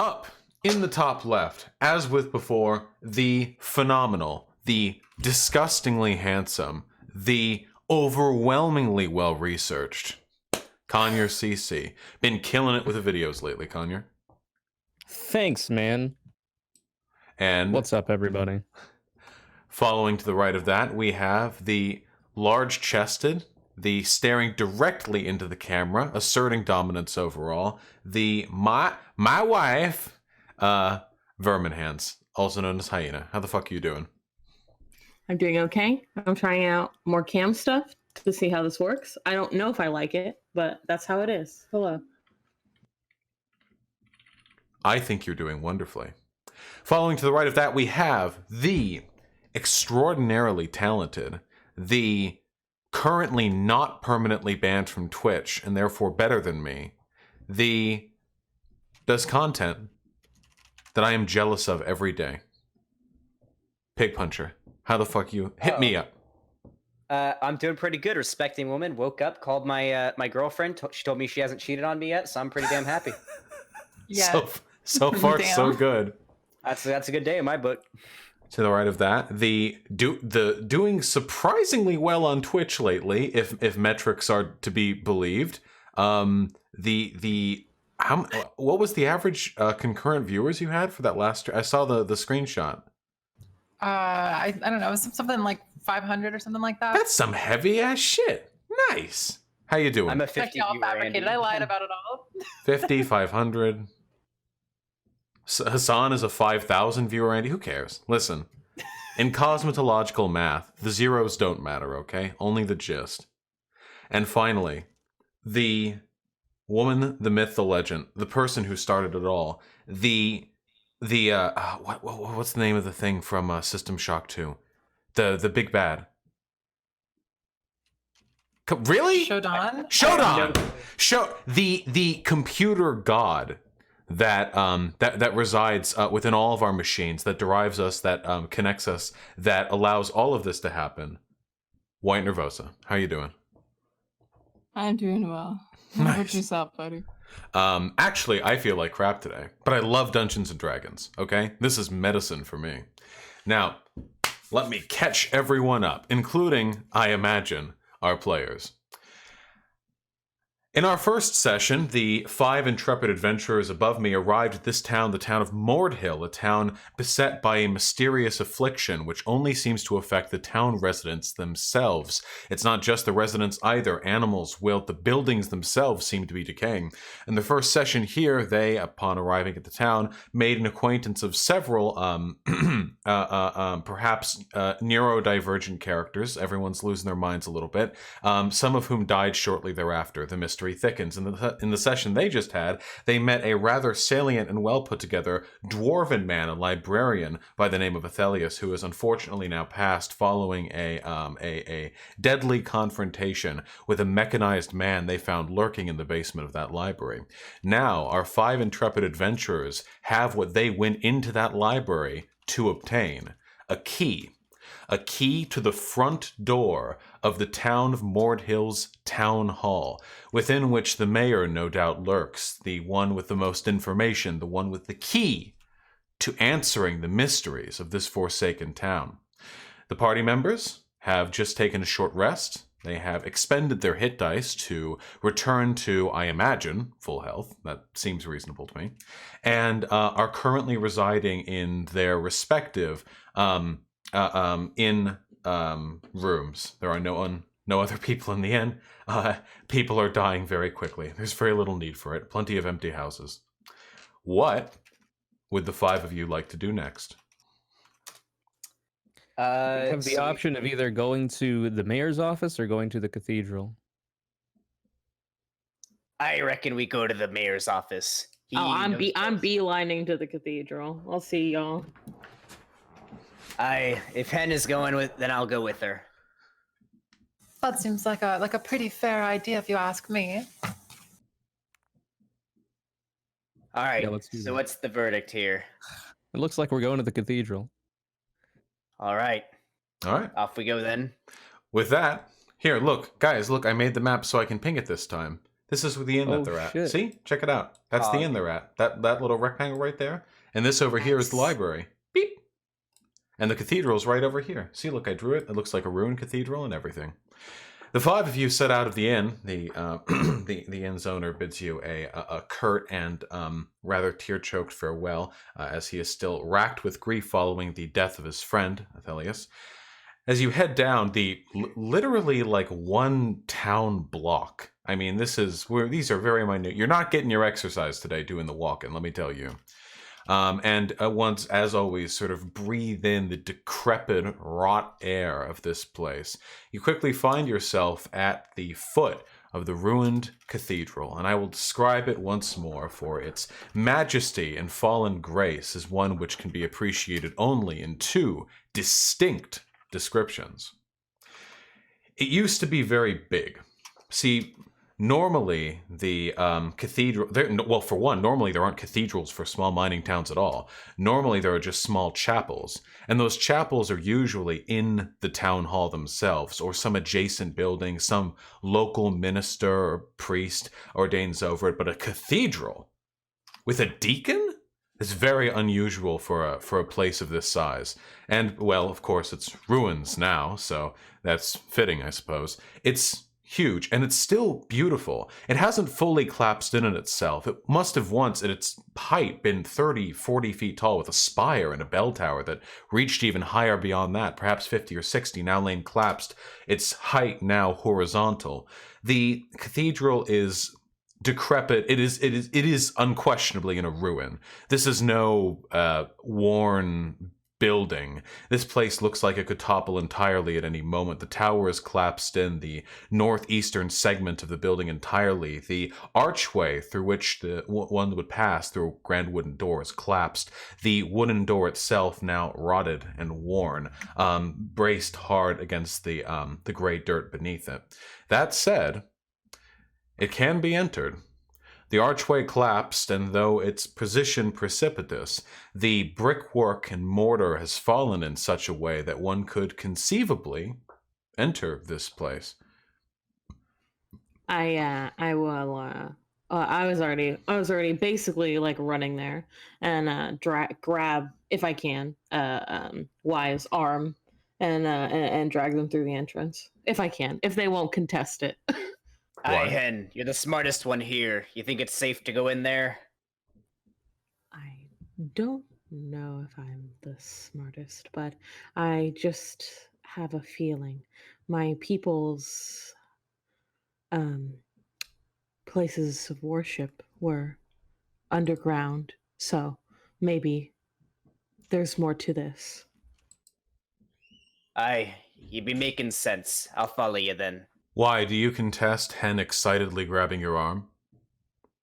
Up in the top left, as with before, the phenomenal, the disgustingly handsome, the overwhelmingly well-researched Conyer CC. Been killing it with the videos lately, Conyer. Thanks, man. And what's up, everybody? Following to the right of that, we have the large-chested, the staring directly into the camera, asserting dominance overall, the my wife, Vermin Hands, also known as Hyena. How the fuck are you doing? I'm doing okay. I'm trying out more cam stuff to see how this works. I don't know if I like it, but that's how it is. Hello. I think you're doing wonderfully. Following to the right of that, we have the extraordinarily talented, the currently not permanently banned from Twitch, and therefore better than me, the does content that I am jealous of every day. Pig Puncher. How the fuck you? Hit me up. I'm doing pretty good. Respecting woman. Woke up, called my my girlfriend. She told me she hasn't cheated on me yet, so I'm pretty damn happy. Yeah. So far, so good. That's a good day in my book. To the right of that, the doing surprisingly well on Twitch lately, if metrics are to be believed. What was the average concurrent viewers you had for that last? I saw the screenshot. I don't know, something like 500 or something like that. That's some heavy ass shit. Nice. How you doing? I'm a 50 viewer, Andy. I lied about it all. 50, 500. Hassan is a 5,000 viewer, Andy. Who cares? Listen, in cosmetological math, the zeros don't matter, okay? Only the gist. And finally, the woman, the myth, the legend, the person who started it all, what's the name of the thing from System Shock 2? The big bad. Really? Shodan? The computer god that that resides within all of our machines, that derives us, that connects us, that allows all of this to happen. White Nervosa, how you doing? I'm doing well. How about yourself, buddy? Actually, I feel like crap today, but I love Dungeons and Dragons. Okay, this is medicine for me. Now, let me catch everyone up, including, I imagine, our players. In our first session, the 5 intrepid adventurers above me arrived at this town, the town of Mordhill, a town beset by a mysterious affliction which only seems to affect the town residents themselves. It's not just the residents either. Animals, wilt, the buildings themselves seem to be decaying. In the first session here, they, upon arriving at the town, made an acquaintance of several, perhaps neurodivergent characters. Everyone's losing their minds a little bit. Some of whom died shortly thereafter. The mystery thickens. In the session they just had, they met a rather salient and well put together dwarven man, a librarian by the name of Athelius, who is unfortunately now passed following a deadly confrontation with a mechanized man they found lurking in the basement of that library. Now, our 5 intrepid adventurers have what they went into that library to obtain: a key to the front door of the town of Mordhill's town hall, within which the mayor no doubt lurks, the one with the most information, the one with the key to answering the mysteries of this forsaken town. The party members have just taken a short rest. They have expended their hit dice to return to, I imagine, full health. That seems reasonable to me. And are currently residing in their respective rooms. There are no other people in the inn. People are dying very quickly. There's very little need for it. Plenty of empty houses. What would the 5 of you like to do next? You have the option of either going to the mayor's office or going to the cathedral. I reckon we go to the mayor's office. I'm beelining to the cathedral. I'll see y'all. If Hen is going with, then I'll go with her. That seems like a pretty fair idea, if you ask me. All right. Yeah, let's do so that. what's the verdict here? It looks like we're going to the cathedral. All right. Off we go then. With that, here, look, guys, look, I made the map so I can ping it this time. This is the inn that Oh, they're at. shit. See? Check it out. That's the inn they're at. That little rectangle right there. And this over here is the Nice. library. Beep. And the cathedral's right over here. See, look, I drew it. It looks like a ruined cathedral and everything. The five of you set out of the inn. The the inn's owner bids you a curt and rather tear-choked farewell, as he is still racked with grief following the death of his friend, Athelius. As you head down the literally like one town block. I mean, these are very minute. You're not getting your exercise today doing the walking, let me tell you. And once, as always, sort of breathe in the decrepit, rot air of this place. You quickly find yourself at the foot of the ruined cathedral, and I will describe it once more, for its majesty and fallen grace is one which can be appreciated only in two distinct descriptions. It used to be very big. See, normally the cathedral, well, for one, normally there aren't cathedrals for small mining towns at all. Normally there are just small chapels, and those chapels are usually in the town hall themselves or some adjacent building. Some local minister or priest ordains over it, but a cathedral with a deacon is very unusual for a place of this size. And, well, of course, it's ruins now, so that's fitting, I suppose. It's huge, and it's still beautiful. It hasn't fully collapsed in on itself. It must have once, at its height, been 30, 40 feet tall, with a spire and a bell tower that reached even higher beyond that, perhaps 50 or 60, now lain collapsed, its height now horizontal. The cathedral is decrepit. It is unquestionably in a ruin. This is no worn building. This place looks like it could topple entirely at any moment. The tower is collapsed in, the northeastern segment of the building entirely. The archway through which the one would pass through a grand wooden door is collapsed. The wooden door itself now rotted and worn, braced hard against the gray dirt beneath it. That said, it can be entered. The archway collapsed, and though its position precipitous, the brickwork and mortar has fallen in such a way that one could conceivably enter this place. I was already basically like running there and grab, if I can, Wise arm and drag them through the entrance, if I can, if they won't contest it. Aye, Hen, you're the smartest one here. You think it's safe to go in there? I don't know if I'm the smartest, but I just have a feeling my people's places of worship were underground, so maybe there's more to this. Aye, you'd be making sense. I'll follow you then. Why, do you contest? Hen excitedly grabbing your arm.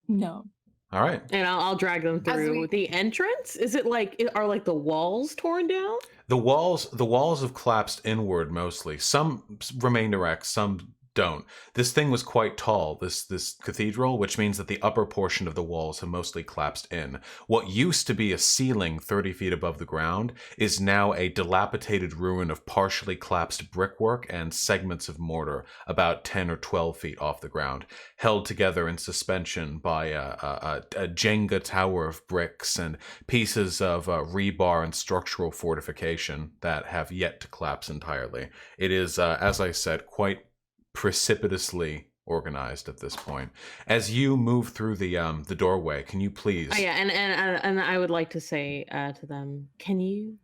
No. All right. And I'll drag them As through we- the entrance. Is it like, are like the walls torn down? The walls have collapsed inward mostly. Some remained erect, some don't. This thing was quite tall, this cathedral, which means that the upper portion of the walls have mostly collapsed in. What used to be a ceiling 30 feet above the ground is now a dilapidated ruin of partially collapsed brickwork and segments of mortar about 10 or 12 feet off the ground, held together in suspension by a Jenga tower of bricks and pieces of rebar and structural fortification that have yet to collapse entirely. It is, as I said, quite precipitously organized at this point. As you move through the doorway, can you please? Oh, yeah, and I would like to say to them, can you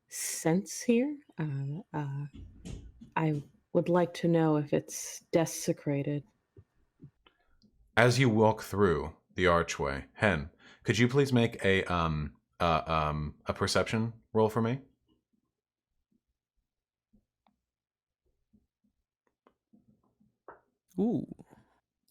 sense here? I would like to know if it's desecrated. As you walk through the archway, Hen, could you please make a perception roll for me? Ooh.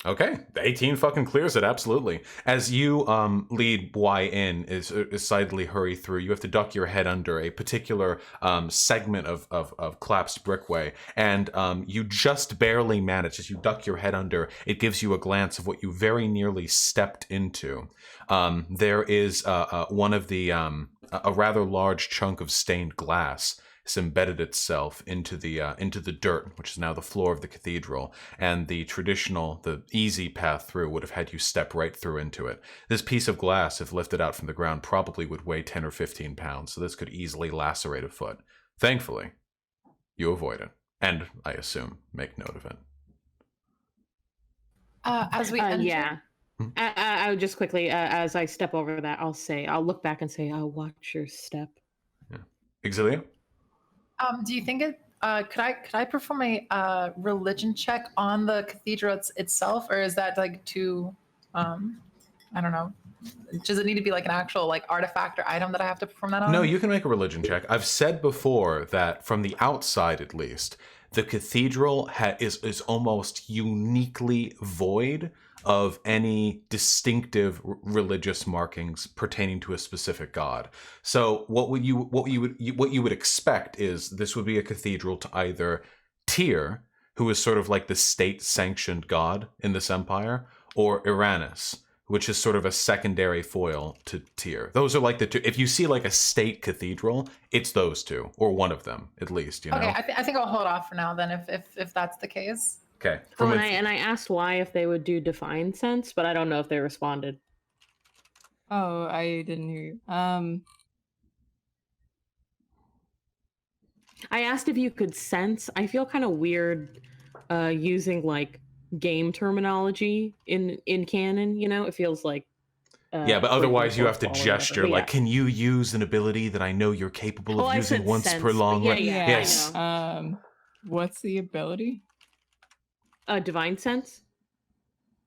Okay, the 18 fucking clears it, absolutely. As you lead Y in, is excitedly hurry through, you have to duck your head under a particular segment of collapsed brickway, and you just barely manage. As you duck your head under, it gives you a glance of what you very nearly stepped into. There is one of the, a rather large chunk of stained glass has embedded itself into the dirt, which is now the floor of the cathedral. And the easy path through would have had you step right through into it. This piece of glass, if lifted out from the ground, probably would weigh 10 or 15 pounds. So this could easily lacerate a foot. Thankfully, you avoid it, and I assume make note of it. As we enter, Yeah. I would just quickly, as I step over that, I'll look back and say, watch your step. Exilia? do you think it? Could I perform a religion check on the cathedral itself, or is that like too? I don't know. Does it need to be like an actual like artifact or item that I have to perform that on? No, you can make a religion check. I've said before that from the outside, at least, the cathedral is almost uniquely void of any distinctive religious markings pertaining to a specific god. So what you would expect is this would be a cathedral to either Tyr, who is sort of like the state-sanctioned god in this empire, or Uranus, which is sort of a secondary foil to Tyr. Those are like the two. If you see like a state cathedral, it's those two, or one of them at least. You know. Okay, I think I'll hold off for now then, if that's the case. Okay. And I asked why if they would do Divine Sense, but I don't know if they responded. Oh, I didn't hear you. I asked if you could sense. I feel kind of weird using like game terminology in canon. You know, it feels like. Yeah, but otherwise you have to gesture. Like, yeah. can you use an ability that I know you're capable of I using said once sense, per long but rest? yeah, Yes. I know. What's the ability? Divine Sense.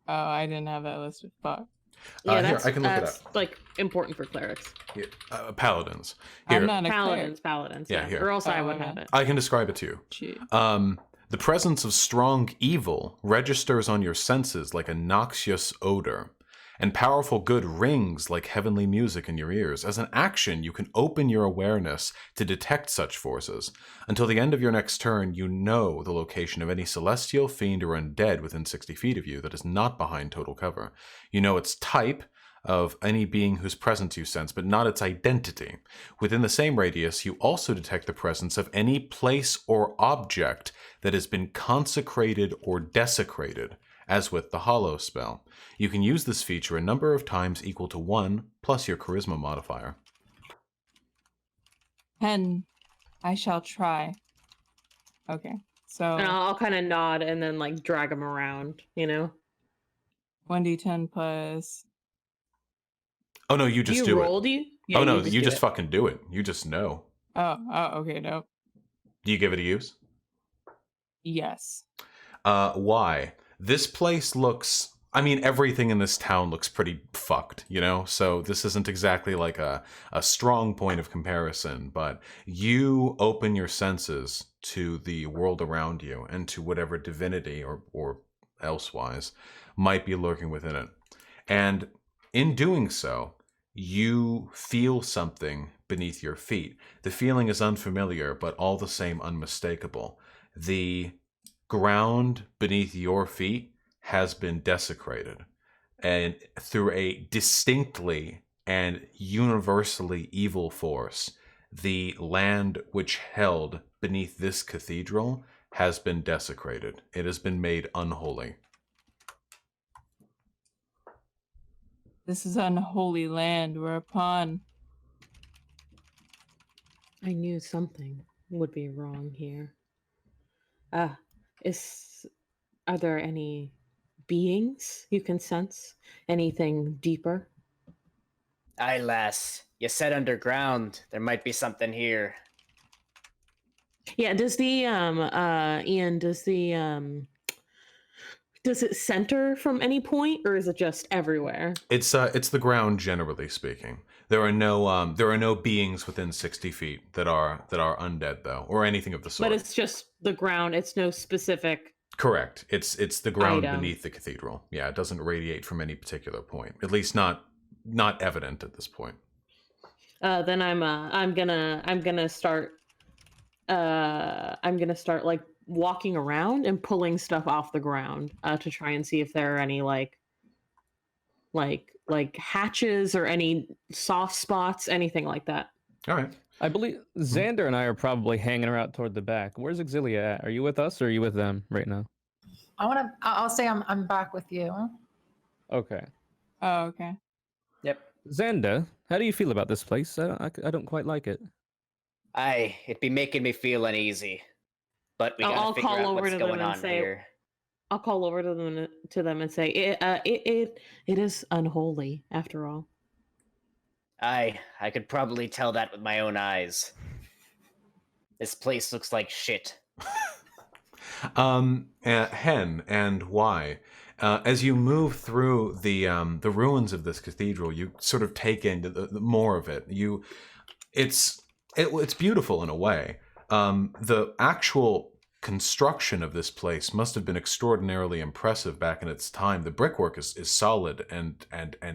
Oh, I didn't have that listed. Fuck. Yeah, Here, that's I can look it that's like important for clerics. Here, paladins. Here, I'm not a Paladins, cleric. Yeah, here. Or else I Oh, would okay. have it. I can describe it to you. Shit. The presence of strong evil registers on your senses like a noxious odor, and powerful good rings like heavenly music in your ears. As an action, you can open your awareness to detect such forces. Until the end of your next turn, you know the location of any celestial, fiend, or undead within 60 feet of you that is not behind total cover. You know its type of any being whose presence you sense, but not its identity. Within the same radius, you also detect the presence of any place or object that has been consecrated or desecrated, as with the Hollow spell. You can use this feature a number of times equal to 1 plus your charisma modifier. 10. I shall try. Okay, so And I'll kind of nod and then like drag him around, you know. 1d10 plus. Oh no, you just you do rolled it. you? Yeah, Oh no, do you just it. fucking do it. You just know. Oh, okay, no. Do you give it a use? Yes. Why? This place looks... I mean, everything in this town looks pretty fucked, you know? So this isn't exactly like a strong point of comparison, but you open your senses to the world around you and to whatever divinity or elsewise might be lurking within it. And in doing so, you feel something beneath your feet. The feeling is unfamiliar, but all the same unmistakable. The ground beneath your feet has been desecrated, and through a distinctly and universally evil force, the land which held beneath this cathedral has been desecrated. It has been made unholy. This is unholy land we're upon. I knew something would be wrong here. Are there any beings you can sense? Anything deeper? Aye, lass. You said underground. There might be something here. Yeah, does the Ian, does it center from any point, or is it just everywhere? It's the ground, generally speaking. There are no beings within 60 feet that are undead though, or anything of the sort. But it's just the ground. It's no specific. Correct. It's the ground Item. beneath the cathedral. Yeah, it doesn't radiate from any particular point. At least not evident at this point. Then I'm gonna start like walking around and pulling stuff off the ground to try and see if there are any like hatches or any soft spots, anything like that. All right. I believe Xander and I are probably hanging her out toward the back. Where's Exilia at? Are you with us or are you with them right now? I'll say I'm back with you. Okay. Oh, okay. Yep. Xander, how do you feel about this place? I don't quite like it. It'd be making me feel uneasy. But we gotta I'll figure call out over what's to them going and on say- here. I'll call over to them and say it is unholy after all. I could probably tell that with my own eyes. This place looks like shit. Hen and why? As you move through the ruins of this cathedral, you sort of take in the more of it. It's beautiful in a way. The actual construction of this place must have been extraordinarily impressive back in its time. The brickwork is solid and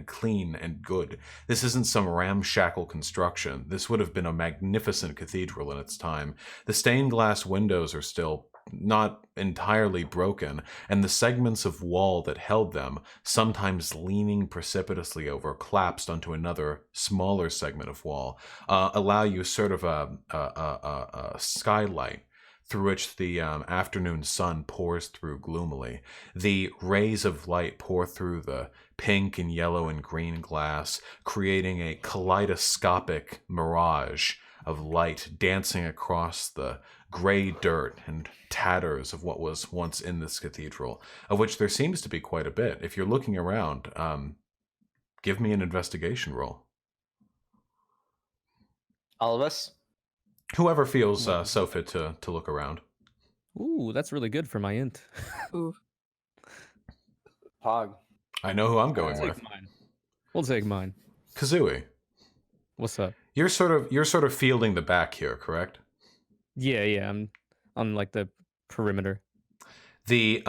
clean and good. This isn't some ramshackle construction. This would have been a magnificent cathedral in its time. The stained glass windows are still not entirely broken, and the segments of wall that held them, sometimes leaning precipitously over, collapsed onto another smaller segment of wall, allow you sort of a skylight through which the afternoon sun pours through gloomily. The rays of light pour through the pink and yellow and green glass, creating a kaleidoscopic mirage of light dancing across the gray dirt and tatters of what was once in this cathedral, of which there seems to be quite a bit. If you're looking around, give me an investigation roll. All of us? Whoever feels so fit to look around. Ooh, that's really good for my int. Ooh. Pog. I know who I'm going We'll with. take mine. We'll take mine. Kazooie, What's up? you're sort of fielding the back here, correct? Yeah, I'm on like the perimeter. You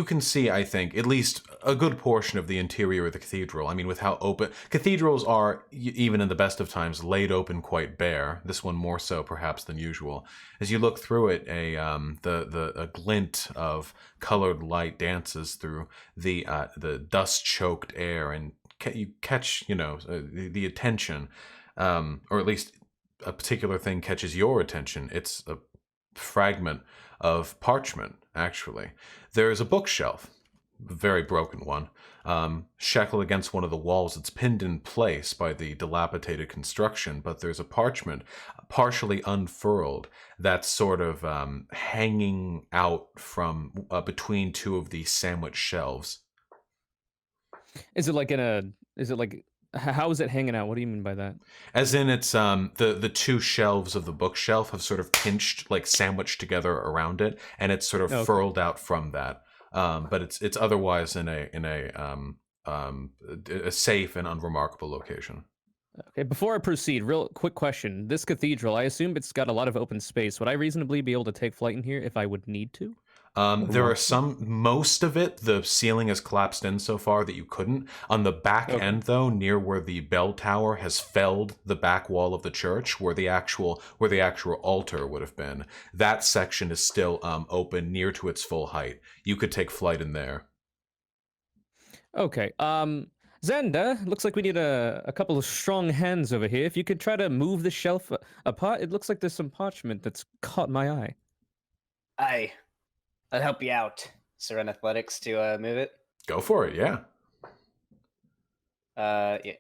can see, I think, at least a good portion of the interior of the cathedral. I mean, with how open cathedrals are, even in the best of times, laid open quite bare. This one more so, perhaps, than usual. As you look through it, a glint of colored light dances through the dust-choked air, and you catch, the attention, or at least a particular thing catches your attention. It's a fragment of parchment, actually. There's a bookshelf, a very broken one, shackled against one of the walls. It's pinned in place by the dilapidated construction, but there's a parchment partially unfurled that's sort of hanging out from between two of these sandwich shelves. Is it like how is it hanging out? What do you mean by that? As in, it's the two shelves of the bookshelf have sort of pinched, like sandwiched together around it, and it's sort of Okay. furled out from that. But it's otherwise in a safe and unremarkable location. Okay, before I proceed, real quick question. This cathedral, I assume it's got a lot of open space. Would I reasonably be able to take flight in here if I would need to? There are most of it, the ceiling has collapsed in so far that you couldn't. On the back Okay. end, though, near where the bell tower has felled the back wall of the church, where the actual altar would have been, that section is still open near to its full height. You could take flight in there. Okay. Xander, looks like we need a couple of strong hands over here. If you could try to move the shelf apart, it looks like there's some parchment that's caught my eye. I'll help you out, Sir in Athletics, to move it. Go for it, yeah. Yeah.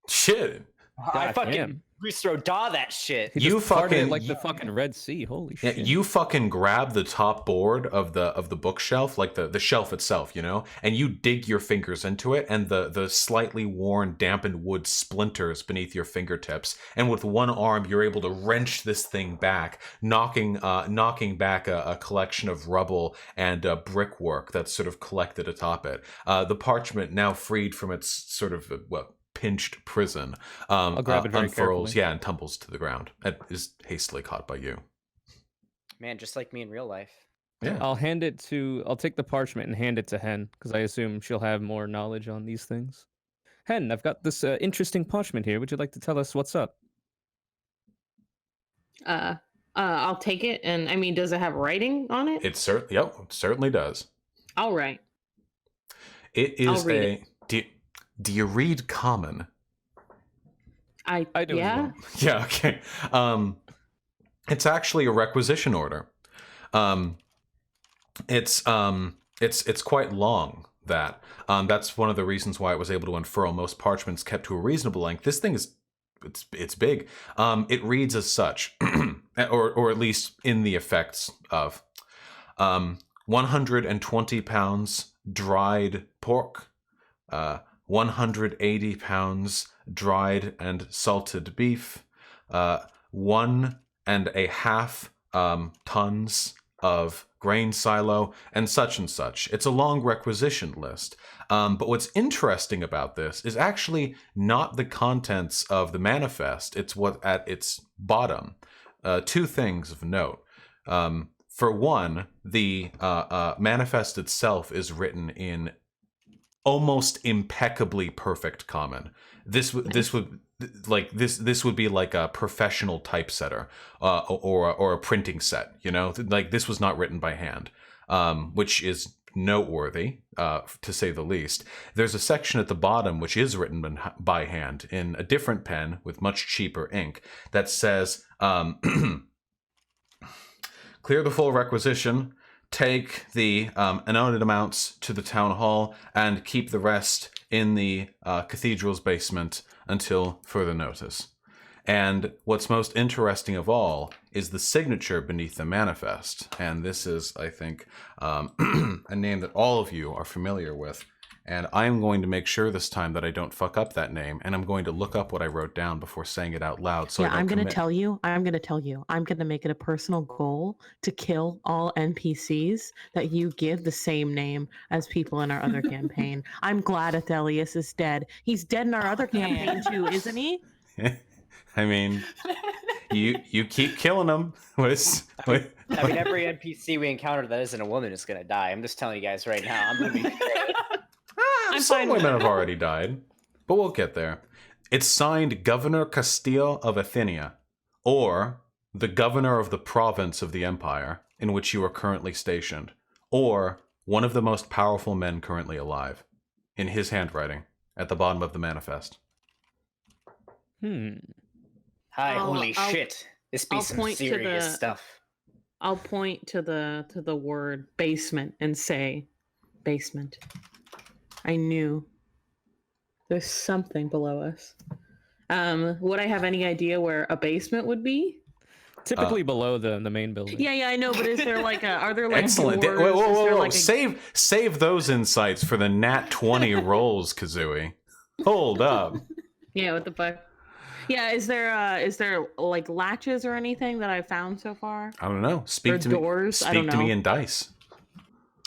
Shit. I God fucking damn. Rustro Daw that shit. He You just parted it fucking- like the fucking Red Sea. Holy Yeah, shit. you fucking grab the top board of the bookshelf, like the shelf itself, and you dig your fingers into it, and the slightly worn, dampened wood splinters beneath your fingertips. And with one arm, you're able to wrench this thing back, knocking back a collection of rubble and brickwork that's sort of collected atop it. The parchment, now freed from its sort of pinched prison, I'll grab it very unfurls, carefully. and tumbles to the ground. It is hastily caught by you. Man, just like me in real life. Yeah. I'll take the parchment and hand it to Hen, because I assume she'll have more knowledge on these things. Hen, I've got this interesting parchment here. Would you like to tell us what's up? I'll take it, and I mean, does it have writing on it? It certainly does. I'll write. It I'll is read do you read common? I do as yeah. well. Yeah, okay. It's actually a requisition order. It's quite long. That's one of the reasons why it was able to unfurl. Most parchments kept to a reasonable length. This thing is it's big. It reads as such, or at least in the effects of 120 pounds dried pork, 180 pounds dried and salted beef, 1.5 tons of grain silo, and such and such. It's a long requisition list. But what's interesting about this is actually not the contents of the manifest, it's what at its bottom. Two things of note. For one, the manifest itself is written in almost impeccably perfect common. This would be like a professional typesetter or a printing set. You know, like this was not written by hand, which is noteworthy to say the least. There's a section at the bottom which is written by hand in a different pen with much cheaper ink that says, "Clear the full requisition. Take the anointed amounts to the town hall and keep the rest in the cathedral's basement until further notice." And what's most interesting of all is the signature beneath the manifest. And this is, I think, a name that all of you are familiar with. And I'm going to make sure this time that I don't fuck up that name. And I'm going to look up what I wrote down before saying it out loud. So Yeah, I I'm don't gonna commit. tell you. I'm gonna tell you. I'm gonna make it a personal goal to kill all NPCs that you give the same name as people in our other campaign. I'm glad Athelius is dead. He's dead in our other campaign too, isn't he? I mean, you keep killing them. I mean, every NPC we encounter that isn't a woman is gonna die. I'm just telling you guys right now. I'm gonna be great. I'm Some fine with women have already died, but we'll get there. It's signed Governor Castillo of Athenia, or the governor of the province of the empire in which you are currently stationed, or one of the most powerful men currently alive, in his handwriting at the bottom of the manifest. Hi, holy I'll- shit! This be I'll some point to serious the- stuff. I'll point to the word basement and say basement. I knew there's something below us. Would I have any idea where a basement would be? Typically below the main building. Yeah, I know, but is there like are there like Excellent. doors? Whoa, whoa, Is whoa, there whoa. like a- Save those insights for the nat 20 rolls, Kazooie. Hold up. Yeah, what the fuck? Yeah, is there like latches or anything that I've found so far? I don't know. Speak Or to me. doors? I Speak don't to me know. in dice.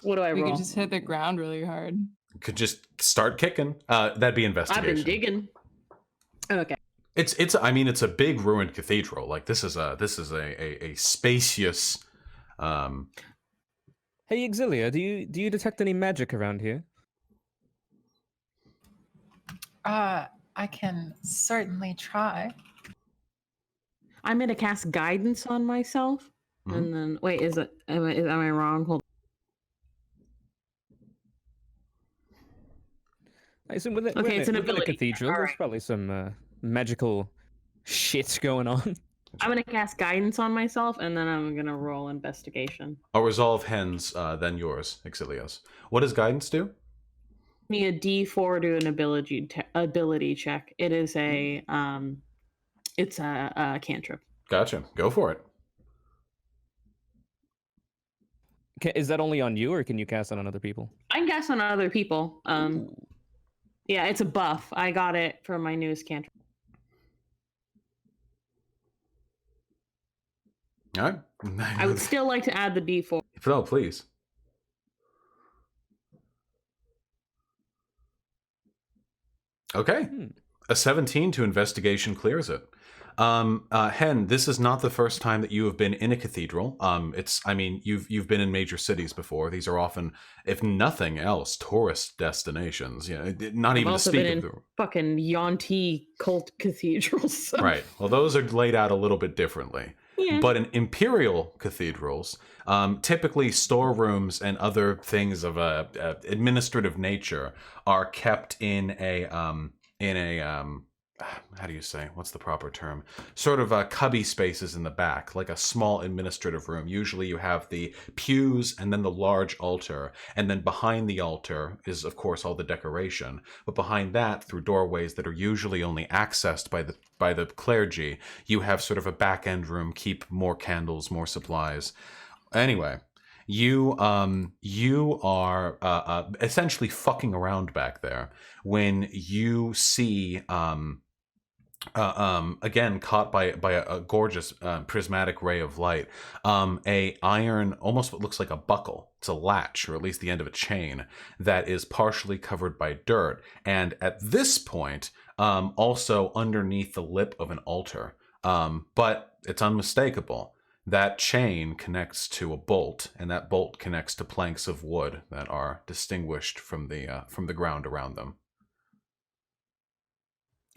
What do I We roll? could just hit the ground really hard. Could just start kicking. That'd be I've investigation. been digging. Okay. It's I mean it's a big ruined cathedral. Like this is a spacious Hey, Exilia, do you detect any magic around here? I can certainly try. I'm gonna cast guidance on myself, Mhm. and then wait, am I wrong? Hold. I assume within, Okay, it's an within a ability. cathedral, there's Alright. probably some magical shit going on. I'm gonna cast guidance on myself, and then I'm gonna roll investigation. I'll resolve Hen's then yours, Exilios. What does guidance do? Me a D4 to an ability check. It is a it's a cantrip. Gotcha. Go for it. Is that only on you, or can you cast it on other people? I can cast on other people. Yeah, it's a buff. I got it from my newest cantrip. All right. I would still like to add the D4. No, please. Okay. A 17 to investigation clears it. Hen, this is not the first time that you have been in a cathedral. You've been in major cities before. These are often, if nothing else, tourist destinations. You know, not I've even to also speak been of in the fucking Yonti cult cathedrals. So. right. Well, those are laid out a little bit differently. Yeah. But in imperial cathedrals, typically storerooms and other things of a administrative nature are kept in a how do you say? What's the proper term? Sort of cubby spaces in the back, like a small administrative room. Usually you have the pews and then the large altar. And then behind the altar is, of course, all the decoration. But behind that, through doorways that are usually only accessed by the clergy, you have sort of a back end room, keep more candles, more supplies. Anyway, you are essentially fucking around back there when you see again caught by a gorgeous prismatic ray of light, a iron, almost what looks like a buckle. It's a latch, or at least the end of a chain, that is partially covered by dirt, and at this point also underneath the lip of an altar, but it's unmistakable. That chain connects to a bolt, and that bolt connects to planks of wood that are distinguished from the ground around them.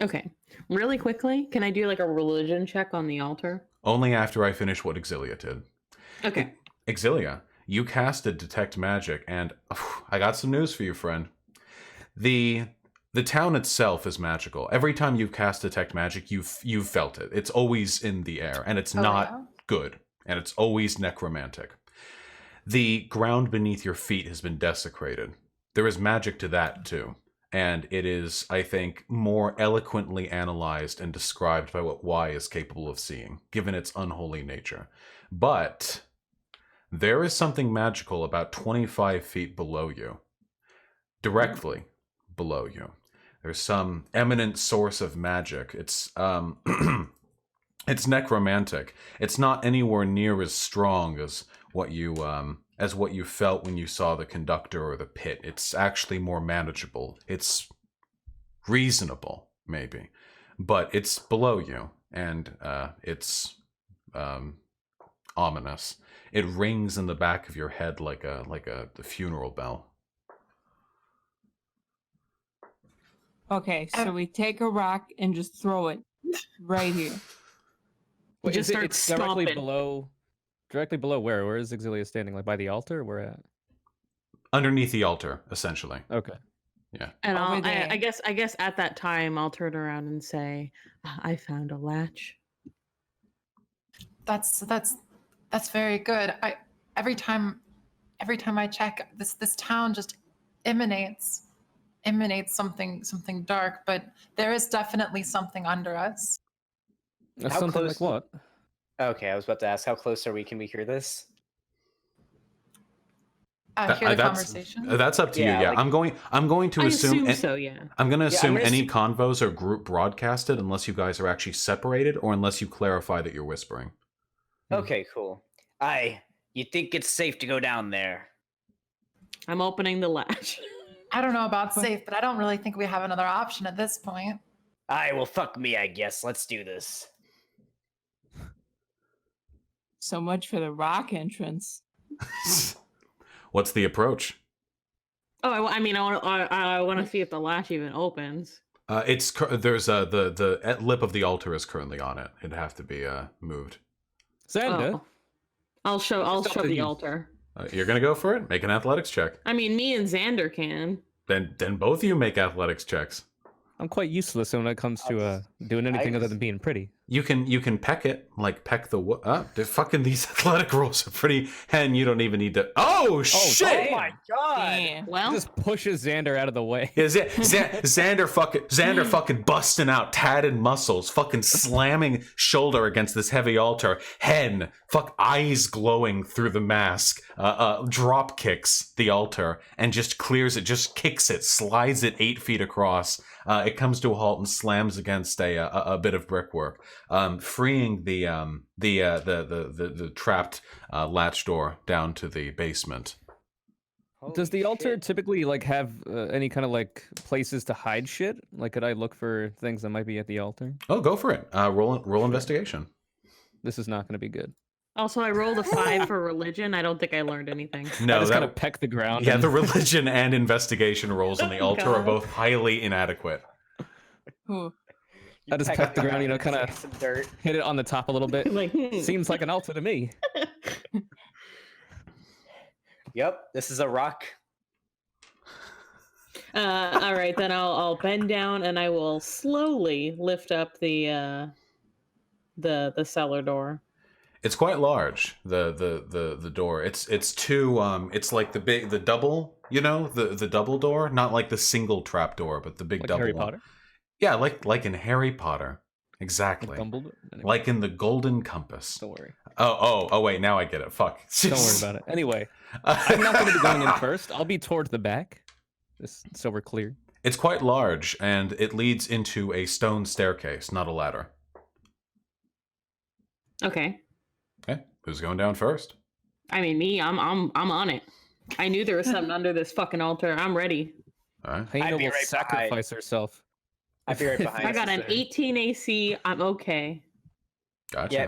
Okay. Really quickly, can I do like a religion check on the altar? Only after I finish what Exilia did. Okay. Exilia, you casted Detect Magic, and I got some news for you, friend. The town itself is magical. Every time you've cast Detect Magic, you've felt it. It's always in the air, and it's not good, and it's always necromantic. The ground beneath your feet has been desecrated. There is magic to that, too. And it is, I think, more eloquently analyzed and described by what Y is capable of seeing, given its unholy nature. But there is something magical about 25 feet below you. Directly below you. There's some eminent source of magic. It's it's necromantic. It's not anywhere near as strong as what you felt when you saw the conductor or the pit. It's actually more manageable. It's reasonable, maybe, but it's below you, and it's ominous. It rings in the back of your head like a funeral bell. Okay, so we take a rock and just throw it right here. Wait, Just start it's directly stomping. below. Directly below where? Where is Exilia standing? Like by the altar? Where at? Underneath the altar, essentially. Okay. Yeah. And Over I there. guess at that time I'll turn around and say, I found a latch. That's very good. Every time I check, this town just emanates something dark, but there is definitely something under us. That's How something close- like what? Okay, I was about to ask, how close are we? Can we hear this? Hear the conversation. That's up to Yeah, you. Yeah, like- I'm going to I assume. assume so, yeah. I'm going to Yeah, I'm assume gonna any assume- convos are group broadcasted unless you guys are actually separated or unless you clarify that you're whispering. Okay, cool. You think it's safe to go down there? I'm opening the latch. I don't know about safe, but I don't really think we have another option at this point. Well, fuck me, I guess. Let's do this. So much for the rock entrance. What's the approach? Oh, I want to see if the latch even opens. There's the lip of the altar is currently on it. It'd have to be moved. Xander, Oh. I'll show up to the you. altar. You're gonna go for it. Make an athletics check. I mean, me and Xander can. Then both of you make athletics checks. I'm quite useless when it comes to doing anything other than being pretty. You can peck it, like peck the wood. Fucking these athletic rolls are pretty. And you don't even need to. Oh shit! Oh my god! Damn. Well, Just pushes Xander out of the way. Is it Xander fucking busting out tatted muscles, fucking slamming shoulder against this heavy altar, head, eyes glowing through the mask, drop kicks the altar and just clears it, just kicks it, slides it 8 feet across. It comes to a halt and slams against a bit of brickwork, freeing the trapped latch door down to the basement. Does the Holy altar shit. typically like have any kind of like places to hide shit? Like, could I look for things that might be at the altar? Oh, go for it. Roll investigation. This is not going to be good. also I rolled a 5 for religion. I don't think I learned anything. No, I just that kind of peck the ground. yeah, and- the religion and investigation rolls on the Oh, altar are God. both highly inadequate. Ooh. I just peck the ground, you know, It's kinda- like some dirt. hit it on the top a little bit. Like, Seems like an altar to me. Yep, this is a rock. All right, then I'll bend down and I will slowly lift up the cellar door. It's quite large. The door. It's two. It's like the double. You know, the double door, not like the single trap door, but the big Like double Harry one. Potter? Yeah, like in Harry Potter. Like Exactly. Dumbledore? Anyway, Like in the Golden Compass. don't worry. Oh, wait, now I get it. Fuck. Don't worry about it. Anyway, I'm not going to be going in first. I'll be towards the back, just so we're clear. It's quite large, and it leads into a stone staircase, not a ladder. Okay. Okay, who's going down first? I mean, me, I'm on it. I knew there was something under this fucking altar. I'm ready. All right. Hyena be will right sacrifice herself. I'd be right behind. I got an Necessary. 18 AC. I'm okay. Gotcha. Yeah,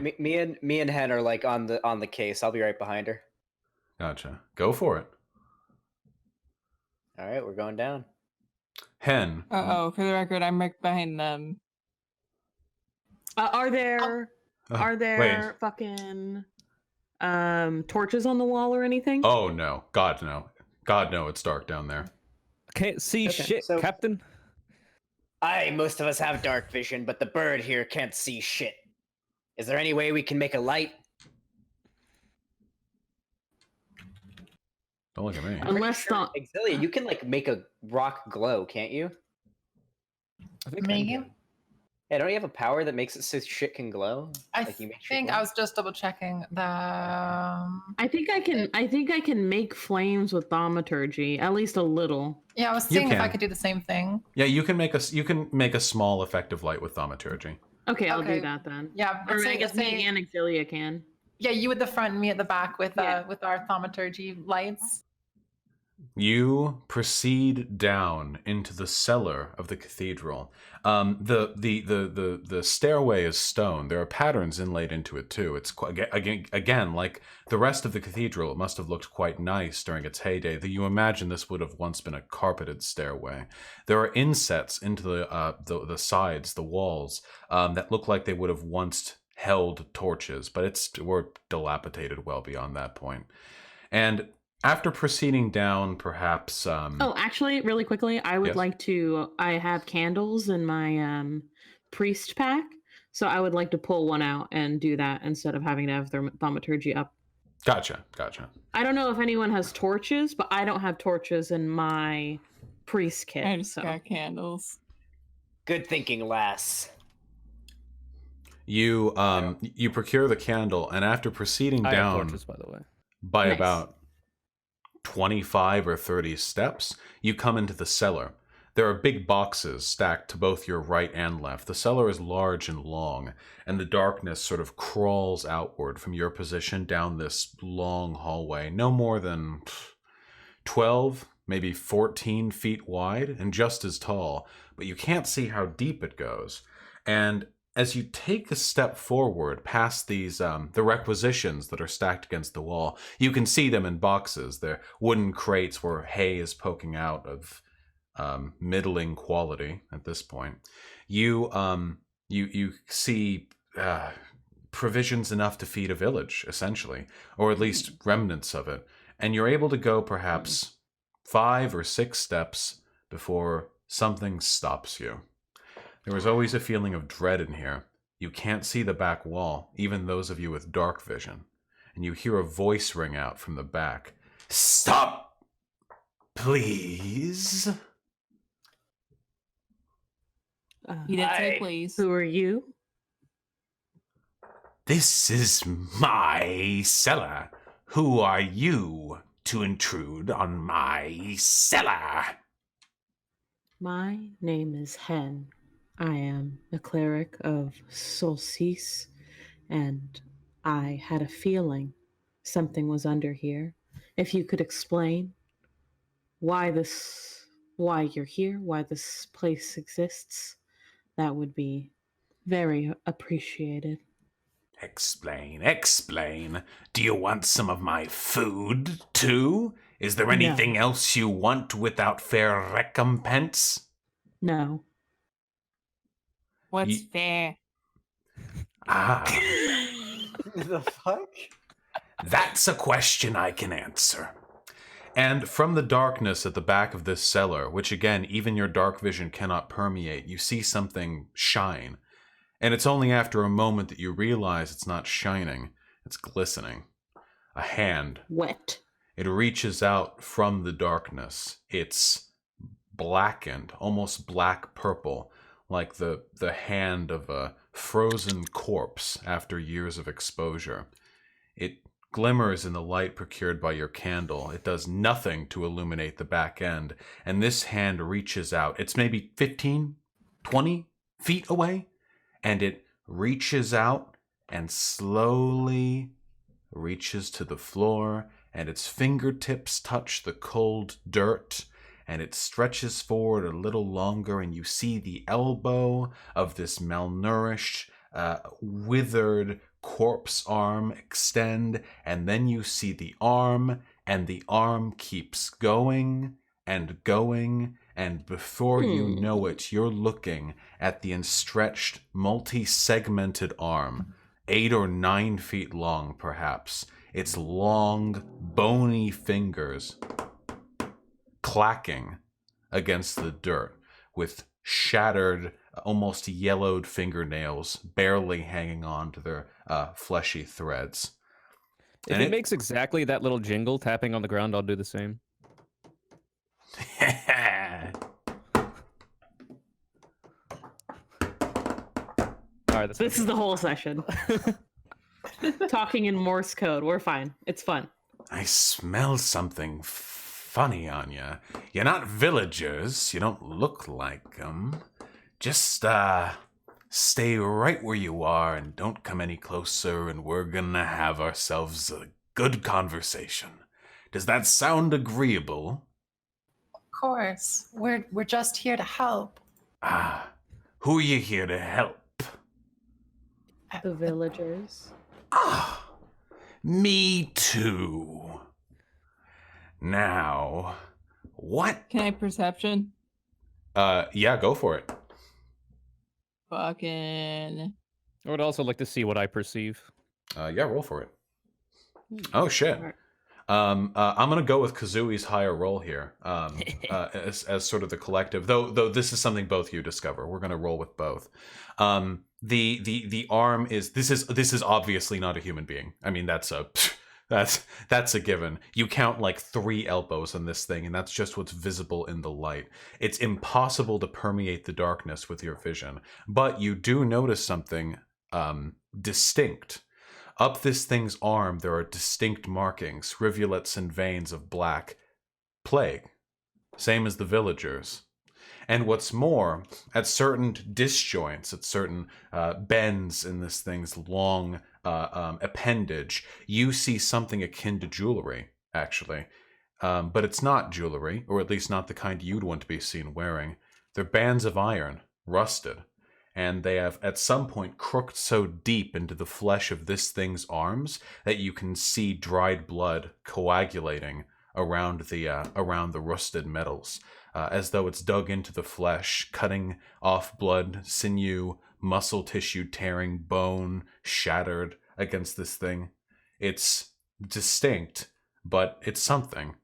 me and Hen are like on the case. I'll be right behind her. Gotcha. Go for it. All right, we're going down. Hen. Oh, for the record, I'm right behind them. Are there Oh, there fucking torches on the wall or anything? Oh, no. God, no. God, no, it's dark down there. Can't see Okay, shit, so- Captain. Most of us have dark vision, but the bird here can't see shit. Is there any way we can make a light? Don't look at me. Unless the Exilia, you can like make a rock glow, can't you? I think Megan? Yeah, don't you have a power that makes it so shit can glow? I Like, you make shit think glow? I was just double checking the. I think I can make flames with thaumaturgy, at least a little. Yeah, I was You seeing if I can. could do the same thing. Yeah, you can make a small effective light with thaumaturgy. Okay, I'll Okay. do that then. Yeah, Or let's I say- guess let's say- me and Exilia can. Yeah, you at the front, me at the back with Yeah. with our thaumaturgy lights. You proceed down into the cellar of the cathedral. The stairway is stone. There are patterns inlaid into it too. It's again like the rest of the cathedral. It must have looked quite nice during its heyday. That you imagine this would have once been a carpeted stairway. There are insets into the sides, the walls, that look like they would have once held torches, but we're dilapidated well beyond that point. And after proceeding down, perhaps. Oh, actually, really quickly, I would Yes. like to. I have candles in my priest pack, so I would like to pull one out and do that instead of having to have their thaumaturgy up. Gotcha. I don't know if anyone has torches, but I don't have torches in my priest kit. I just so. got candles. Good thinking, lass. You you procure the candle, and after proceeding I have down torches, by the way. by Nice. about 25 or 30 steps, you come into the cellar. There are big boxes stacked to both your right and left. The cellar is large and long, and the darkness sort of crawls outward from your position down this long hallway, no more than 12, maybe 14 feet wide, and just as tall, but you can't see how deep it goes. And as you take a step forward past these the requisitions that are stacked against the wall, you can see them in boxes. They're wooden crates where hay is poking out of middling quality at this point. You see provisions enough to feed a village, essentially, or at least remnants of it, and you're able to go perhaps 5 or 6 steps before something stops you. There is always a feeling of dread in here. You can't see the back wall, even those of you with dark vision. And you hear a voice ring out from the back. Stop! Please? He did say Aye. please. Who are you? This is my cellar. Who are you to intrude on my cellar? My name is Hen. I am a cleric of Solstice, and I had a feeling something was under here. If you could explain why you're here, why this place exists, that would be very appreciated. Explain. Do you want some of my food, too? Is there anything else you want without fair recompense? No. What's Ye- fair? Ah, The fuck? that's a question I can answer. And from the darkness at the back of this cellar, which again, even your dark vision cannot permeate, you see something shine. And it's only after a moment that you realize it's not shining, it's glistening. A hand. Wet. It reaches out from the darkness. It's blackened, almost black purple, like the hand of a frozen corpse after years of exposure. It glimmers in the light procured by your candle. It does nothing to illuminate the back end, and this hand reaches out. It's maybe 15, 20 feet away, and it reaches out and slowly reaches to the floor, and its fingertips touch the cold dirt, and it stretches forward a little longer, and you see the elbow of this malnourished, withered corpse arm extend, and then you see the arm, and the arm keeps going and going, and before you know it, you're looking at the stretched, multi-segmented arm, 8 or 9 feet long, perhaps. Its long, bony fingers clacking against the dirt with shattered, almost yellowed fingernails barely hanging on to their fleshy threads. If And it makes exactly that little jingle tapping on the ground, I'll do the same. All right, This is the whole session. Talking in Morse code. We're fine. It's fun. I smell something funny on you. You're not villagers. You don't look like them. Just, stay right where you are and don't come any closer, and we're gonna have ourselves a good conversation. Does that sound agreeable? Of course. We're just here to help. Ah, who are you here to help? The villagers. Ah, me too. Now, what? Can I perception? Yeah, go for it. Fucking. I would also like to see what I perceive. Yeah, roll for it. Oh shit. Alright. I'm gonna go with Kazui's higher roll here, as sort of the collective. Though this is something both you discover. We're gonna roll with both. The arm is this is obviously not a human being. I mean that's a given. You count like 3 elbows on this thing, and that's just what's visible in the light. It's impossible to permeate the darkness with your vision, but you do notice something distinct. Up this thing's arm, there are distinct markings, rivulets and veins of black plague, same as the villagers. And what's more, at certain disjoints, at certain bends in this thing's long appendage, you see something akin to jewelry, actually. But it's not jewelry, or at least not the kind you'd want to be seen wearing. They're bands of iron, rusted. And they have at some point crooked so deep into the flesh of this thing's arms that you can see dried blood coagulating around the rusted metals, as though it's dug into the flesh, cutting off blood, sinew, muscle tissue tearing, bone shattered against this thing. It's distinct, but it's something.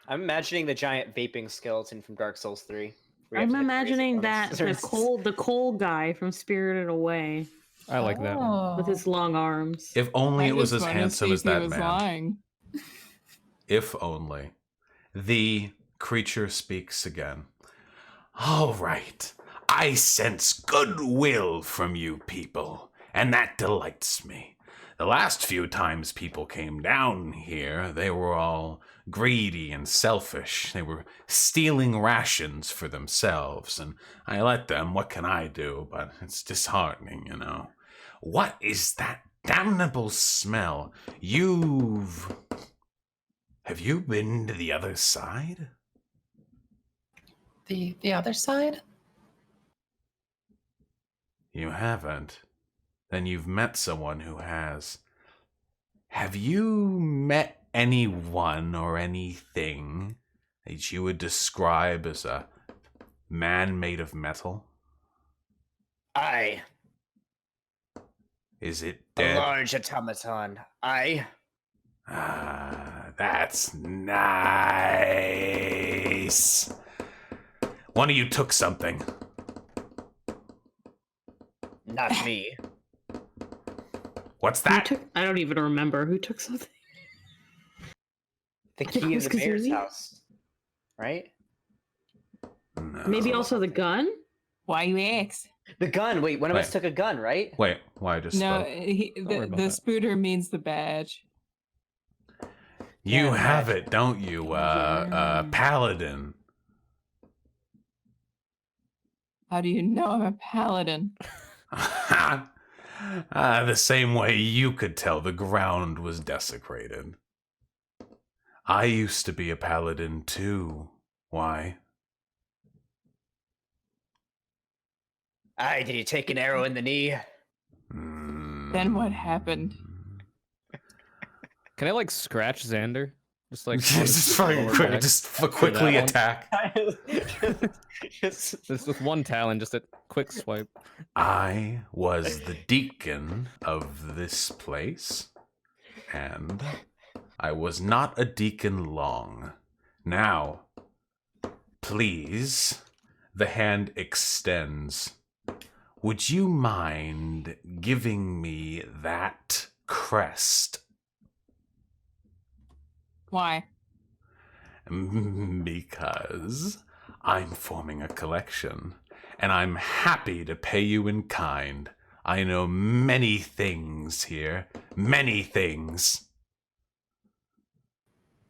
I'm imagining the giant vaping skeleton from Dark Souls 3. I'm imagining that the cold guy from Spirited Away I like that one. with his long arms. If only I it was just as wanna handsome see as if he that was man. lying. If only. The creature speaks again. All right. I sense goodwill from you people, and that delights me. The last few times people came down here, they were all greedy and selfish. They were stealing rations for themselves, and I let them. What can I do? But it's disheartening, you know. What is that damnable smell? Have you been to the other side? The other side? You haven't. Then you've met someone who has. Have you met anyone or anything that you would describe as a man made of metal? I, Is it a dead? large automaton. I, That's nice. One of you took something. Not me. What's Who that? I don't even remember who took something. The think key it to was the mayor's Kazumi. house. Right? No. Maybe also the gun. Why you ask? The gun. Wait, one of us Wait. took a gun, right? Wait, why I just No, spoke? the worry about that. spooter means the badge. You Yeah, have imagine. it, don't you, Yeah. Paladin? How do you know I'm a paladin? The same way you could tell the ground was desecrated. I used to be a paladin too. Why? Aye, did you take an arrow in the knee? Then what happened? Can I like scratch Xander? Just like on his just fucking lower quick, back? just quickly one. attack. Just- Just with one talon, just a quick swipe. I was the deacon of this place, and I was not a deacon long. Now, please, the hand extends. Would you mind giving me that crest? Why? Because I'm forming a collection, and I'm happy to pay you in kind. I know many things here. Many things.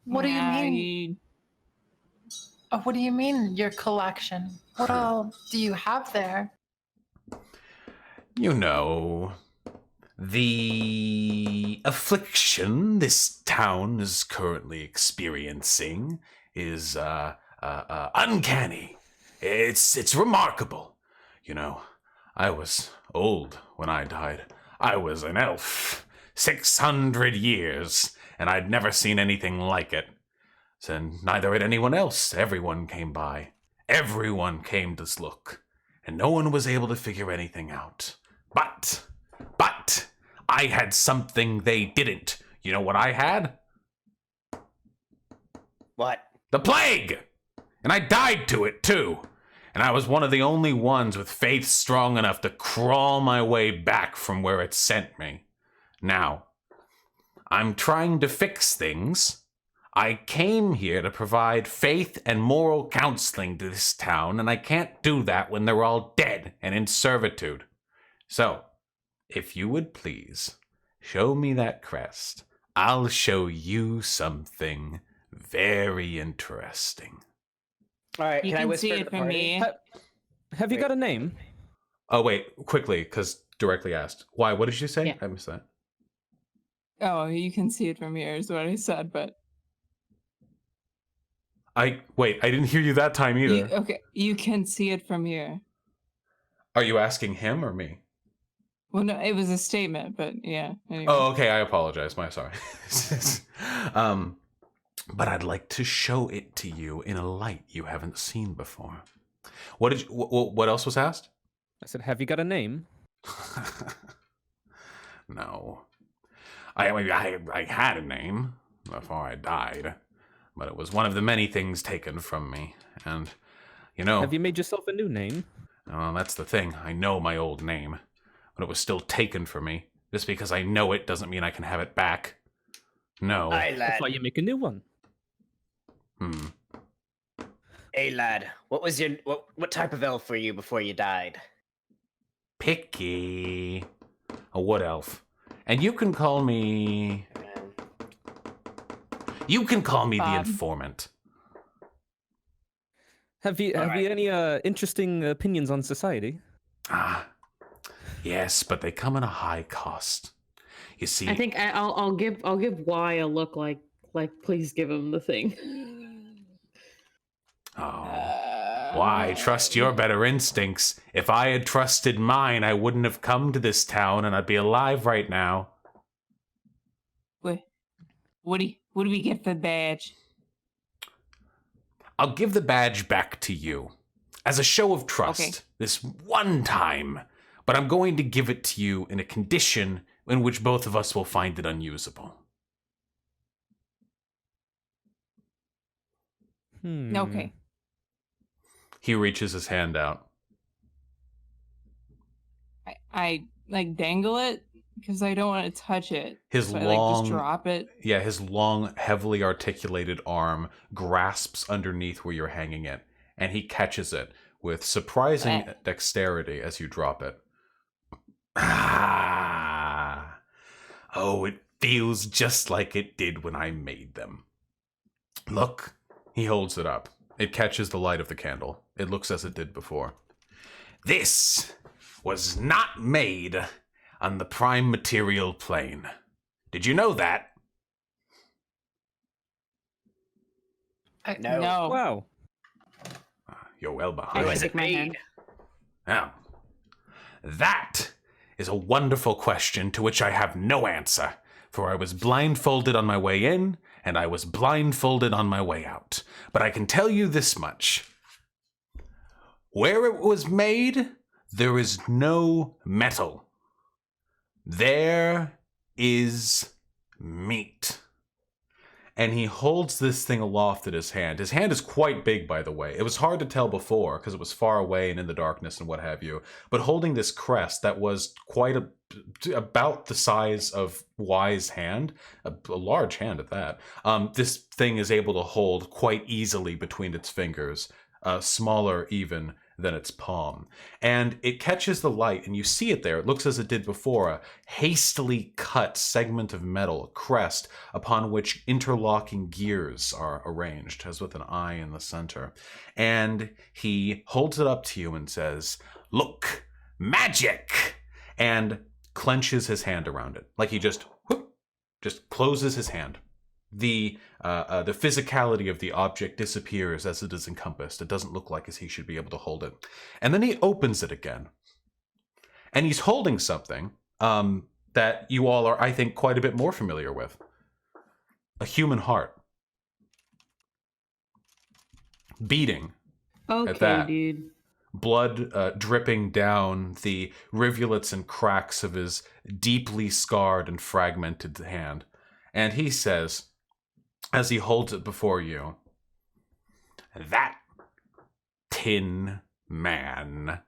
What do you Yeah, mean? What do you mean, your collection? What all do you have there? You know, the affliction this town is currently experiencing is uncanny. It's remarkable. You know, I was old when I died. I was an elf, 600 years, and I'd never seen anything like it. And neither had anyone else. Everyone came by. Everyone came to look, and no one was able to figure anything out. But I had something they didn't. You know what I had? What? The plague! And I died to it, too. And I was one of the only ones with faith strong enough to crawl my way back from where it sent me. Now, I'm trying to fix things. I came here to provide faith and moral counseling to this town, and I can't do that when they're all dead and in servitude. So, if you would please, show me that crest. I'll show you something very interesting. All right, You can I can whisper see to it the from party? me. Have you got a name? Oh, wait, quickly, because directly asked. Why? What did you say? Yeah. I missed that. Oh, you can see it from here is what I said, but I didn't hear you that time either. you can see it from here. Are you asking him or me? Well, no, it was a statement, but yeah. Anyway. Oh, okay. I apologize. Sorry. But I'd like to show it to you in a light you haven't seen before. What else was asked? I said, have you got a name? No. I had a name before I died, but it was one of the many things taken from me. And, you know, Have you made yourself a new name? well, that's the thing. I know my old name, but it was still taken from me. Just because I know it doesn't mean I can have it back. No. Aye, lad. That's why you make a new one. Hey, lad. What was your what type of elf were you before you died? Picky. A wood elf. And you can call me... You can call me the Bob. informant. Have you any interesting opinions on society? Ah, yes, but they come at a high cost. You see, I think I'll give Y a look like please give him the thing. oh, why trust your better instincts? If I had trusted mine, I wouldn't have come to this town, and I'd be alive right now. What do we get for the badge? I'll give the badge back to you as a show of trust Okay. this one time, but I'm going to give it to you in a condition in which both of us will find it unusable. Okay. He reaches his hand out. I like dangle it because I don't want to touch it. His so I long, like just drop it. Yeah, his long, heavily articulated arm grasps underneath where you're hanging it, and he catches it with surprising dexterity as you drop it. Ah! Oh, it feels just like it did when I made them. Look, he holds it up. It catches the light of the candle. It looks as it did before. This was not made on the prime material plane. Did you know that? No. No. Wow. I You're well It behind. was stick my made. hand. Now, that is a wonderful question to which I have no answer, for I was blindfolded on my way in, and I was blindfolded on my way out. But I can tell you this much. Where it was made, there is no metal. There is meat. And he holds this thing aloft in his hand. His hand is quite big, by the way. It was hard to tell before because it was far away and in the darkness and what have you. But holding this crest that was about the size of Y's hand, a large hand at that, this thing is able to hold quite easily between its fingers, smaller even than its palm. And it catches the light, and you see it there. It looks as it did before, a hastily cut segment of metal, a crest, upon which interlocking gears are arranged, as with an eye in the center. And he holds it up to you and says, "Look, magic!" and clenches his hand around it. Like he just closes his hand. The physicality of the object disappears as it is encompassed. It doesn't look like as he should be able to hold it. And then he opens it again. And he's holding something that you all are, I think, quite a bit more familiar with. A human heart. Beating. Okay, that. dude. Blood dripping down the rivulets and cracks of his deeply scarred and fragmented hand. And he says, as he holds it before you, "That Tin Man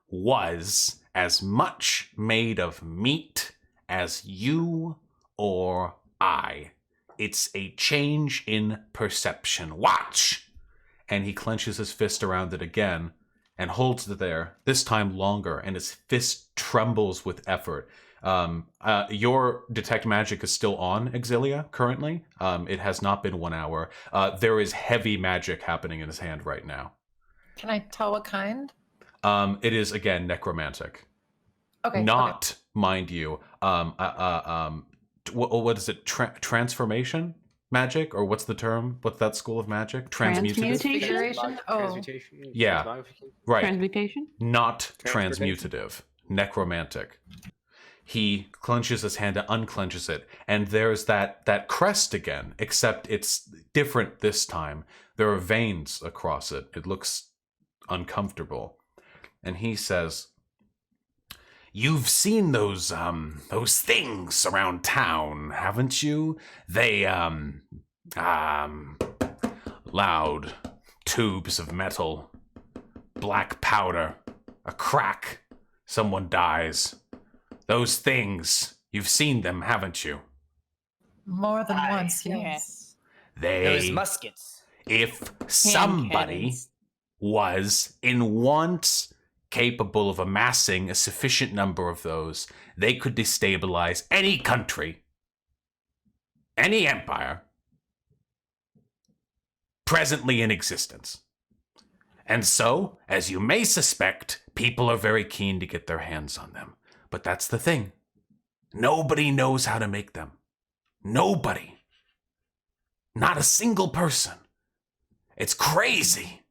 was as much made of meat as you or I. It's a change in perception. Watch!" And he clenches his fist around it again and holds it there, this time longer, and his fist trembles with effort. Your detect magic is still on, Exilia, currently. It has not been 1 hour. There is heavy magic happening in his hand right now. Can I tell what kind? It is, again, necromantic. Okay. Not, mind you, what is it? Transformation magic? Or what's the term? What's that school of magic? Transmutative? Transmutation? Oh. Yeah. Right. Transmutation? Not Transportation. transmutative. Necromantic. He clenches his hand and unclenches it, and there's that crest again, except it's different this time. There are veins across it. It looks uncomfortable. And he says, "You've seen those things around town, haven't you? They, loud tubes of metal, black powder, a crack, someone dies. Those things, you've seen them, haven't you? More than once, yes. Yes. Those They, muskets. if somebody cannons. was in once capable of amassing a sufficient number of those, they could destabilize any country, any empire, presently in existence. And so, as you may suspect, people are very keen to get their hands on them. But that's the thing. Nobody knows how to make them. Nobody. Not a single person. It's crazy.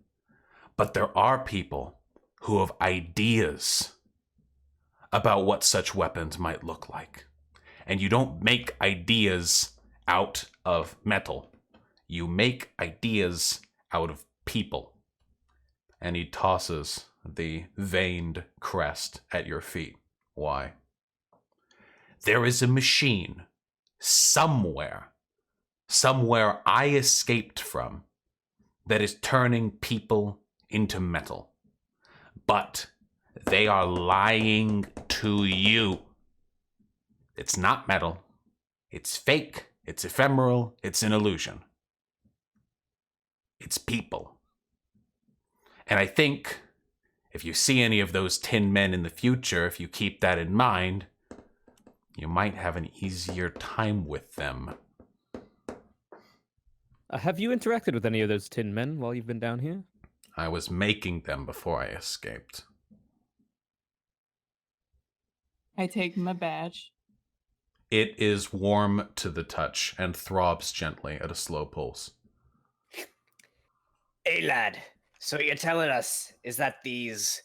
But there are people who have ideas about what such weapons might look like. And you don't make ideas out of metal. You make ideas out of people." And he tosses the veined crest at your feet. Why? "There is a machine somewhere I escaped from, that is turning people into metal. But they are lying to you. It's not metal. It's fake. It's ephemeral. It's an illusion. It's people. And I think if you see any of those tin men in the future, if you keep that in mind, you might have an easier time with them. Have you interacted with any of those tin men while you've been down here? I was making them before I escaped. I take my badge. It is warm to the touch and throbs gently at a slow pulse. Hey, lad. So what you're telling us is that these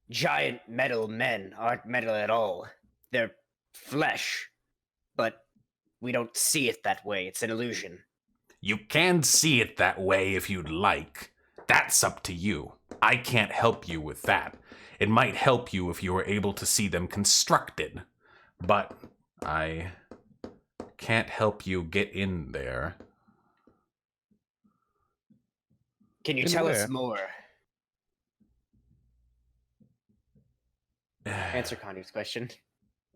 giant metal men aren't metal at all. They're flesh. But we don't see it that way. It's an illusion. You can see it that way if you'd like. That's up to you. I can't help you with that. It might help you if you were able to see them constructed. But I can't help you get in there. Can you In tell where? us more? Answer Connor's question.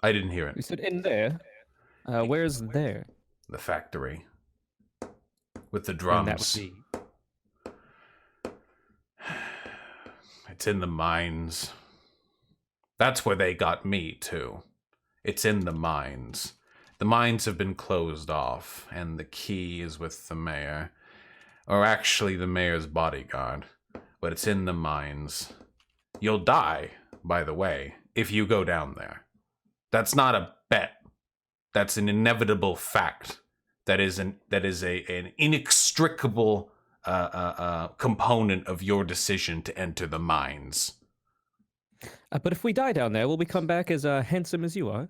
I didn't hear You it. said in there. Where's there? The factory. With the And that drums. would be. It's in the mines. That's where they got me, too. It's in the mines. The mines have been closed off, and the key is with the mayor. Or actually, the mayor's bodyguard. But it's in the mines. You'll die, by the way, if you go down there. That's not a bet. That's an inevitable fact. That is an inextricable component of your decision to enter the mines. But if we die down there, will we come back as handsome as you are?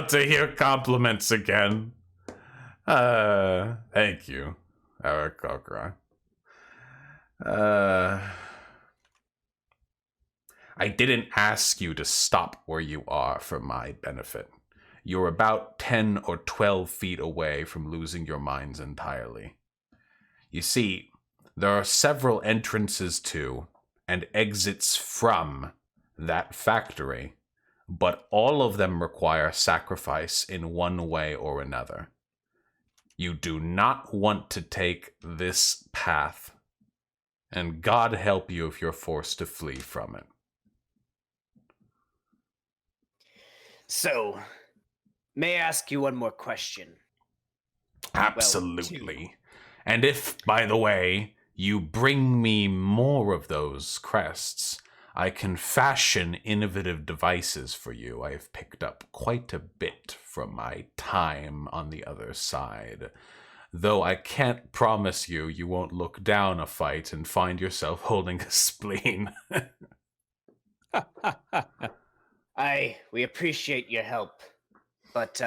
To hear compliments again. Thank you, Eric Kokra. I didn't ask you to stop where you are for my benefit. You're about 10 or 12 feet away from losing your minds entirely. You see, there are several entrances to and exits from that factory, but all of them require sacrifice in one way or another. You do not want to take this path, and God help you if you're forced to flee from it. So, may I ask you one more question? Absolutely. And if, by the way, you bring me more of those crests, I can fashion innovative devices for you. I have picked up quite a bit from my time on the other side. Though I can't promise you you won't look down a fight and find yourself holding a spleen. We appreciate your help, but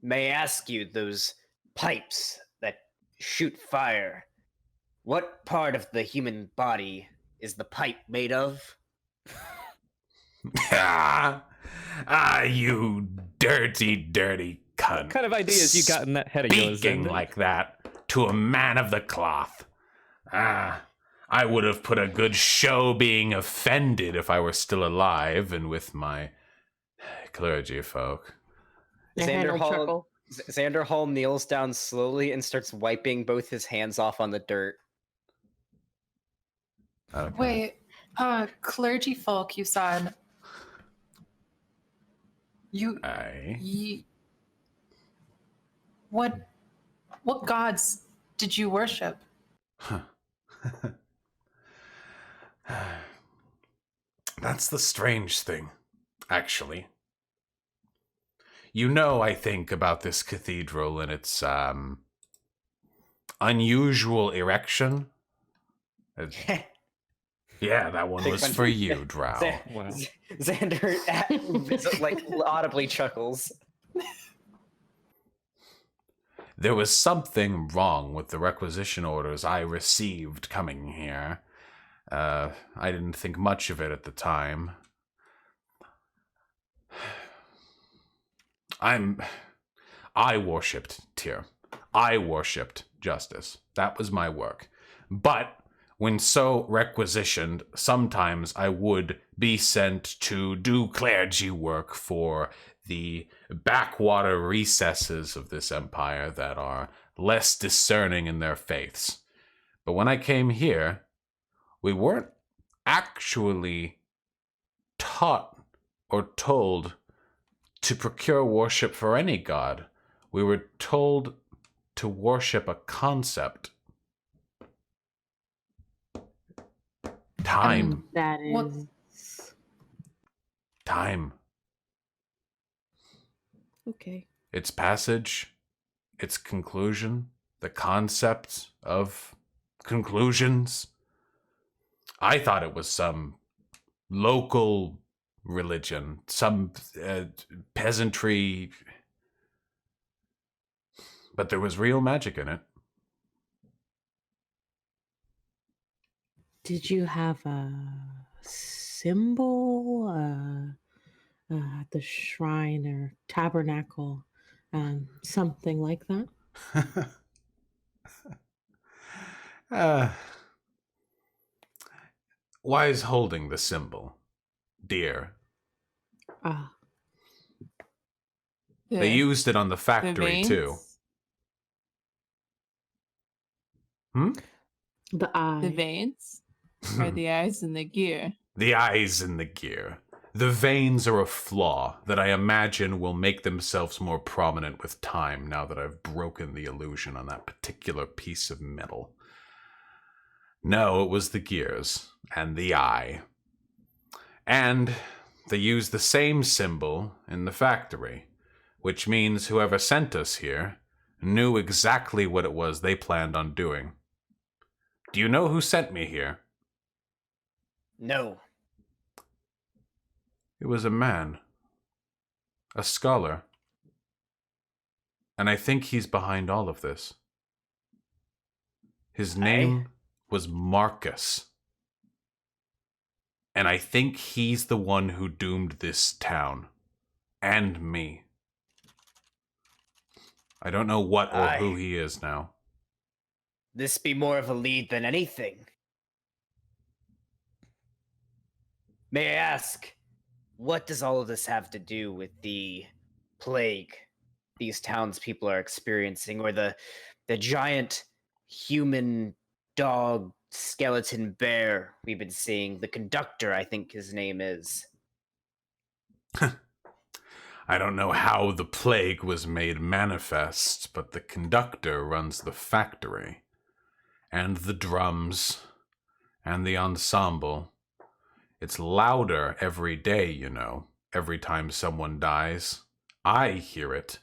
may I ask you, those pipes that shoot fire, what part of the human body is the pipe made of? You dirty, dirty cunt. What kind of ideas you got in that head of yours? Speaking Xander? like that to a man of the cloth. I would have put a good show being offended if I were still alive and with my clergy folk. Xander Hall kneels down slowly and starts wiping both his hands off on the dirt. Okay. Wait, clergy folk, you said. What gods did you worship? That's the strange thing, actually. You know, I think, about this cathedral and its unusual erection. Yeah, that one was for you, Drow. Wow. Xander like audibly chuckles. There was something wrong with the requisition orders I received coming here. I didn't think much of it at the time. I worshipped Tyr. I worshipped justice. That was my work. But when so requisitioned, sometimes I would be sent to do clergy work for the backwater recesses of this empire that are less discerning in their faiths. But when I came here, we weren't actually taught or told to procure worship for any god. We were told to worship a concept. Time. That What- is. Time. Okay. Its passage, its conclusion, the concept of conclusions. I thought it was some local religion, some peasantry, but there was real magic in it. Did you have a symbol at the shrine or tabernacle? Something like that? Why is holding the symbol, dear? Ah, They used it on the factory too. veins? the eye. The veins? Or the eyes and the gear? The eyes in the gear. The veins are a flaw that I imagine will make themselves more prominent with time now that I've broken the illusion on that particular piece of metal. No, it was the gears and the eye. And they used the same symbol in the factory, which means whoever sent us here knew exactly what it was they planned on doing. Do you know who sent me here? No. It was a man. A scholar. And I think he's behind all of this. His name was Marcus. And I think he's the one who doomed this town. And me. I don't know what or who he is now. This be more of a lead than anything. May I ask, what does all of this have to do with the plague these townspeople are experiencing, or the giant human dog skeleton bear we've been seeing? The conductor, I think his name is. I don't know how the plague was made manifest, but the conductor runs the factory. And the drums. And the ensemble. It's louder every day, you know, every time someone dies. I hear it.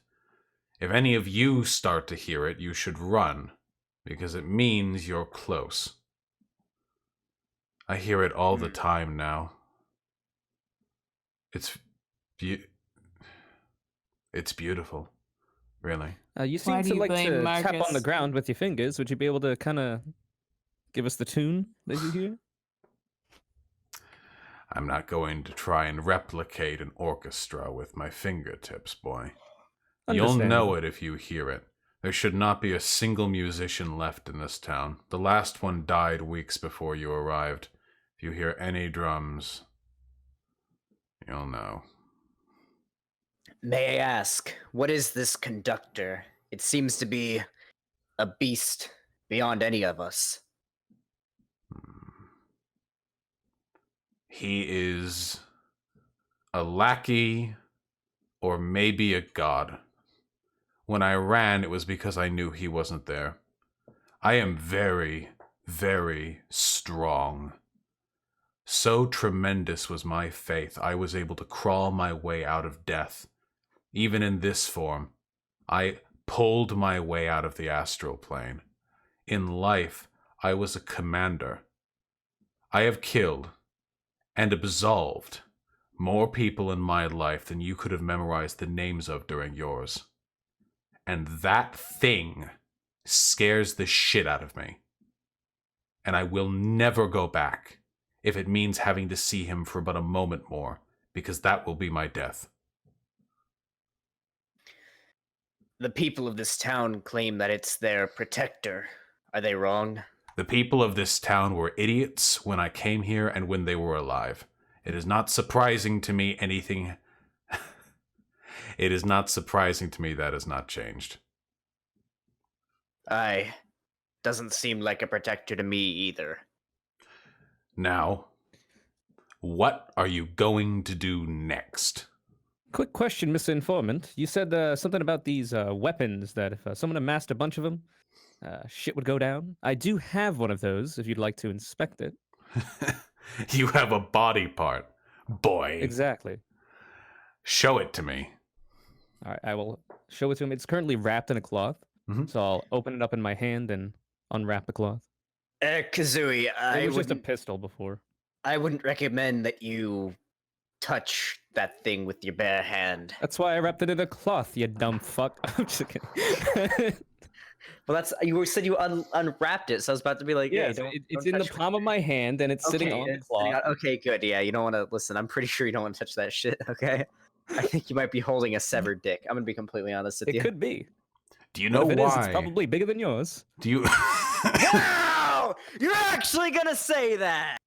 If any of you start to hear it, you should run, because it means you're close. I hear it all the time now. It's beautiful, really. You seem Why to do you like blame to tap on Marcus? the ground with your fingers. Would you be able to kind of give us the tune that you hear? I'm not going to try and replicate an orchestra with my fingertips, boy. You'll know it if you hear it. There should not be a single musician left in this town. The last one died weeks before you arrived. If you hear any drums, you'll know. May I ask, what is this conductor? It seems to be a beast beyond any of us. He is a lackey or maybe a god. When I ran, it was because I knew he wasn't there. I am very, very strong. So tremendous was my faith, I was able to crawl my way out of death. Even in this form, I pulled my way out of the astral plane. In life, I was a commander. I have killed and absolved more people in my life than you could have memorized the names of during yours. And that thing scares the shit out of me. And I will never go back if it means having to see him for but a moment more, because that will be my death. the people of this town claim that it's their protector. Are they wrong? The people of this town were idiots when I came here and when they were alive. It is not surprising to me anything... It is not surprising to me that has not changed. Aye. Doesn't seem like a protector to me either. Now, what are you going to do next? Quick question, Mr. Informant. You said something about these weapons that if someone amassed a bunch of them, shit would go down. I do have one of those if you'd like to inspect it. You have a body part, boy. Exactly. Show it to me. All right, I will show it to him. It's currently wrapped in a cloth, so I'll open it up in my hand and unwrap the cloth. Kazooie, It was just a pistol before. I wouldn't recommend that you touch that thing with your bare hand. That's why I wrapped it in a cloth, you dumb fuck. I'm just kidding. Well, that's you said you unwrapped it, so I was about to be like, Yeah, hey, so don't it's don't in the touch it. palm of my hand and it's sitting on the it's sitting cloth. okay, good. Yeah, you don't want to listen. I'm pretty sure you don't want to touch that shit. Okay, I think you might be holding a severed dick. I'm gonna be completely honest with It you. could be. Do you But know if it why? is, it's probably bigger than yours. Do you... Wow! You're actually gonna say that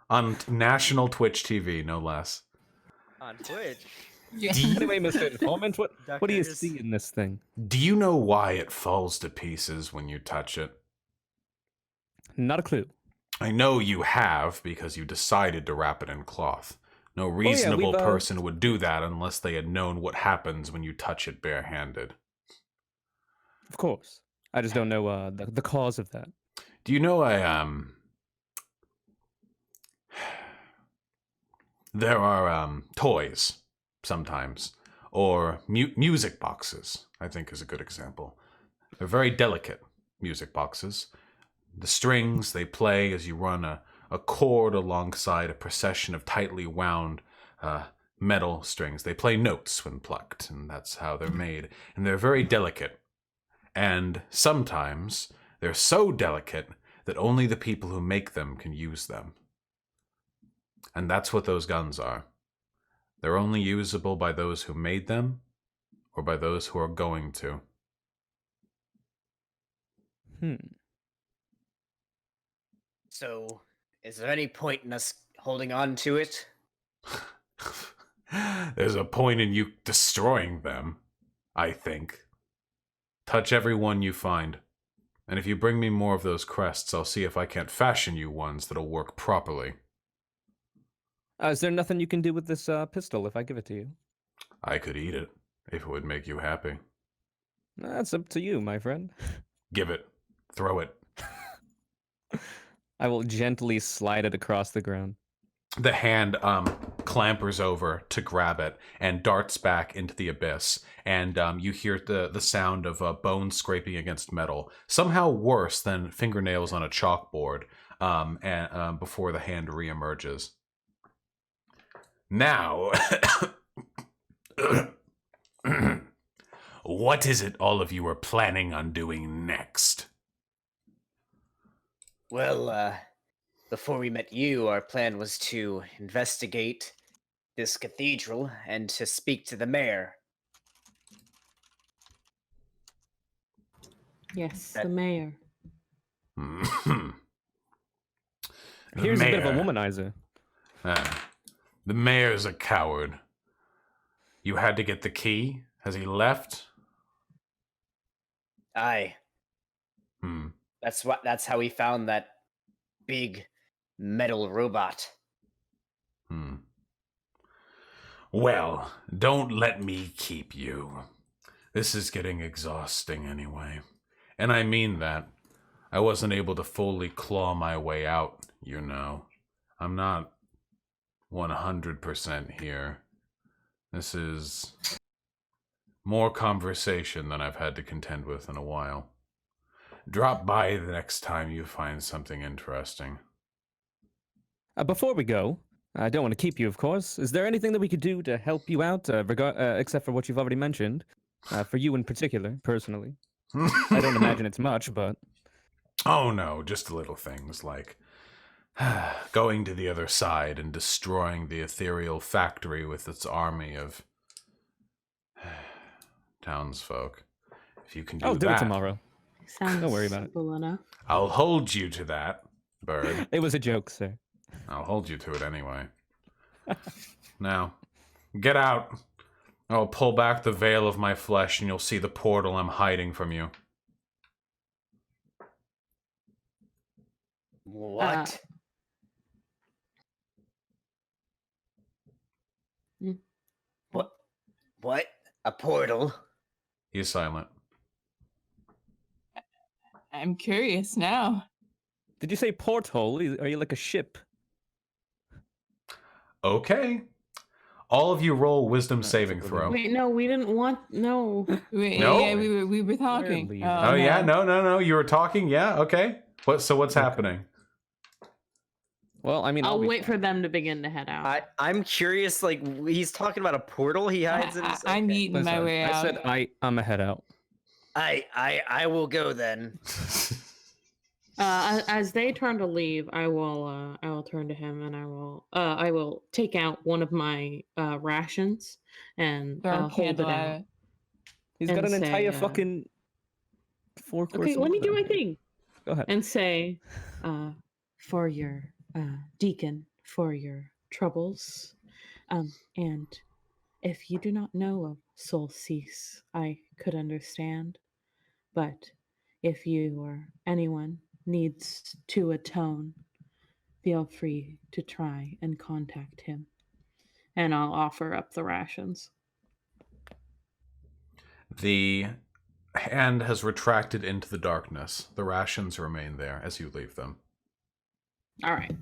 On national Twitch TV, no less. on Twitch? Yeah. Anyway, Mr. Informant, what do you Duckers. see in this thing? Do you know why it falls to pieces when you touch it? Not a clue. I know you have because you decided to wrap it in cloth. No reasonable we've, person would do that unless they had known what happens when you touch it barehanded. Of course. I just don't know the cause of that. Do you know there are toys sometimes, or music boxes, I think is a good example. They're very delicate music boxes. The strings, they play as you run a chord alongside a procession of tightly wound metal strings. They play notes when plucked, and that's how they're made. And they're very delicate. And sometimes they're so delicate that only the people who make them can use them. And that's what those guns are. They're only usable by those who made them, or by those who are going to. So, is there any point in us holding on to it? There's a point in you destroying them, I think. Touch every one you find. And if you bring me more of those crests, I'll see if I can't fashion you ones that'll work properly. Is there nothing you can do with this pistol if I give it to you? I could eat it, if it would make you happy. That's up to you, my friend. Give it. Throw it. I will gently slide it across the ground. The hand clambers over to grab it and darts back into the abyss. And you hear the sound of bone scraping against metal. Somehow worse than fingernails on a chalkboard and before the hand reemerges. Now, what is it all of you are planning on doing next? Well, before we met you, our plan was to investigate this cathedral and to speak to the mayor. Yes, That- the mayor. Here's a bit of a womanizer. The mayor's a coward. You had to get the key? Has he left? Aye. Hmm. That's how we found that big metal robot. Well, don't let me keep you. This is getting exhausting anyway. And I mean that. I wasn't able to fully claw my way out, you know. I'm not 100% here. This is more conversation than I've had to contend with in a while. Drop by the next time you find something interesting. Before we go, I don't want to keep you, of course. Is there anything that we could do to help you out, except for what you've already mentioned? For you in particular, personally. I don't imagine it's much, but... Oh no, just little things like going to the other side and destroying the ethereal factory with its army of townsfolk. If you can do I'll do that, it tomorrow. Sounds Don't worry about it. simple enough. I'll hold you to that, bird. It was a joke, sir. I'll hold you to it anyway. Now, get out. I'll pull back the veil of my flesh and you'll see the portal I'm hiding from you. What? What? A portal? He's silent. I'm curious now. Did you say porthole? Are you like a ship? Okay. All of you roll wisdom saving that's a throw. Wait, no, we didn't want. No. No. Yeah, we were talking. leaving. Oh yeah, no. You were talking. Yeah, okay. What's happening? Well, I mean, I'll be wait for them to begin to head out. I'm curious. Like he's talking about a portal he hides in. I'm eating my Listen, way I out. said I'm a head out. I will go then. As they turn to leave, I will turn to him and I will take out one of my rations and Throw a hold it candle at out. it. He's got And an entire say, fucking 4-course. Okay, let me do my thing. Go ahead. And say, for your deacon, for your troubles, and if you do not know of Soul Cease, I could understand, but if you or anyone needs to atone, feel free to try and contact him. And I'll offer up the rations. The hand has retracted into the darkness. The rations remain there as you leave them. All right.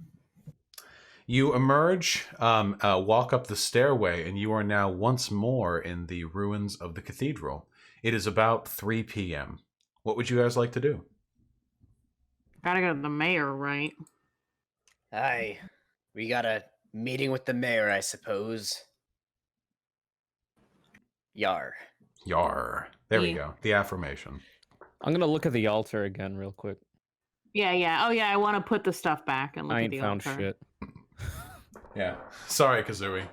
You emerge, walk up the stairway, and you are now once more in the ruins of the cathedral. It is about 3 p.m. What would you guys like to do? Gotta go to the mayor, right? Aye. We got a meeting with the mayor, I suppose. Yar. Yar. There we Yeah. go. The affirmation. I'm gonna look at the altar again real quick. Yeah. Oh, yeah, I want to put the stuff back and look I at ain't the found altar. shit. Yeah. Sorry, Kazooie.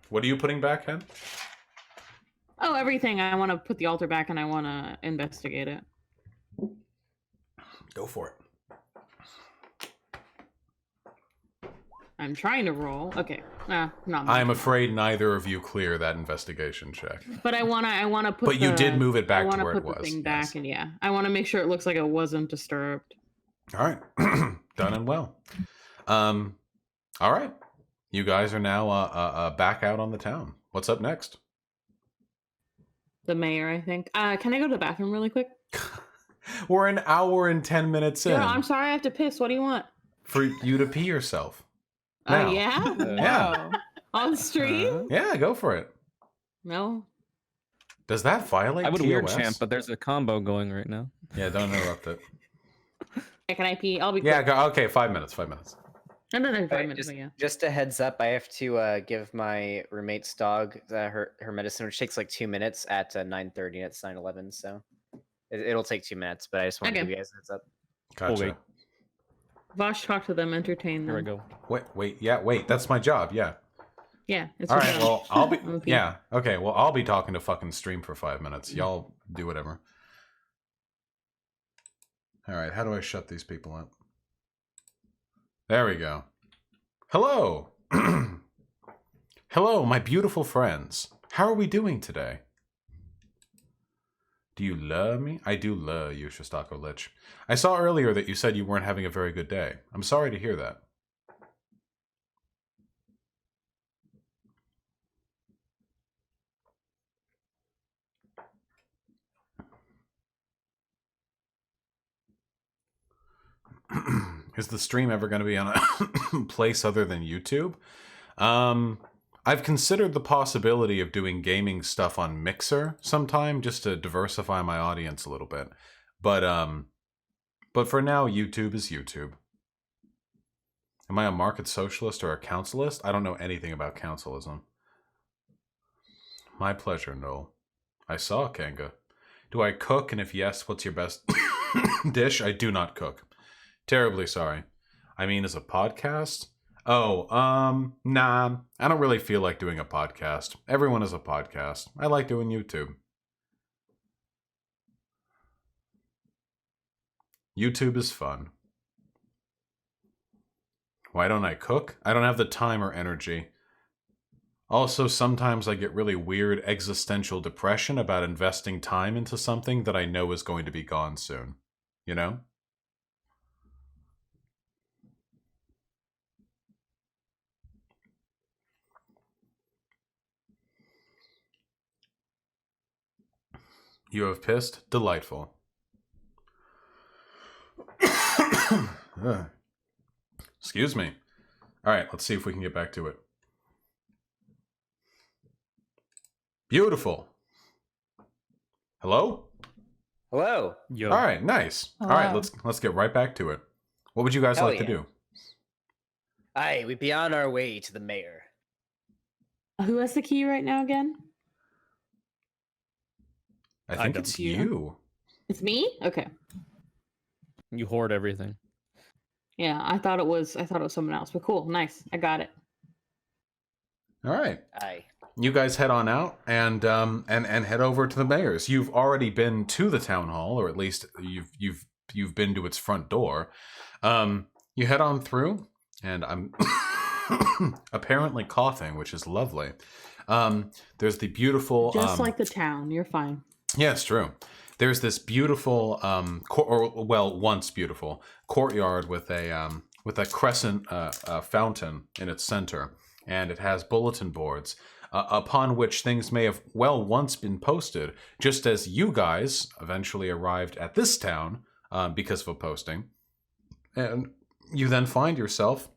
What are you putting back, Hen? Oh, everything. I want to put the altar back and I want to investigate it. Go for it. I'm trying to roll. Okay. Not much. I'm afraid neither of you clear that investigation check. But I wanna put. But you did move it back I to wanna where put it the was, thing back, yes. and yeah, I want to make sure it looks like it wasn't disturbed. All right. Done and well. All right. You guys are now back out on the town. What's up next? The mayor, I think. Can I go to the bathroom really quick? We're an hour and 10 minutes in Girl, I'm sorry, I have to piss. What do you want? for you to pee yourself. Now. Yeah. Yeah. On the stream? Yeah, go for it. No. Does that violate I would TOS? weird champ, but there's a combo going right now. Yeah, don't interrupt it. Yeah, can I pee? I'll be. Yeah, quick. go, okay, 5 minutes, 5 minutes. Another 5 Alright, minutes. just, Yeah. just a heads up, I have to give my roommate's dog her medicine, which takes like 2 minutes at 9:30. And it's 9:11, so it'll take 2 minutes. But I just want to Okay. give you guys a heads up. Gotcha. wait. Vosh, talk to them, entertain them. Here we go. Wait, that's my job, yeah. Yeah. It's All your right, job. well, I'll be, I'm a pee. yeah, okay, well, I'll be talking to fucking stream for 5 minutes. Y'all do whatever. All right, how do I shut these people up? There we go. Hello. Hello, my beautiful friends. How are we doing today? Do you love me? I do love you, Shostako Lich. I saw earlier that you said you weren't having a very good day. I'm sorry to hear that. Is the stream ever going to be on a place other than YouTube? I've considered the possibility of doing gaming stuff on Mixer sometime just to diversify my audience a little bit. But for now, YouTube is YouTube. Am I a market socialist or a councilist? I don't know anything about councilism. My pleasure, Noel. I saw Kanga. Do I cook? And if yes, what's your best dish? I do not cook. Terribly sorry. I mean, as a podcast? Oh, nah. I don't really feel like doing a podcast. Everyone is a podcast. I like doing YouTube. YouTube is fun. Why don't I cook? I don't have the time or energy. Also, sometimes I get really weird existential depression about investing time into something that I know is going to be gone soon. You know? You have pissed? Delightful. Excuse me. All right, let's see if we can get back to it. Beautiful. Hello? Hello. Yo. All right, nice. All right, Hello. let's get right back to it. What would you guys Hell like to yeah. do? Aye, we be on our way to the mayor. Who has the key right now again? I think don't. it's You. you. It's me? Okay. You hoard everything. Yeah, I thought it was someone else, but cool, nice. I got it. All right. Aye. You guys head on out and head over to the mayor's. You've already been to the town hall, or at least you've been to its front door. You head on through, and I'm apparently coughing, which is lovely. There's the beautiful Just like the town, you're fine. yeah, it's true. There's this beautiful once beautiful courtyard with a crescent fountain in its center, and it has bulletin boards upon which things may have once been posted, just as you guys eventually arrived at this town because of a posting. And you then find yourself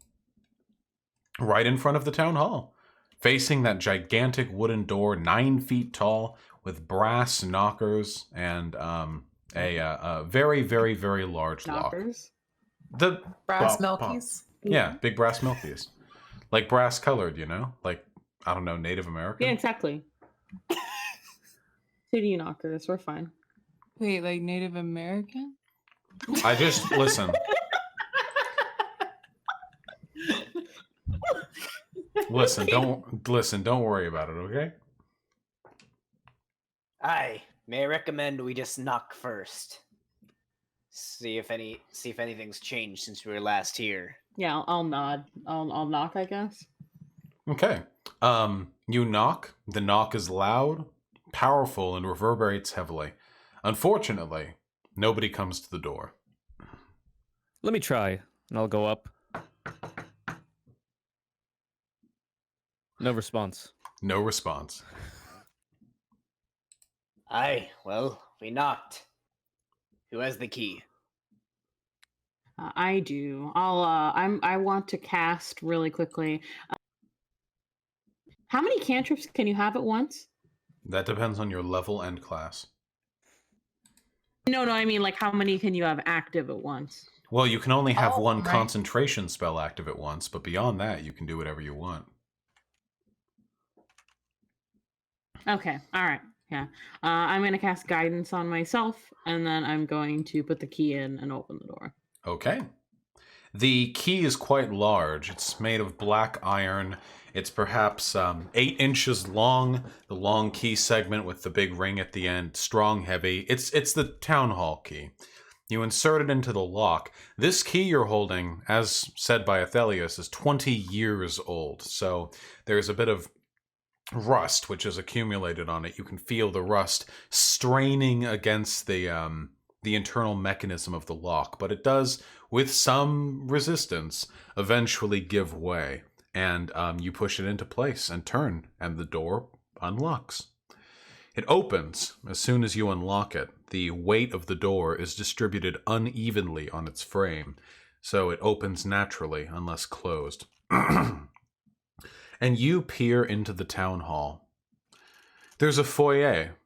right in front of the town hall, facing that gigantic wooden door, 9 feet tall, with brass knockers and a very, very, very large lock. Knockers. The Brass pop, pop. milkies. Yeah, big brass milkies. Like brass colored, you know? Like, I don't know, Native American? Yeah, exactly. City knockers, we're fine. Wait, like Native American? I just, listen. Don't worry about it, okay? Aye. May I recommend we just knock first? See if anything's changed since we were last here. Yeah, I'll nod. I'll knock, I guess. Okay. You knock. The knock is loud, powerful, and reverberates heavily. Unfortunately, nobody comes to the door. Let me try, and I'll go up. No response. No response. Aye. Well, we knocked. Who has the key? I do. I want to cast really quickly. How many cantrips can you have at once? That depends on your level and class. No, I mean like how many can you have active at once? Well, you can only have Oh, one right. concentration spell active at once, but beyond that, you can do whatever you want. Okay, all right, yeah. I'm gonna cast guidance on myself, and then I'm going to put the key in and open the door. Okay. The key is quite large. It's made of black iron. It's perhaps 8 inches long, the long key segment with the big ring at the end, strong, heavy. It's the town hall key. You insert it into the lock. This key you're holding, as said by Athelius, is 20 years old. So there's a bit of rust which is accumulated on it. You can feel the rust straining against the internal mechanism of the lock, but it does, with some resistance, eventually give way. And you push it into place and turn, and the door unlocks. It opens as soon as you unlock it. The weight of the door is distributed unevenly on its frame, so it opens naturally unless closed. And you peer into the town hall. There's a foyer,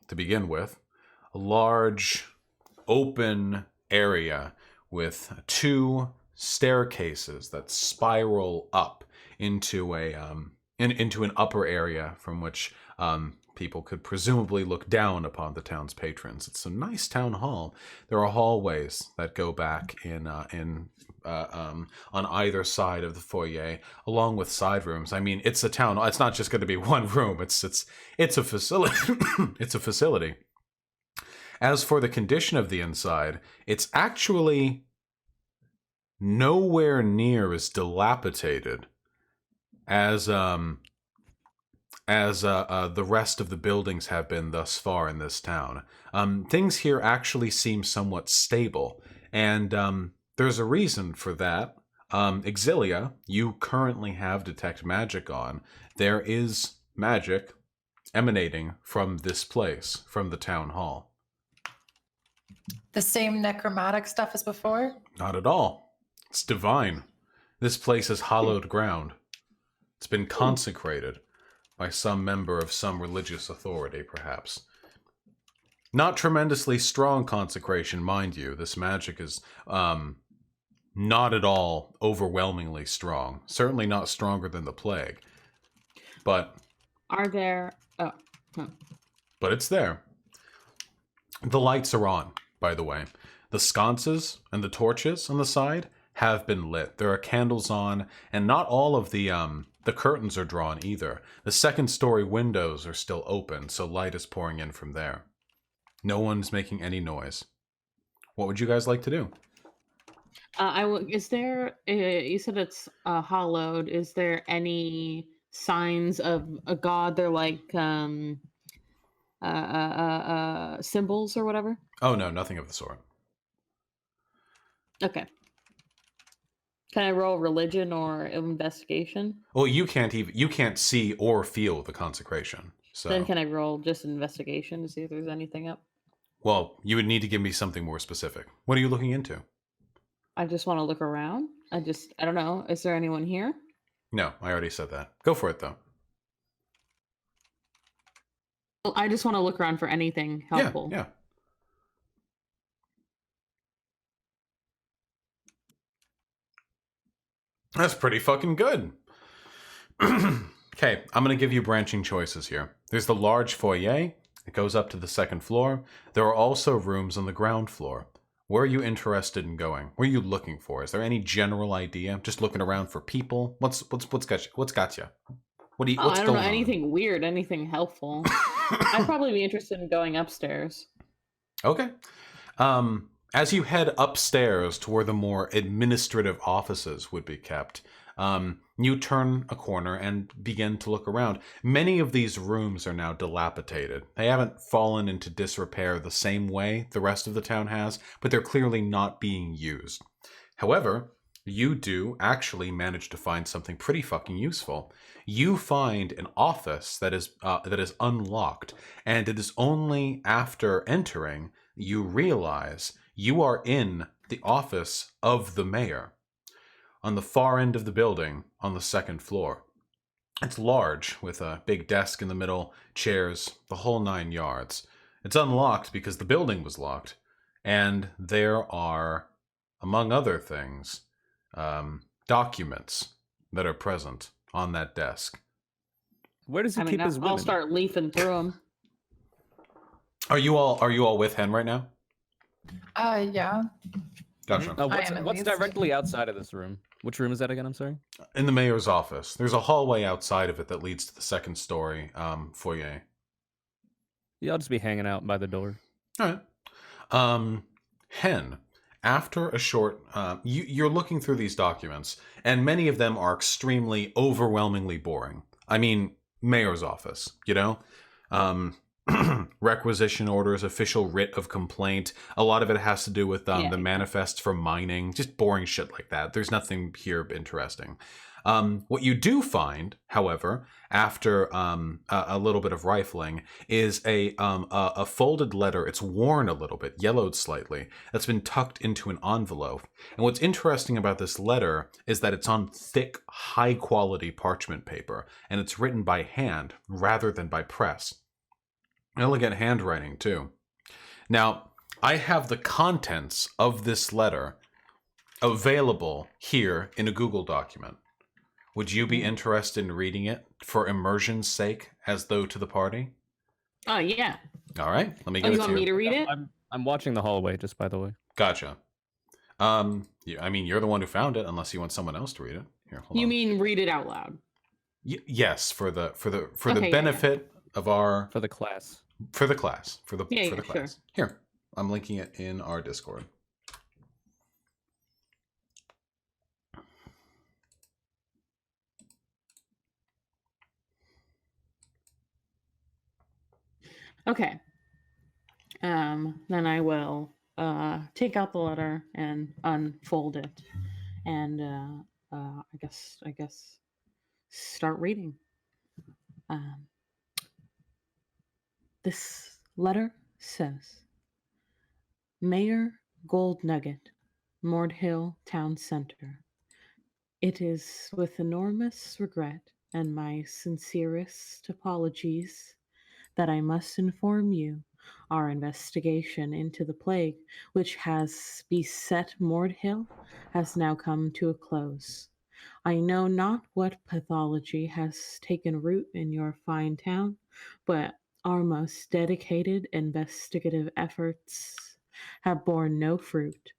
to begin with, a large, open area with 2 staircases that spiral up into into an upper area from which people could presumably look down upon the town's patrons. It's a nice town hall. There are hallways that go back on either side of the foyer, along with side rooms. I mean, it's a town. It's not just going to be one room. It's a facility. It's a facility. As for the condition of the inside, it's actually nowhere near as dilapidated as the rest of the buildings have been thus far in this town. Things here actually seem somewhat stable, and there's a reason for that. Exilia, you currently have Detect Magic on. There is magic emanating from this place, from the town hall. The same necromantic stuff as before? Not at all. It's divine. This place is hallowed ground. It's been consecrated by some member of some religious authority, perhaps. Not tremendously strong consecration, mind you. This magic is not at all overwhelmingly strong. Certainly not stronger than the plague. But Are there? Oh, but it's there. The lights are on, by the way. The sconces and the torches on the side have been lit. There are candles on, and not all of the curtains are drawn either. The second-story windows are still open, so light is pouring in from there. No one's making any noise. What would you guys like to do? Is there? You said it's hollowed. Is there any signs of a god? They're like symbols or whatever. Oh no, nothing of the sort. Okay. Can I roll religion or investigation? Well, you can't see or feel the consecration. So Then can I roll just investigation to see if there's anything up? well, you would need to give me something more specific. What are you looking into? I just want to look around. I don't know. Is there anyone here? No, I already said that. Go for it though. Well, I just want to look around for anything helpful. Yeah. That's pretty fucking good. Okay, I'm going to give you branching choices here. There's the large foyer. It goes up to the second floor. There are also rooms on the ground floor. Where are you interested in going? What are you looking for? Is there any general idea? Just looking around for people? What's got you? What's got you? What's I don't know going on? anything weird, anything helpful. I'd probably be interested in going upstairs. Okay. As you head upstairs to where the more administrative offices would be kept, you turn a corner and begin to look around. Many of these rooms are now dilapidated. They haven't fallen into disrepair the same way the rest of the town has, but they're clearly not being used. However, you do actually manage to find something pretty fucking useful. You find an office that is unlocked, and it is only after entering you realize you are in the office of the mayor on the far end of the building on the second floor. It's large, with a big desk in the middle, chairs, the whole 9 yards. It's unlocked because the building was locked, and there are, among other things, documents that are present on that desk. Where does he keep his women? I'll start leafing through them. Are you all with Hen right now? Yeah. Gotcha. I am at What's least. directly outside of this room? Which room is that again? I'm sorry. In the mayor's office. There's a hallway outside of it that leads to the second story foyer. Yeah, I'll just be hanging out by the door. All right. Hen, after a short, you're looking through these documents, and many of them are extremely, overwhelmingly boring. I mean, mayor's office, you know? Requisition orders, official writ of complaint. A lot of it has to do with the manifest for mining, just boring shit like that. There's nothing here interesting. What you do find, however, after a little bit of rifling, is a folded letter. It's worn a little bit, yellowed slightly, that's been tucked into an envelope. And what's interesting about this letter is that it's on thick, high-quality parchment paper, and it's written by hand rather than by press. Elegant handwriting, too. Now, I have the contents of this letter available here in a Google document. Would you be interested in reading it for immersion's sake, as though to the party? Oh, yeah. All right, let me Oh, give you it want to me you. to read it? I'm watching the hallway, just by the way. Gotcha. Yeah, I mean, you're the one who found it, unless you want someone else to read it. Here, hold You on. mean read it out loud? Yes, for the Okay, yeah, benefit of our For the class. for the class for the Yeah, for the yeah, class. Here, I'm linking it in our Discord. Okay. Then I will take out the letter and unfold it, and I guess start reading. This letter says, Mayor Gold Nugget, Mordhill Town Center. It is with enormous regret and my sincerest apologies that I must inform you our investigation into the plague which has beset Mordhill has now come to a close. I know not what pathology has taken root in your fine town, but our most dedicated investigative efforts have borne no fruit.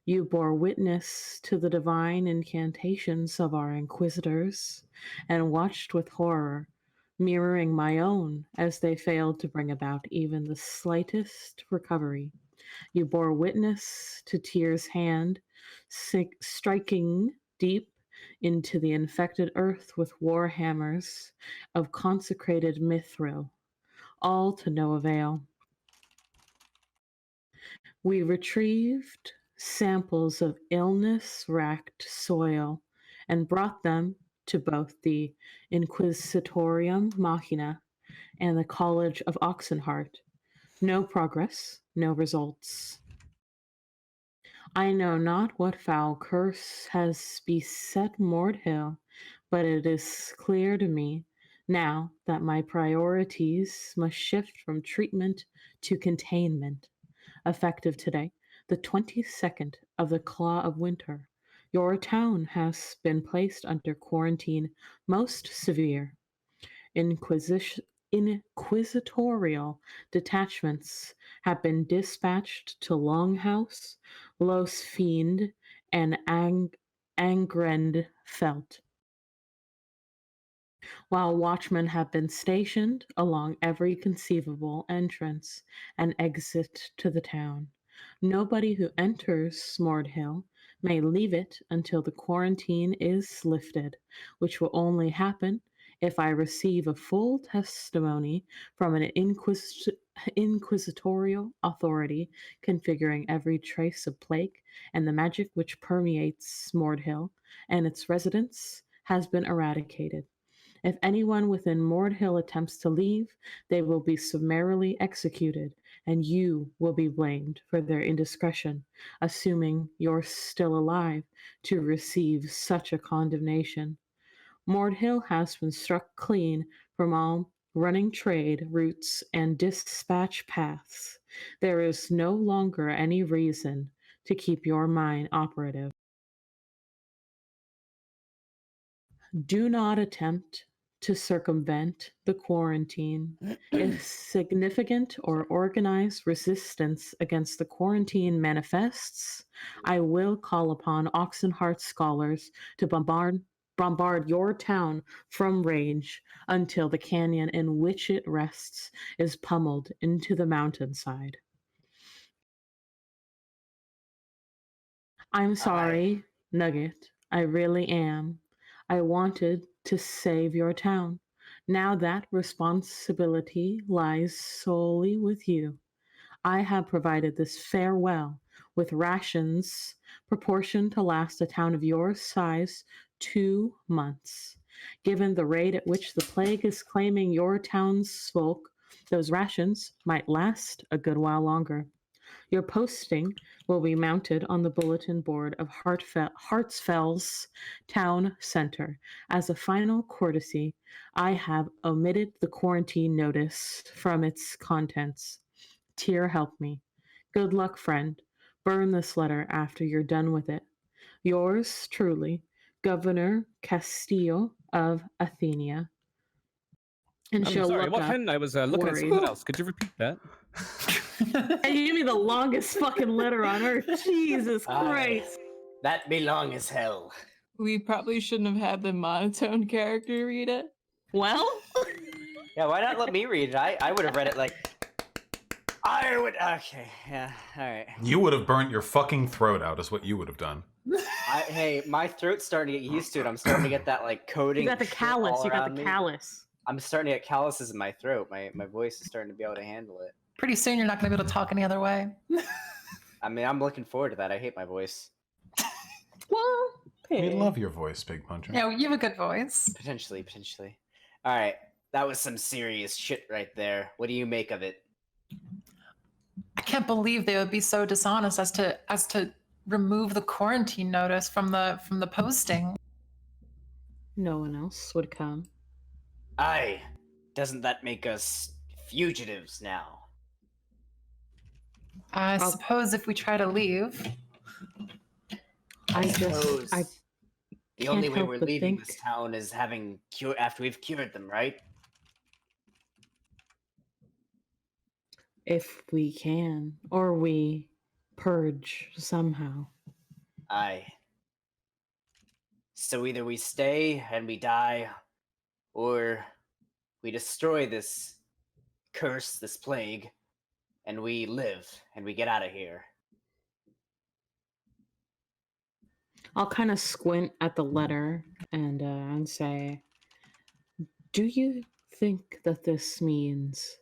You bore witness to the divine incantations of our inquisitors and watched with horror, mirroring my own as they failed to bring about even the slightest recovery. You bore witness to Tyr's hand striking deep into the infected earth with war hammers of consecrated mithril, all to no avail. We retrieved samples of illness-racked soil and brought them to both the Inquisitorium Machina and the College of Oxenheart. No progress, no results. I know not what foul curse has beset Mordhill, but it is clear to me now that my priorities must shift from treatment to containment. Effective today, the 22nd of the Claw of Winter, your town has been placed under quarantine most severe. Inquisitorial detachments have been dispatched to Longhouse, Los Fiend, and Angrenfeld, while watchmen have been stationed along every conceivable entrance and exit to the town. Nobody who enters Mordhill may leave it until the quarantine is lifted, which will only happen if I receive a full testimony from an inquisitorial authority configuring every trace of plague and the magic which permeates Mordhill and its residents has been eradicated. If anyone within Mordhill attempts to leave, they will be summarily executed, and you will be blamed for their indiscretion, assuming you're still alive to receive such a condemnation. Mordhill has been struck clean from all running trade routes and dispatch paths. There is no longer any reason to keep your mind operative. Do not attempt to circumvent the quarantine. If significant or organized resistance against the quarantine manifests, I will call upon Oxenheart scholars to bombard your town from range until the canyon in which it rests is pummeled into the mountainside. I'm sorry, Nugget. I really am. I wanted to save your town. Now that responsibility lies solely with you. I have provided this farewell with rations proportioned to last a town of your size 2 months. Given the rate at which the plague is claiming your townsfolk, those rations might last a good while longer. Your posting will be mounted on the bulletin board of Hartsfell's town center. As a final courtesy, I have omitted the quarantine notice from its contents. Tyr, help me. Good luck, friend. Burn this letter after you're done with it. Yours truly, Governor Castillo of Athenia. And I'm she'll sorry, look what up happened? I was looking at something worried. else. Could you repeat that? And you give me the longest fucking letter on earth. Jesus Christ. That be long as hell. We probably shouldn't have had the monotone character read it. Well, Yeah, why not let me read it? I would have read it like. I would. Okay, yeah, all right. You would have burnt your fucking throat out, is what you would have done. Hey, my throat's starting to get used to it. I'm starting to get that like coating. You got the shit callus. all You got around the me. callus. I'm starting to get calluses in my throat. My voice is starting to be able to handle it. Pretty soon, you're not going to be able to talk any other way. I mean, I'm looking forward to that. I hate my voice. Well, We hey. love your voice, Pig Puncher. Yeah, you have a good voice. Potentially. All right, that was some serious shit right there. What do you make of it? I can't believe they would be so dishonest as to remove the quarantine notice from the posting. No one else would come. Aye, doesn't that make us fugitives now? I suppose if we try to leave, I suppose just, I the only can't way help we're but leaving think- this town is having after we've cured them, right? if we can, or we purge somehow. Aye. So either we stay and we die, or we destroy this curse, this plague, and we live and we get out of here. I'll kind of squint at the letter and say, "Do you think that this means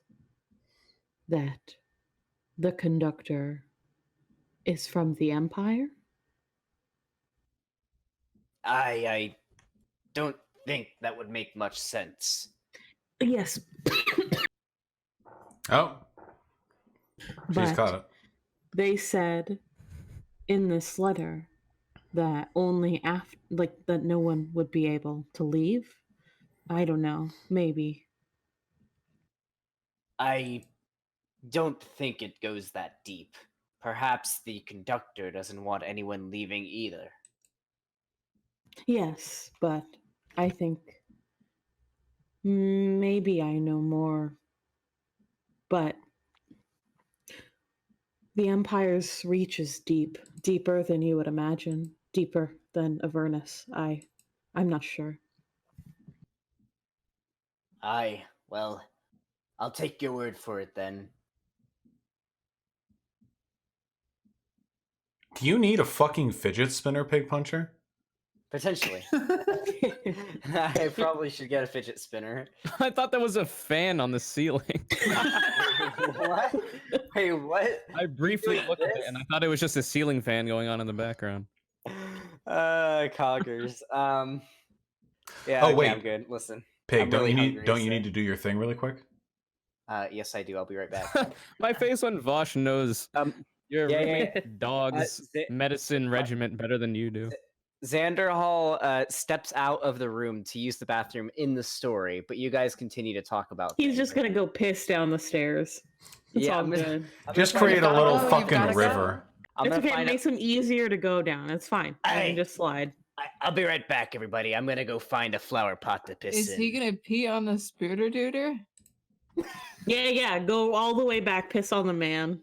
that the conductor is from the Empire?" I don't think that would make much sense. Yes, Oh, she's but caught it. they said in this letter that only after, like, that no one would be able to leave. I don't know. Maybe. I don't think it goes that deep. Perhaps the conductor doesn't want anyone leaving either. Yes, but I think maybe I know more. But the Empire's reach is deep, deeper than you would imagine, deeper than Avernus. I'm not sure. Aye, well, I'll take your word for it then. Do you need a fucking fidget spinner, Pig Puncher? Potentially. I probably should get a fidget spinner. I thought that was a fan on the ceiling. What? Wait, what? I briefly Doing looked at it this? and I thought it was just a ceiling fan going on in the background. Coggers. Yeah, Oh, okay, wait. I'm good. Listen. Pig, I'm don't really you need hungry, don't you so- need to do your thing really quick? Yes, I do. I'll be right back. My face when Vosh knows Um, your yeah, roommate dog's Z- medicine regiment better than you do. Xander Hall steps out of the room to use the bathroom in the story, but you guys continue to talk about He's things. just gonna go piss down the stairs. It's Yeah, all I'm gonna- good. I'm Just gonna find create a little go, you've fucking gotta go. river. I'm It's gonna okay. It find makes them easier to go down. It's fine. I Hey. can just slide. I'll be right back, everybody. I'm gonna go find a flower pot to piss Is in. he gonna pee on the spooter dooter? Yeah. Go all the way back. Piss on the man.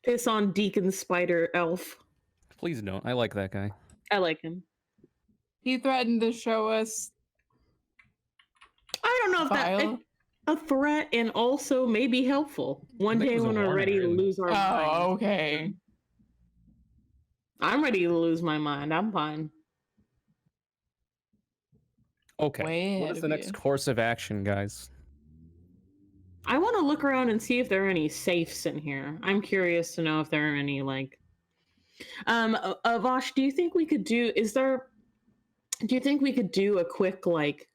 Piss on Deacon Spider Elf. Please don't. I like that guy. I like him. He threatened to show us I don't know if that file. a threat and also maybe helpful. One think it day was a when we're warning, ready to really. lose our mind. Oh, okay. I'm ready to lose my mind. I'm fine. Okay. Way What ahead is the of next you. course of action, guys? I want to look around and see if there are any safes in here. I'm curious to know if there are any like. Vosh, do you think we could do? Do you think we could do a quick like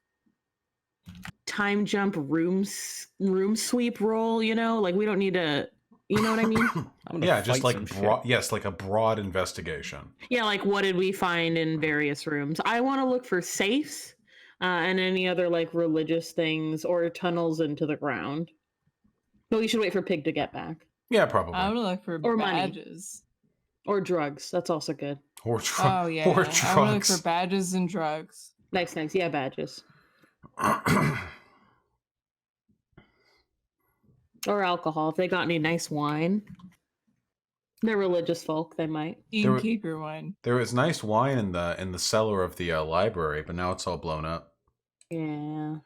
time jump room sweep roll? You know, like we don't need to. You know what I mean? I'm gonna Yeah, just fight like some shit. yes, like a broad investigation. Yeah, like what did we find in various rooms? I want to look for safes and any other like religious things or tunnels into the ground. But we should wait for Pig to get back. Yeah, probably. I'm gonna look for Or money. badges. Or drugs. That's also good. Or Oh yeah. or I'm gonna look drugs. for badges and drugs. Nice. Yeah, badges. Or alcohol. If they got any nice wine. They're religious folk. They might. You There can were- keep your wine. There was nice wine in the cellar of the library, but now it's all blown up. Yeah.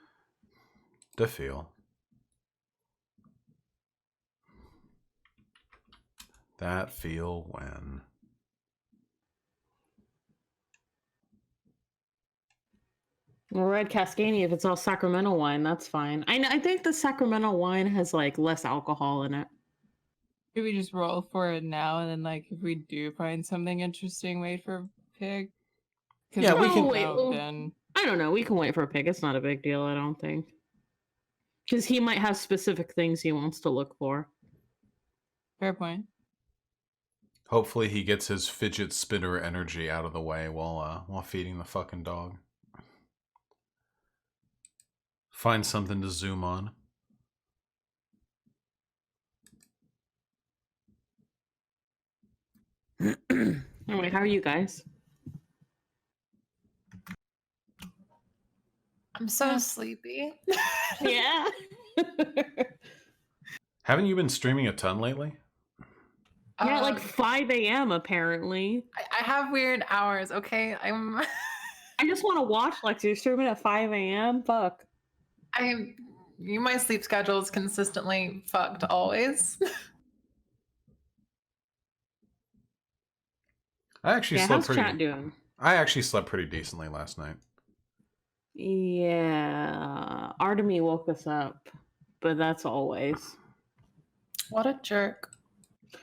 The feel. That feel when. Well, Red Cascania, if it's all Sacramento wine, that's fine. I think the Sacramento wine has like less alcohol in it. Should we just roll for it now, and then like if we do find something interesting, wait for Pig? Yeah, we can- wait. Then I don't know. We can wait for a pig. It's not a big deal, I don't think. Because he might have specific things he wants to look for. fair point. Hopefully he gets his fidget spinner energy out of the way while feeding the fucking dog. Find something to zoom on. Anyway, how are you guys? I'm so sleepy. Yeah. Haven't you been streaming a ton lately? Yeah, like Um, 5 a.m. apparently. I have weird hours. Okay, I'm. I just want to watch Lexi streaming at 5 a.m. Fuck. My sleep schedule is consistently fucked always. I actually Yeah, slept how's pretty. chat doing? I actually slept pretty decently last night. Yeah, Artemy woke us up, but that's always. What a jerk.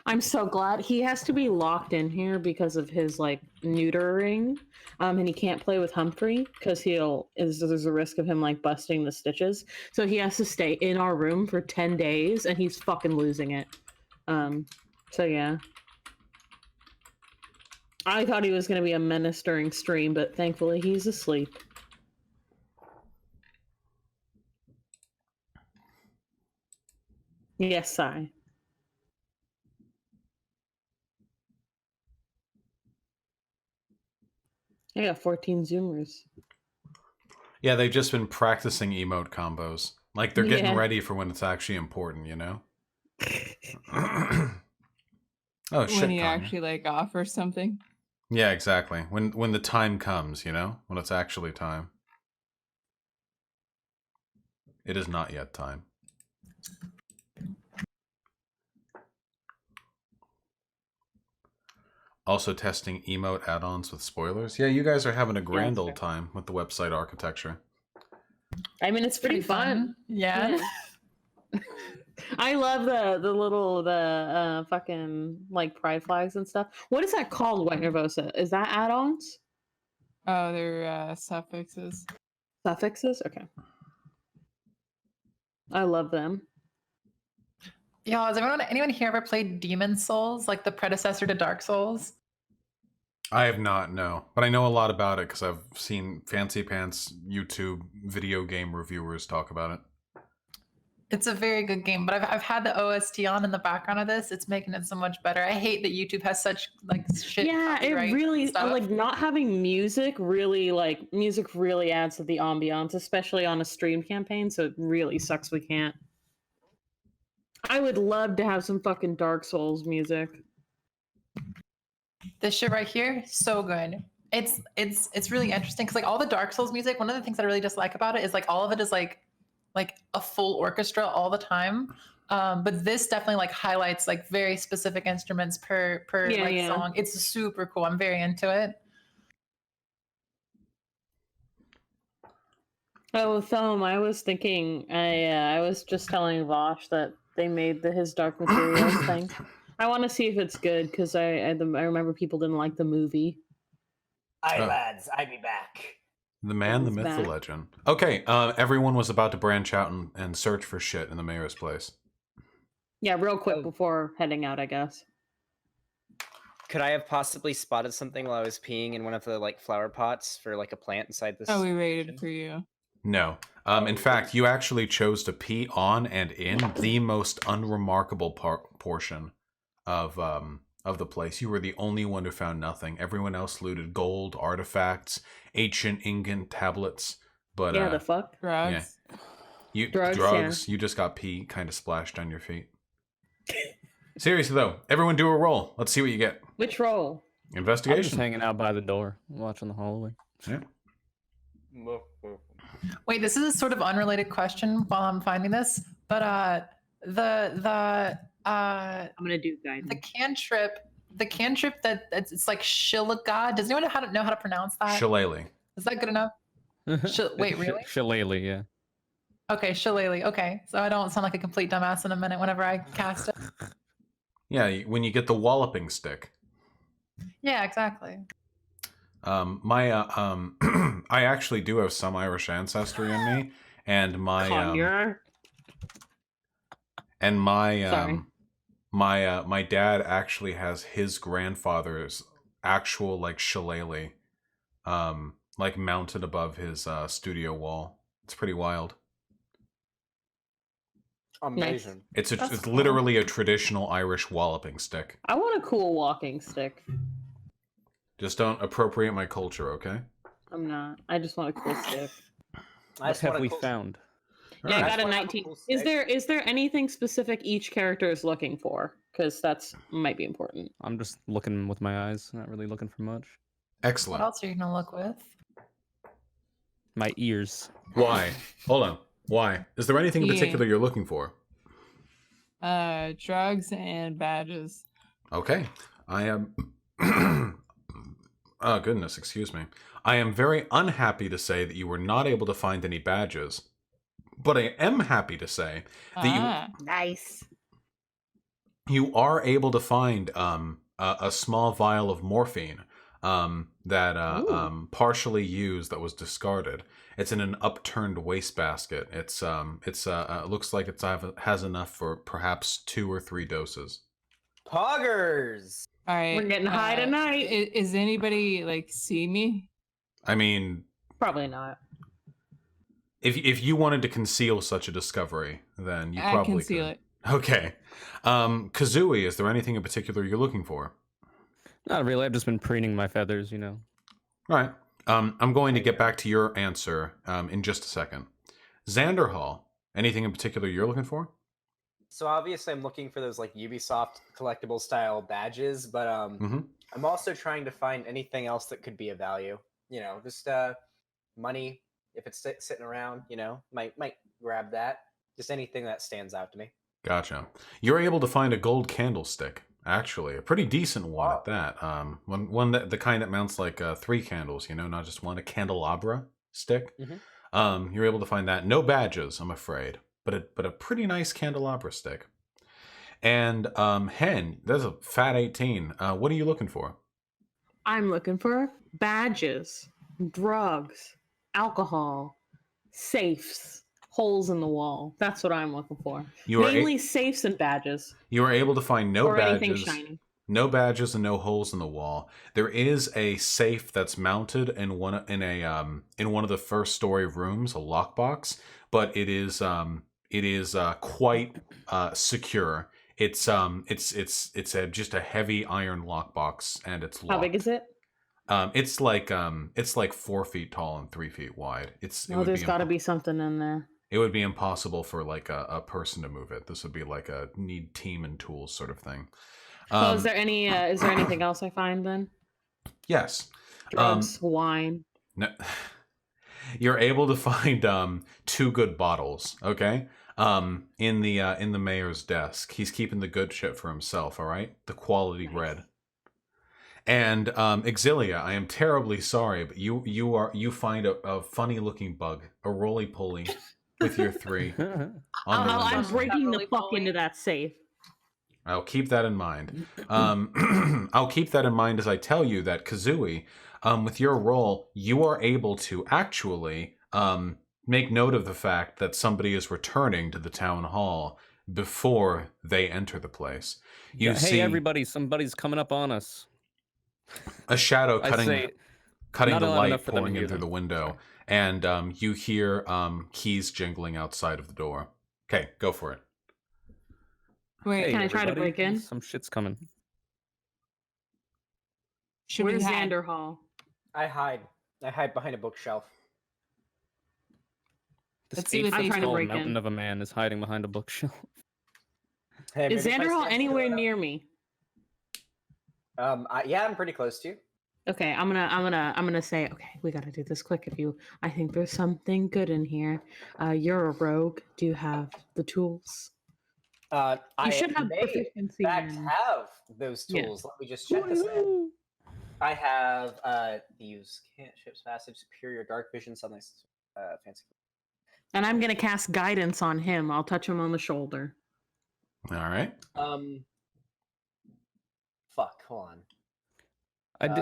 I'm so glad he has to be locked in here because of his like neutering, and he can't play with Humphrey because there's a risk of him like busting the stitches. So he has to stay in our room for 10 days, and he's fucking losing it. So yeah. I thought he was gonna be a menace during stream, but thankfully he's asleep. Yes, I. I got 14 Zoomers. Yeah, they've just been practicing emote combos. Like they're getting Yeah. ready for when it's actually important, you know? Oh shit, When he Kanye. actually like offers something. Yeah, exactly. When the time comes, you know? When it's actually time. It is not yet time. Also testing emote add-ons with spoilers. Yeah, you guys are having a grand old time with the website architecture. I mean, it's pretty fun. Yeah. I love the fucking like pride flags and stuff. What is that called, White Nervosa? Is that add-ons? Oh, they're suffixes. Suffixes? Okay. I love them. Yo, has anyone here ever played Demon Souls, like the predecessor to Dark Souls? I have not, no. But I know a lot about it because I've seen Fancy Pants YouTube video game reviewers talk about it. It's a very good game, but I've had the OST on in the background of this. It's making it so much better. I hate that YouTube has such like shit. Yeah, it copyright really stuff. like not having music really adds to the ambiance, especially on a stream campaign, so it really sucks we can't. I would love to have some fucking Dark Souls music. This shit right here, so good. It's really interesting because like all the Dark Souls music, one of the things that I really dislike about it is like all of it is like a full orchestra all the time. But this definitely like highlights like very specific instruments per song. It's super cool. I'm very into it. Oh, Thom, I was thinking, I was just telling Vosh that they made his Dark Materials thing. I want to see if it's good because I remember people didn't like the movie. Aye, Oh. lads, I be back. The man, the He's myth, back. the legend. Okay, everyone was about to branch out and search for shit in the mayor's place. Yeah, real quick Oh. before heading out, I guess. Could I have possibly spotted something while I was peeing in one of the like flower pots for like a plant inside this? Oh, we waited for you. No. In fact, you actually chose to pee on and in the most unremarkable portion of the place. You were the only one who found nothing. Everyone else looted gold, artifacts, ancient ingot tablets. But Yeah, the fuck? Drugs. Drugs, you just got pee kind of splashed on your feet. Seriously though, everyone do a roll. Let's see what you get. Which role? I'm just Investigation. hanging out by the door, watching the hallway. Yeah. Wait, this is a sort of unrelated question while I'm finding this, but the uh I'm gonna do the guidance. cantrip that it's like Shilliga. Does anyone know how to pronounce that? Shillelagh. Is that good enough? Wait, really? Shillelagh, yeah. Okay, Shillelagh. Okay, so I don't sound like a complete dumbass in a minute whenever I cast it. Yeah, when you get the walloping stick. Yeah, exactly. I actually do have some Irish ancestry in me, and my Conure. and my Sorry. my dad actually has his grandfather's actual like shillelagh, like mounted above his studio wall. It's pretty wild. Amazing. It's That's it's cool. literally a traditional Irish walloping stick. I want a cool walking stick. Just don't appropriate my culture, okay? I'm not. I just want a cool stick. I What just want have a we cool- found? Yeah, I Alright. got a wanna have a 19. cool Is stick. there anything specific each character is looking for? Because that's might be important. I'm just looking with my eyes, not really looking for much. What Excellent. else are you gonna look with? My ears. Why? Hold on. Why? Is there anything in Yeah. particular you're looking for? Drugs and badges. Okay. I am. Oh, goodness, excuse me. I am very unhappy to say that you were not able to find any badges, but I am happy to say that Nice. you are able to find a small vial of morphine that Ooh. partially used that was discarded. It's in an upturned wastebasket. It looks like it has enough for perhaps 2 or 3 doses. Poggers. All right. We're getting high tonight. Is anybody like see me? I mean, Probably not. if you wanted to conceal such a discovery, then you I probably conceal could. it. Okay. Kazooie, is there anything in particular you're looking for? Not really. I've just been preening my feathers, you know. All right. I'm going to get back to your answer in just a second. Xanderhall, anything in particular you're looking for? So obviously, I'm looking for those like Ubisoft collectible style badges, but Mm-hmm. I'm also trying to find anything else that could be of value. You know, just money if it's sitting around. You know, might grab that. Just anything that stands out to me. Gotcha. You're able to find a gold candlestick, actually, a pretty decent one at that. One that the kind that mounts like 3 candles, you know, not just one, a candelabra stick. Mhm. You're able to find that. No badges, I'm afraid, but a pretty nice candelabra stick. And Hen, there's a fat 18. What are you looking for? I'm looking for badges, drugs, alcohol, safes, holes in the wall. That's what I'm looking for. You are Mainly safes and badges. You are able to find no or anything badges. shiny. No badges and no holes in the wall. There is a safe that's mounted in one of the first story rooms, a lockbox, but it is quite secure. It's just a heavy iron lockbox, and it's locked. How big is it? It's like 4 feet tall and 3 feet wide. No, there's got to be something in there. It would be impossible for like a person to move it. This would be like a need team and tools sort of thing. Well, is there anything else I find then? Yes. Drugs, wine. No, you're able to find 2 good bottles, okay? In the mayor's desk. He's keeping the good shit for himself, all right? The quality Nice. red. And Exilia, I am terribly sorry, but you find a funny looking bug, a roly poly with your 3 on the I'm windowsill. breaking the Really fuck fully. into that safe. I'll keep that in mind. I'll keep that in mind as I tell you that Kazooie, with your role, you are able to actually make note of the fact that somebody is returning to the town hall before they enter the place. You Hey, see everybody! Somebody's coming up on us. a shadow I cutting say, the not loud light enough for them to pouring in hear through them. the window, and you hear keys jingling outside of the door. Okay, go for it. Wait, Hey, Can I try to everybody, break in? Some shit's coming. should Where's we hide? Xander Hall? I hide behind a bookshelf. This Let's see what 8 they foot trying to tall break mountain in. of a man is hiding behind a bookshelf. Hey, Is maybe if I Xander Hall stand anywhere still near me? enough- yeah, I'm pretty close to you. Okay, I'm gonna say, okay, we gotta do this quick. I think there's something good in here. You're a rogue. Do you have the tools? I should have may, proficiency in fact, in- have those Yeah. tools. Let me just check this out. Woo! I have these cantrips, passive, superior, dark vision, something fancy. And I'm gonna cast guidance on him. I'll touch him on the shoulder. All right. Fuck, hold on.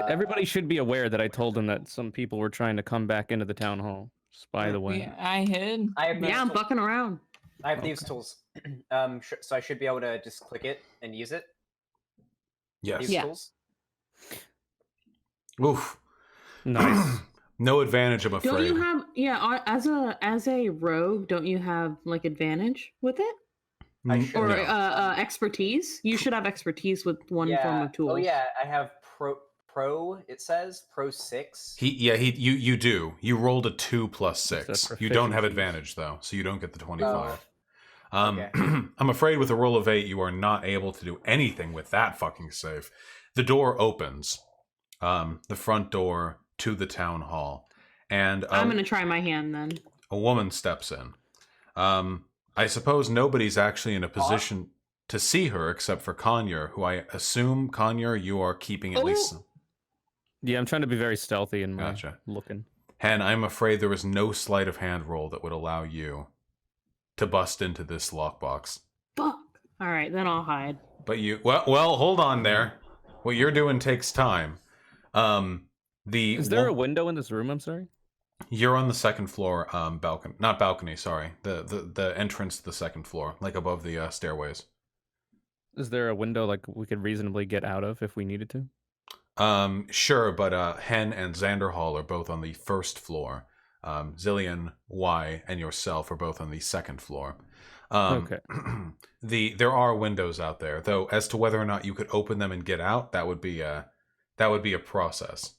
Everybody should be aware that I told him that some people were trying to come back into the town hall. Just by the way. Yeah, I hid. I have these Yeah, I'm tools. bucking around. I have these tools. So I should be able to just click it and use it. Yes. These Yeah. tools. Oof. Nice. No advantage, I'm afraid. Don't you have as a rogue? Don't you have like advantage with it I Mm, should. or no. expertise? You should have expertise with one form of tools. Oh yeah, I have pro. It says pro 6. You do. You rolled a 2 plus It's a 6. You don't have proficiency. advantage though, so you don't get the 25. Okay. I'm afraid with a roll of 8, you are not able to do anything with that fucking save. The door opens, the front door to the town hall, and I'm gonna try my hand then. a woman steps in. I suppose nobody's actually in a position to see her except for Conyer, who I assume, Conyer, you are keeping at least. Yeah, I'm trying to be very stealthy in my Gotcha. looking. Hen, I'm afraid there is no sleight of hand roll that would allow you to bust into this lockbox. Fuck. All right, then I'll hide. But you, well, hold on there. What you're doing takes time. Is there a window in this room? I'm sorry. You're on the second floor, balcony, not balcony, sorry. The entrance to the second floor, like above the stairways. Is there a window like we could reasonably get out of if we needed to? Sure, but Hen and Xander Hall are both on the first floor. Zillion, Y, and yourself are both on the second floor. Okay. There are windows out there, though. As to whether or not you could open them and get out, that would be a process.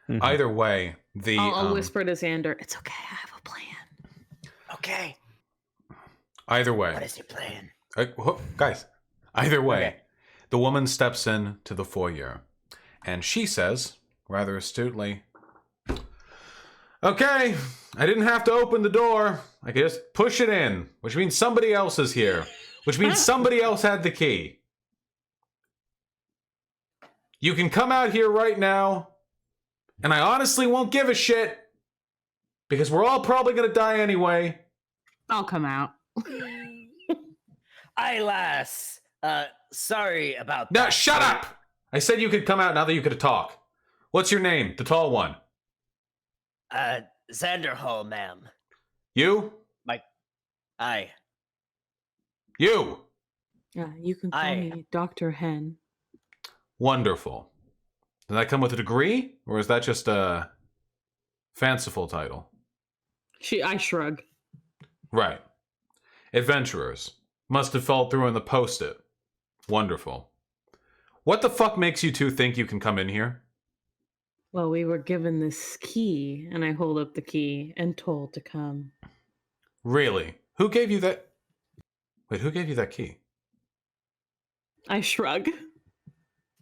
Mhm. Either way, I'll whisper to Xander. It's okay. I have a plan. Okay. Either way, What is your plan? guys. Either way, Okay. the woman steps in to the foyer, and she says, rather astutely, "Okay, I didn't have to open the door. I could just push it in, which means somebody else is here, which means somebody else had the key. You can come out here right now, and I honestly won't give a shit, because we're all probably gonna die anyway." I'll come out. Aye, lass. Sorry about No, that. shut up! I said you could come out now that you could talk. What's your name? The tall one. Xander Hall, ma'am. You? Aye. You! Yeah, you can call I- me Dr. Hen. Wonderful. Does that come with a degree? Or is that just a fanciful title? I shrug. Right. Adventurers. Must have fell through on the post-it. Wonderful. What the fuck makes you two think you can come in here? Well, we were given this key, and I hold up the key and told to come. Really? Who gave you that? Wait, who gave you that key? I shrug.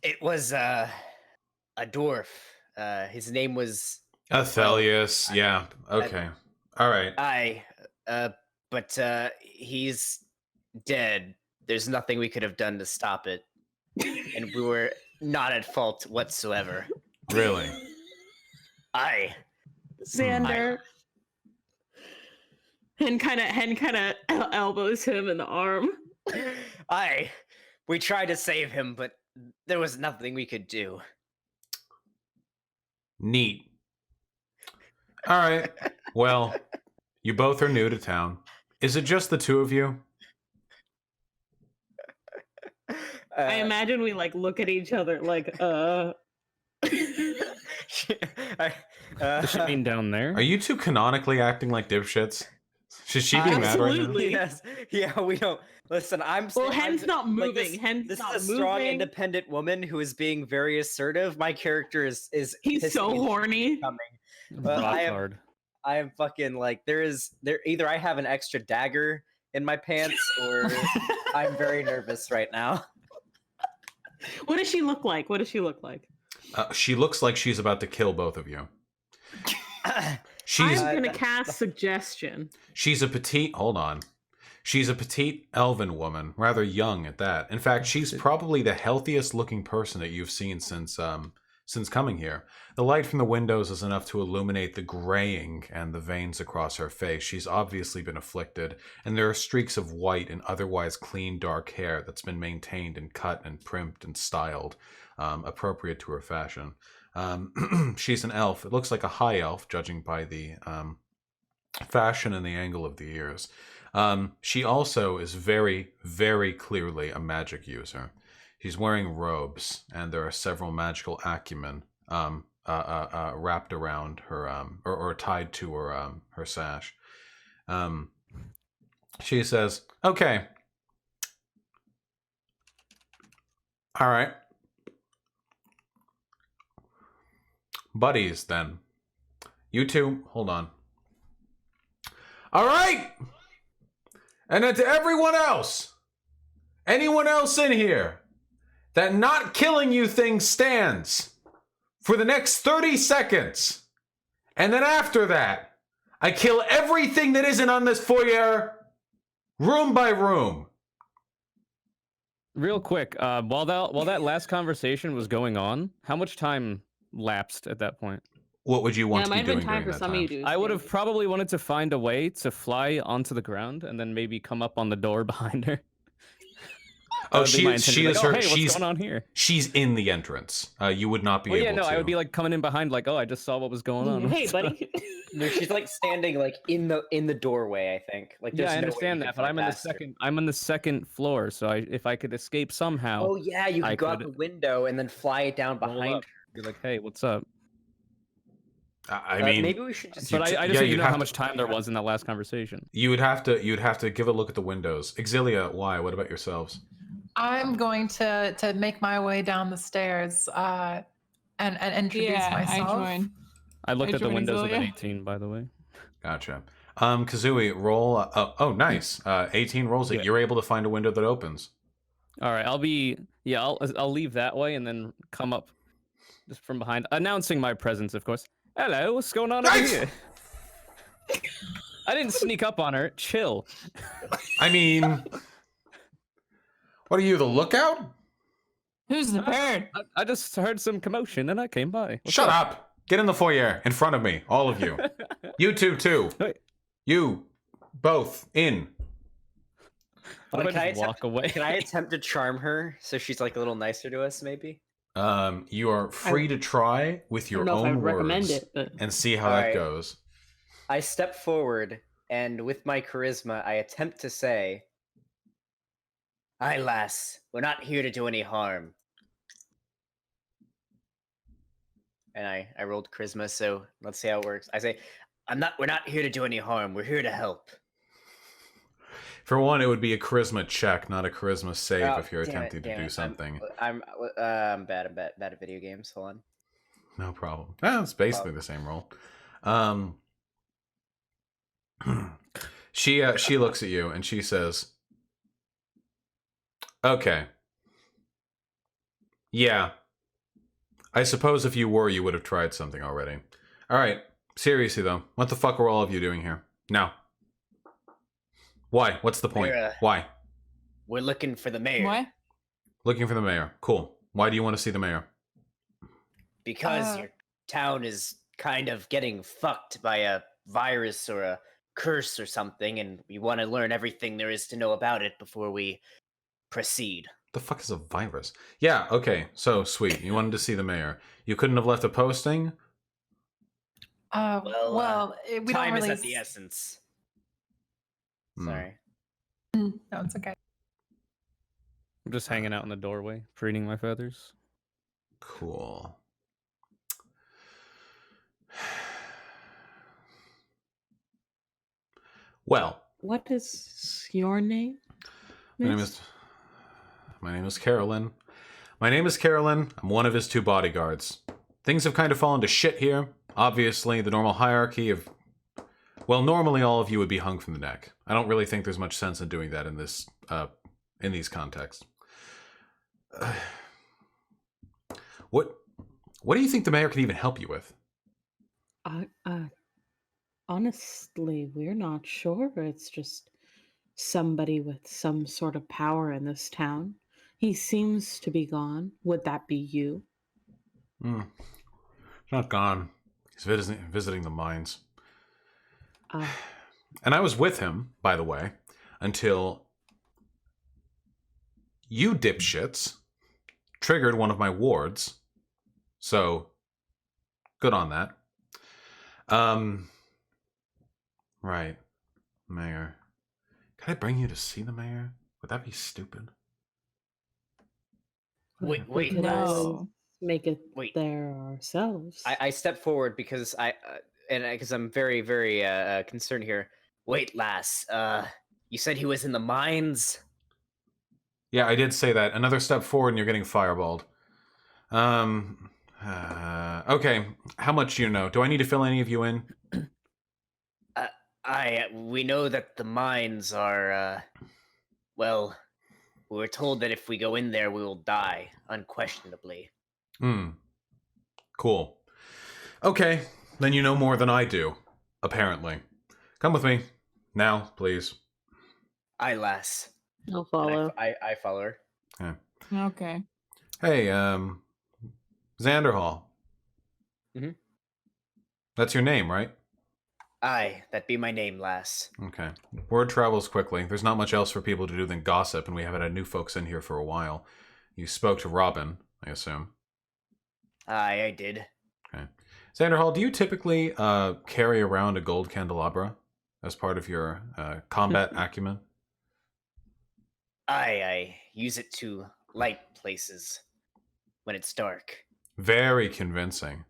It was a dwarf. His name was Athelius. Yeah. Okay. All right. Aye. But he's dead. There's nothing we could have done to stop it. And we were not at fault whatsoever. Really? Aye. Xander. Hen kind of elbows him in the arm. Aye. We tried to save him, but there was nothing we could do. Neat. All right. Well, you both are new to town. Is it just the two of you? I imagine we like look at each other like, I, Does she mean down there? Are you two canonically acting like dipshits? Should she be mad right now? Absolutely. Yes. Yeah, we don't. Listen, well, Hen's not like, moving. Hen's This not is a strong, moving. independent woman who is being very assertive. My character is He's pissing so me off horny. coming. Rock I am- hard. I am fucking like there either I have an extra dagger in my pants or I'm very nervous right now. What does she look like? What does she look like? She looks like she's about to kill both of you. She's I'm gonna that- cast suggestion. she's a petite. Hold on. She's a petite elven woman, rather young at that. In fact, she's probably the healthiest looking person that you've seen since coming here. The light from the windows is enough to illuminate the graying and the veins across her face. She's obviously been afflicted, and there are streaks of white and otherwise clean dark hair that's been maintained and cut and primped and styled, appropriate to her fashion. She's an elf. It looks like a high elf, judging by the fashion and the angle of the ears. She also is very, very clearly a magic user. She's wearing robes, and there are several magical acumen wrapped around her, or tied to her sash. She says, "Okay, all right, buddies. Then you two, hold on. All right." And then to everyone else, anyone else in here, that not killing you thing stands for the next 30 seconds. And then after that, I kill everything that isn't on this foyer, room by room. Real quick, while that last conversation was going on, how much time lapsed at that point? What would you want Yeah, it to might be have been doing time during for that some time? of you to. I would have probably wanted to find a way to fly onto the ground and then maybe come up on the door behind her. Oh, That would be my she intention, is like, her. "Oh, hey, what's she's going on here?" she's in the entrance. You would not be Well, able yeah, no, to. I would be like coming in behind, like, "Oh, I just saw what was going on." Hey, buddy. No, she's like standing like in the doorway. I think. Like, Yeah, there's I no way understand you that, can but fly I'm in the past her. second. I'm on the second floor, so if I could escape somehow, Oh yeah, you I could go out could the window and then fly it down roll behind up, be like, "Hey, what's up?" I her. mean, Maybe we should just. But I just yeah, need to you'd know have how to- much time there was in that last conversation. you'd have to give a look at the windows. Exilia, why? What about yourselves? I'm going to make my way down the stairs and introduce Yeah, myself. I join. I looked I at the join windows with an Exilia. 18, by the way. Gotcha. Kazooie, roll. Oh, nice. 18 rolls it. Good. You're able to find a window that opens. All right, I'll leave that way and then come up just from behind, announcing my presence, of course. Hello, what's going on over Nice! here? I didn't sneak up on her. Chill. I mean, what are you, the lookout? Who's the bird? I just heard some commotion and I came by. What's Shut up. Get in the foyer in front of me, all of you. You two, too. Wait. You both in. What if Can I I just walk away? Can I attempt to charm her so she's like a little nicer to us, maybe? You are free to try with I your don't know if I own would recommend words it, but and see how All that right. goes. I step forward and with my charisma, I attempt to say, "Aye, lass, we're not here to do any harm." And I rolled charisma, so let's see how it works. I say, we're not here to do any harm. We're here to help." For one, it would be a charisma check, not a charisma save Oh, if you're damn it, attempting to damn do it. something. I'm bad at video games. Hold on. No problem. It's basically the same roll. She looks at you and she says, "Okay. Yeah. I suppose if you were, you would have tried something already. All right. Seriously though, what the fuck are all of you doing here? Now. Why? What's the point? We're, Why? We're looking for the mayor. What? Looking for the mayor. Cool. Why do you want to see the mayor? Because your town is kind of getting fucked by a virus or a curse or something, and we want to learn everything there is to know about it before we proceed. The fuck is a virus? Yeah, okay. So, sweet. You wanted to see the mayor. You couldn't have left a posting? We don't Time really. is at the essence. Hmm. Sorry. No, it's okay. I'm just hanging out in the doorway, preening my feathers. Cool. Well, what is your name? my name miss? is Carolyn. My name is Carolyn. I'm one of his two bodyguards. Things have kind of fallen to shit here. Obviously, the normal hierarchy of... Well, normally all of you would be hung from the neck. I don't really think there's much sense in doing that in this, in these contexts. What do you think the mayor can even help you with? Honestly, we're not sure. It's just somebody with some sort of power in this town. He seems to be gone. Would that be you? Hmm. He's not gone. He's visiting the mines. Ah, And I was with him, by the way, until you dipshits triggered one of my wards. So, good on that. Right. Mayor. Can I bring you to see the mayor? Would that be stupid? Wait, we wait, could No. always make it Wait. there ourselves. I step forward because because I'm very, very concerned here. Wait, lass. You said he was in the mines. Yeah, I did say that. Another step forward and you're getting fireballed. Okay. How much do you know? Do I need to fill any of you in? We know that the mines are, well, we were told that if we go in there, we will die, unquestionably. Cool. Okay, then you know more than I do, apparently. Come with me. Now, please. Aye, lass. I'll And follow. I follow her. Okay. Hey, Xanderhall. Mhm. That's your name, right? Aye, that be my name, lass. Okay. Word travels quickly. There's not much else for people to do than gossip, and we haven't had new folks in here for a while. You spoke to Robin, I assume. Aye, I did. Okay. Xanderhall, do you typically carry around a gold candelabra as part of your combat acumen? I use it to light places when it's dark. Very convincing.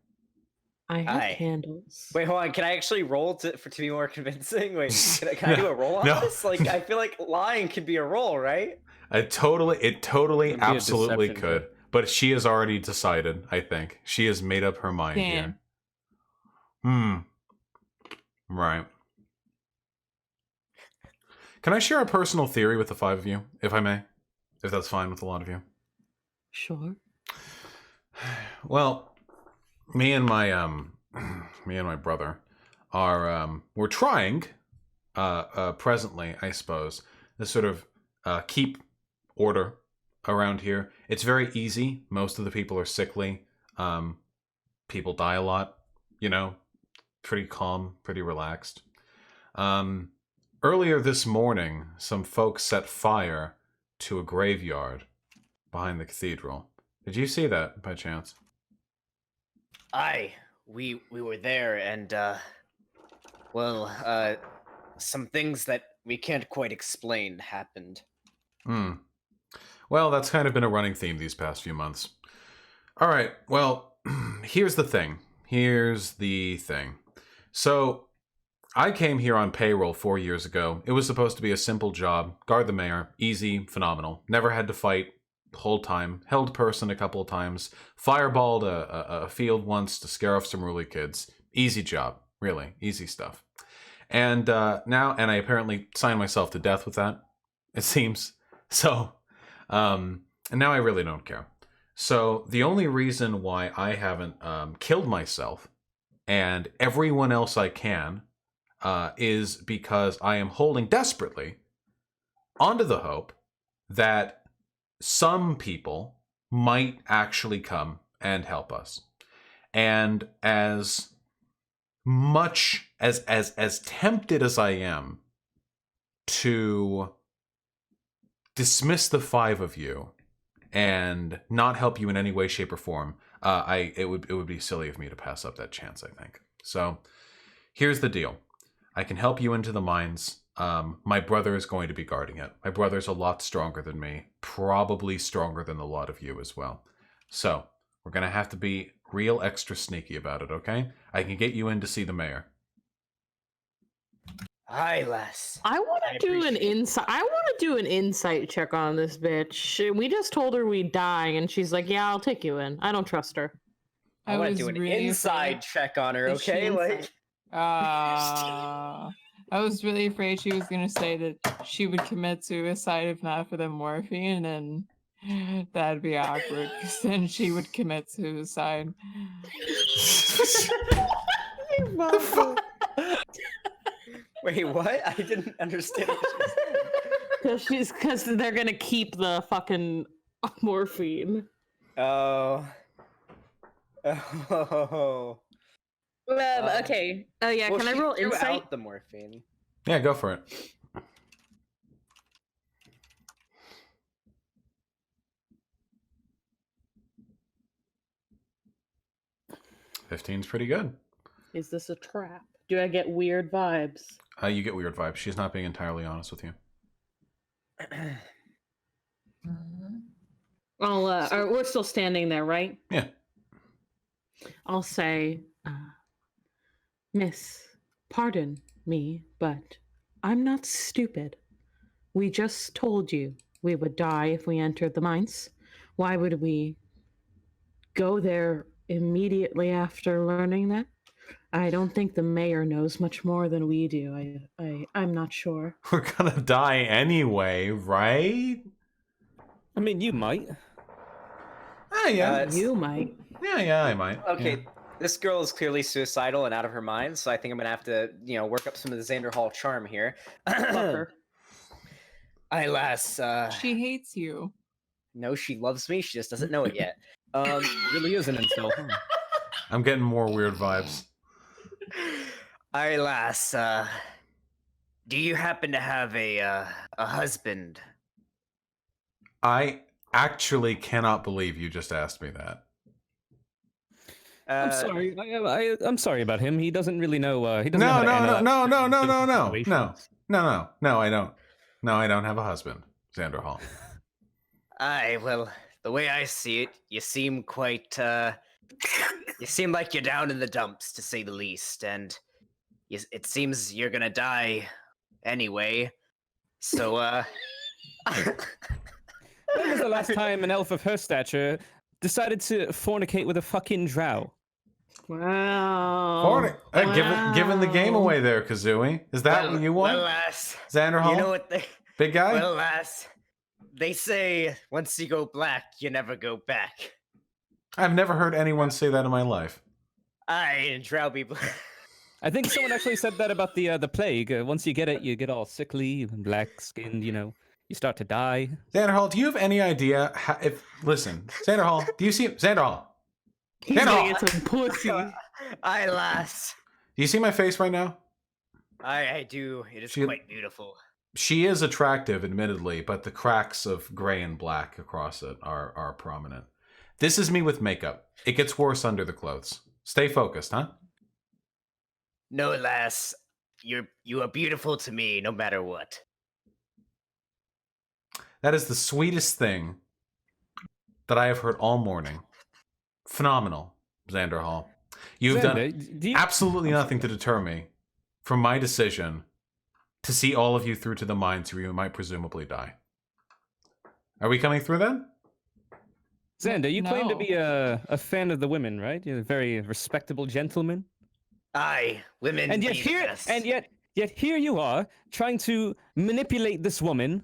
I have Aye. candles. Wait, hold on. Can I actually roll to be more convincing? Wait, can I do a roll on No. this? Like, I feel like lying could be a roll, right? It totally, It'd be a absolutely deception could. check. But she has already decided, I think. She has made up her mind Damn. here. Right. Can I share a personal theory with the five of you, if I may? If that's fine with a lot of you. Sure. Well, me and my brother are we're trying presently, I suppose, to sort of keep order around here. It's very easy. Most of the people are sickly. People die a lot, you know. Pretty calm, pretty relaxed. Earlier this morning, some folks set fire to a graveyard behind the cathedral. Did you see that by chance? Aye, we were there, and well, some things that we can't quite explain happened. Well, that's kind of been a running theme these past few months. All right, well, here's the thing. So, I came here on payroll 4 years ago. It was supposed to be a simple job. Guard the mayor. Easy, phenomenal. Never had to fight the whole time. Held person a couple of times. Fireballed a field once to scare off some ruly kids. Easy job. Really. Easy stuff. And now, and I apparently signed myself to death with that, it seems. So, and now I really don't care. So, the only reason why I haven't killed myself and everyone else I can is because I am holding desperately onto the hope that some people might actually come and help us. And as much as tempted as I am to dismiss the five of you and not help you in any way, shape, or form, it would be silly of me to pass up that chance, I think. So here's the deal. I can help you into the mines. My brother is going to be guarding it. My brother's a lot stronger than me, probably stronger than a lot of you as well. So we're going to have to be real extra sneaky about it, okay? I can get you in to see the mayor. Aye, lass. I want I to do an appreciate insight. I want to do an insight check on this bitch. We just told her we'd die, and she's like, "Yeah, I'll take you in." I don't trust her. I want to was do an really inside afraid- check on her, Is she okay? Like, inside? I was really afraid she was gonna say that she would commit suicide if not for the morphine, and that'd be awkward because then she would commit suicide. wait, what? I didn't understand what you said. Because they're gonna keep the fucking morphine. Oh. Oh. Okay. Oh yeah. Well, can I she roll threw insight? out the morphine. Yeah, go for it. 15's pretty good. Is this a trap? Do I get weird vibes? You get weird vibes. She's not being entirely honest with you. We're still standing there, right? Yeah. I'll say, Miss, pardon me, but I'm not stupid. We just told you we would die if we entered the mines. Why would we go there immediately after learning that? I don't think the mayor knows much more than we do. I'm not sure. We're gonna die anyway, right? I mean, you might. Yeah. You might. Yeah, I might. Okay, Yeah. this girl is clearly suicidal and out of her mind, so I think I'm gonna have to, work up some of the Xander Hall charm here. Fucker. Aye, lass. She hates you. No, she loves me. She just doesn't know it yet. Really is an insult. Huh? I'm getting more weird vibes. Aye, lass. Do you happen to have a husband? I actually cannot believe you just asked me that. I'm sorry. I'm sorry about him. He doesn't really know. He doesn't No, know how to no, analyze no, situations. no, I don't. No, I don't have a husband, Xander Hall. Aye, well, the way I see it, you seem quite, you seem like you're down in the dumps, to say the least, and it seems you're gonna die anyway, so, When was the last time an elf of her stature decided to fornicate with a fucking drow? Wow. Giving the game away there, Kazooie. Is that what you want? Well, lass, Xander Hall? you know what they... Big guy? Well, lass, they say once you go black, you never go back. I've never heard anyone say that in my life. Aye, and drow people... I think someone actually said that about the plague. Once you get it, you get all sickly and black-skinned. You know, you start to die. Xander Hall, do you have any idea how, listen, Xander Hall, do you see Xander Hall? He's Xander gonna Hall! get some pussy. Aye, lass. Do you see my face right now? I do. It is She- quite beautiful. She is attractive, admittedly, but the cracks of gray and black across it are prominent. This is me with makeup. It gets worse under the clothes. Stay focused, huh? No, lass, you are beautiful to me, no matter what. That is the sweetest thing that I have heard all morning. Phenomenal, Xander Hall. You've done Xander, do you- absolutely nothing to deter me from my decision to see all of you through to the mines where you might presumably die. Are we coming through then? Xander, you claim to No. be a fan of the women, right? You're a very respectable gentleman. Aye, women And yet be the here, best. and yet here you are trying to manipulate this woman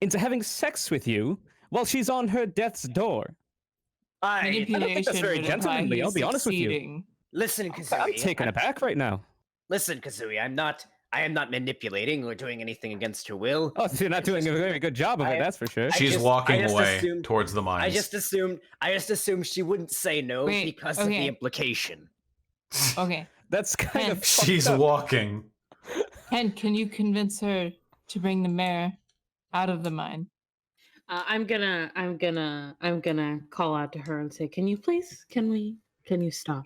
into having sex with you while she's on her death's door. Aye, think that's Manipulation very would imply gentlemanly, I'll he's be honest with you. succeeding. listen, Kazooie. I'm taken aback right now. Listen, Kazooie, I am not manipulating or doing anything against her will. Oh, so you're not doing a very good job of it, that's for sure. She's just- walking I just away assumed- towards the mines. I just assumed she wouldn't say no Wait, because of okay. the implication. Okay. That's kind of fucked She's up. walking. And can you convince her to bring the mayor out of the mine? I'm gonna call out to her and say, "Can you please? Can you stop?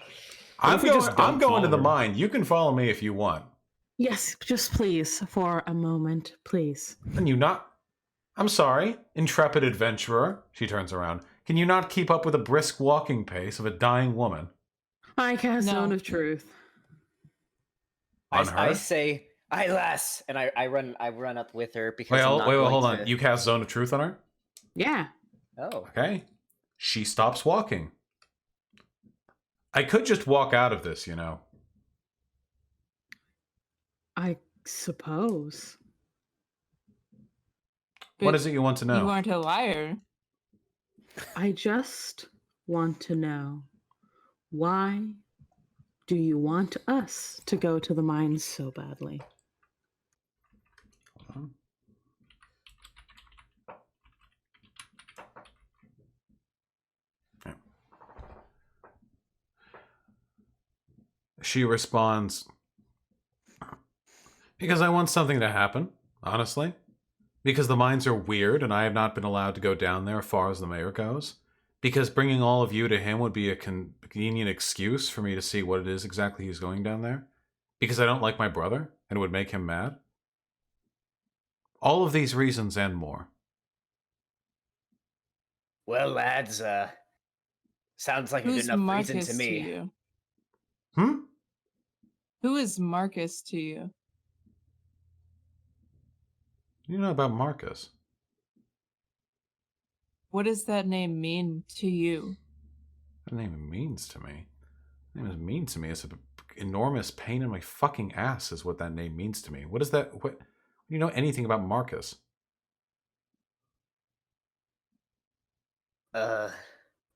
if we just I'm don't going to the follow her? mine. You can follow me if you want. Yes, just please for a moment, please." Can you not? I'm sorry, intrepid adventurer. She turns around. Can you not keep up with the brisk walking pace of a dying woman? I cast No. Zone of Truth. On I her? say, aye, lass, and I run up with her because Wait, I'm not hold going on. to- You cast Zone of Truth on her? Yeah. Oh, Okay. She stops walking. I could just walk out of this, you know. I suppose. What But is it you want to know? You aren't a liar. I just want to know, why do you want us to go to the mines so badly? She responds, because I want something to happen, honestly. Because the mines are weird and I have not been allowed to go down there as far as the mayor goes. Because bringing all of you to him would be a convenient excuse for me to see what it is exactly he's going down there. Because I don't like my brother and it would make him mad. All of these reasons and more. Well, lads, sounds like a good Who's enough Marcus reason to to me. you? Hmm? Who is Marcus to you? You know about Marcus? What does that name mean to you? That name means to me. That name is mean to me. It's an enormous pain in my fucking ass is what that name means to me. What is that? What? Do you know anything about Marcus?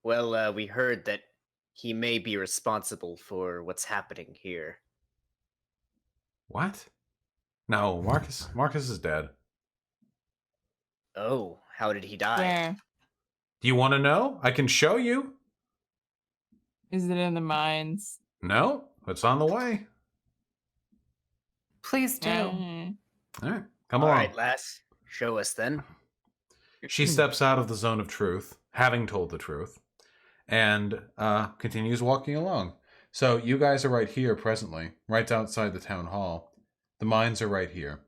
Well, we heard that he may be responsible for what's happening here. What? No, Marcus is dead. Oh, how did he die? Where? Do you want to know? I can show you. Is it in the mines? No, it's on the way. Please do. Mm. All right, come All along. right, lass, show us then. She steps out of the zone of truth, having told the truth, and continues walking along. So you guys are right here presently, right outside the town hall. The mines are right here.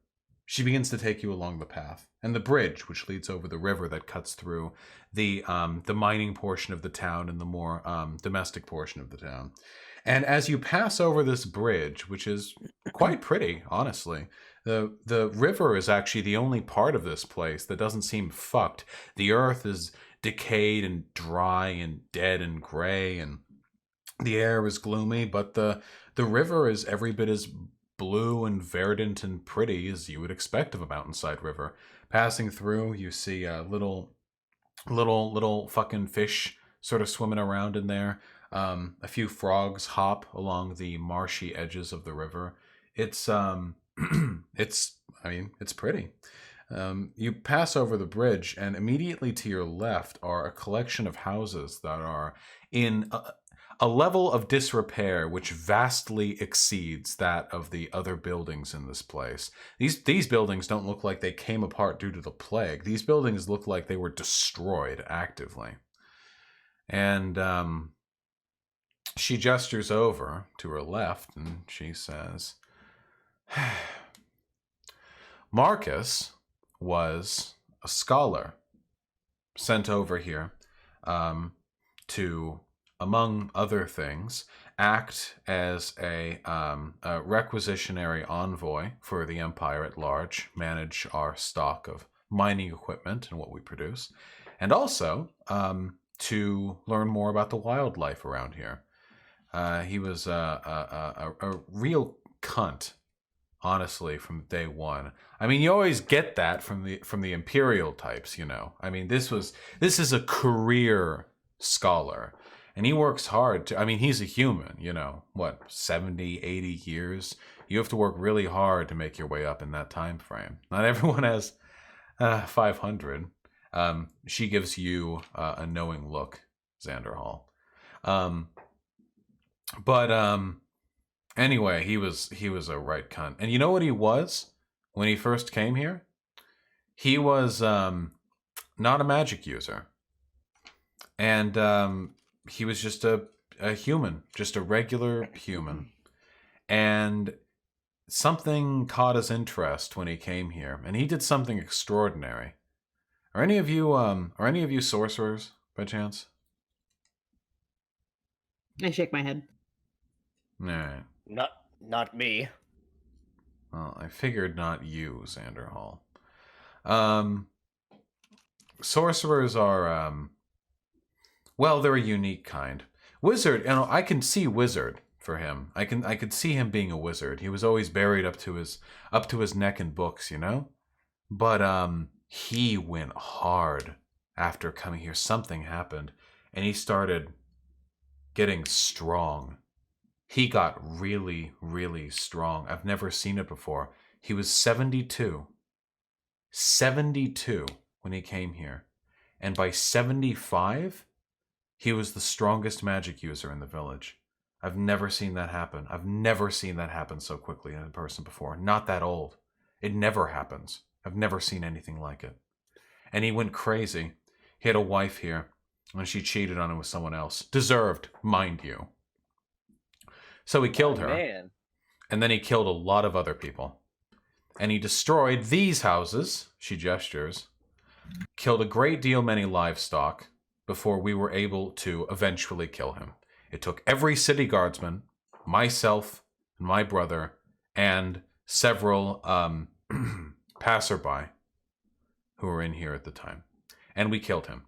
She begins to take you along the path, and the bridge, which leads over the river that cuts through the mining portion of the town and the more domestic portion of the town. And as you pass over this bridge, which is quite pretty, honestly, the river is actually the only part of this place that doesn't seem fucked. The earth is decayed and dry and dead and gray, and the air is gloomy, but the river is every bit as blue and verdant and pretty as you would expect of a mountainside river. Passing through, you see little fucking fish sort of swimming around in there. A few frogs hop along the marshy edges of the river. It's it's pretty. You pass over the bridge, and immediately to your left are a collection of houses that are in a level of disrepair which vastly exceeds that of the other buildings in this place. These buildings don't look like they came apart due to the plague. These buildings look like they were destroyed actively. And she gestures over to her left and she says, Marcus was a scholar sent over here to, among other things, act as a requisitionary envoy for the Empire at large, manage our stock of mining equipment and what we produce, and also to learn more about the wildlife around here. He was a real cunt, honestly, from day one. I mean, you always get that from the Imperial types, you know. I mean, this is a career scholar. And he works hard to, I mean, he's a human, you know, what, 70, 80 years? You have to work really hard to make your way up in that time frame. Not everyone has 500. She gives you a knowing look, Xander Hall. Anyway, he was a right cunt. And you know what he was when he first came here? He was not a magic user. And he was just a human, just a regular human. And something caught his interest when he came here, and he did something extraordinary. Are any of you sorcerers by chance? I shake my head. All right. Not me. Well, I figured not you, Xander Hall. Sorcerers are well, they're a unique kind. Wizard, you know, I can see wizard for him. I could see him being a wizard. He was always buried up to his neck in books, you know? But he went hard after coming here. Something happened and he started getting strong. He got really, really strong. I've never seen it before. He was 72. 72 when he came here. And by 75, he was the strongest magic user in the village. I've never seen that happen. I've never seen that happen so quickly in a person before. Not that old. It never happens. I've never seen anything like it. And he went crazy. He had a wife here, and she cheated on him with someone else. Deserved, mind you. So he killed her. Man. And then he killed a lot of other people. And he destroyed these houses, she gestures, killed a great deal many livestock before we were able to eventually kill him. It took every city guardsman, myself, and my brother, and several passerby who were in here at the time. And we killed him.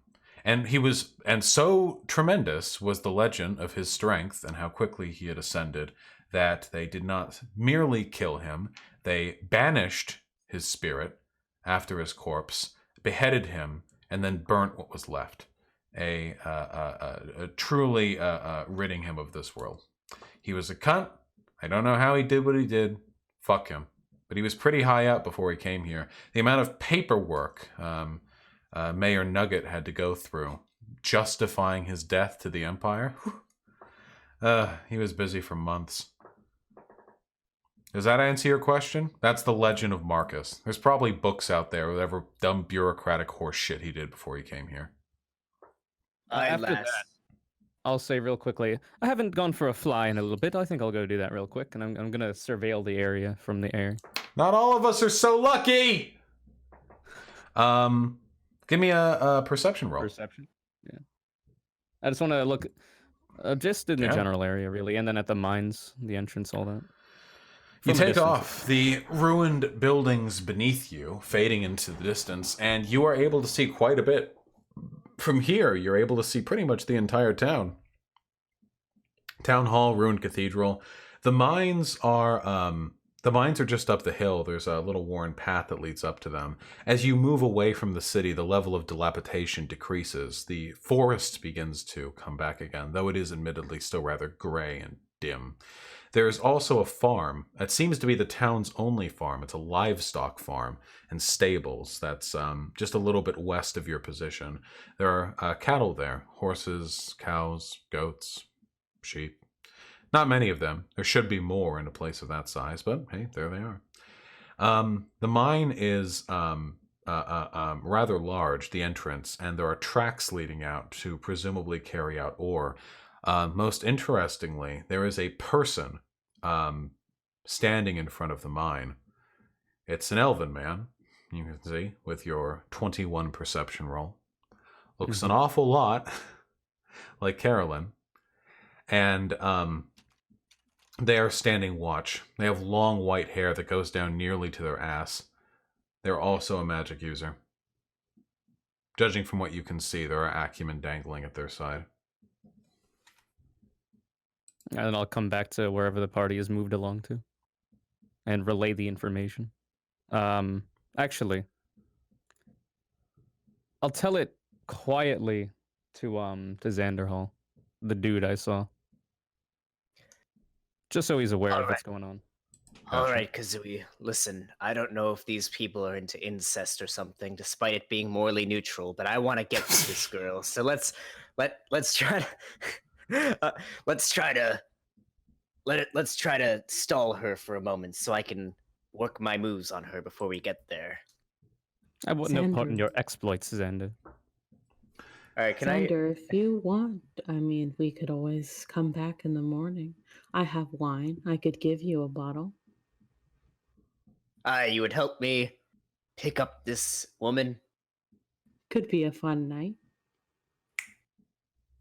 And so tremendous was the legend of his strength and how quickly he had ascended that they did not merely kill him, they banished his spirit after his corpse, beheaded him, and then burnt what was left, truly ridding him of this world. He was a cunt. I don't know how he did what he did. Fuck him. But he was pretty high up before he came here. The amount of paperwork Mayor Nugget had to go through justifying his death to the Empire, he was busy for months. Does that answer your question? That's the legend of Marcus. There's probably books out there with whatever dumb bureaucratic horse shit he did before he came here. After that, I'll say real quickly, I haven't gone for a fly in a little bit. I think I'll go do that real quick, and I'm going to surveil the area from the air. Not all of us are so lucky! Give me a perception roll. Perception? Yeah. I just want to look just in the general area, really, and then at the mines, the entrance, all that. You take off the ruined buildings beneath you, fading into the distance, and you are able to see quite a bit. From here, you're able to see pretty much the entire town. Town hall, ruined cathedral. The mines are just up the hill. There's a little worn path that leads up to them. As you move away from the city, the level of dilapidation decreases. The forest begins to come back again, though it is admittedly still rather gray and dim. There's also a farm. It seems to be the town's only farm. It's a livestock farm and stables that's just a little bit west of your position. There are cattle there. Horses, cows, goats, sheep. Not many of them. There should be more in a place of that size, but hey, there they are. The mine is rather large, the entrance, and there are tracks leading out to presumably carry out ore. Most interestingly, there is a person standing in front of the mine. It's an elven man, you can see, with your 21 perception roll. Looks an awful lot like Carolyn. And they are standing watch. They have long white hair that goes down nearly to their ass. They're also a magic user. Judging from what you can see, there are acumen dangling at their side. And then I'll come back to wherever the party has moved along to and relay the information. Actually, I'll tell it quietly to Xanderhall, the dude I saw. Just so he's aware of what's going on. All right, Kazooie. Listen, I don't know if these people are into incest or something, despite it being morally neutral, but I want to get to this girl. So let's try to let's try to stall her for a moment so I can work my moves on her before we get there. I wouldn't have put in your exploits, Xander. All right, can Xander, if you want, I mean, we could always come back in the morning. I have wine. I could give you a bottle. you would help me pick up this woman? Could be a fun night.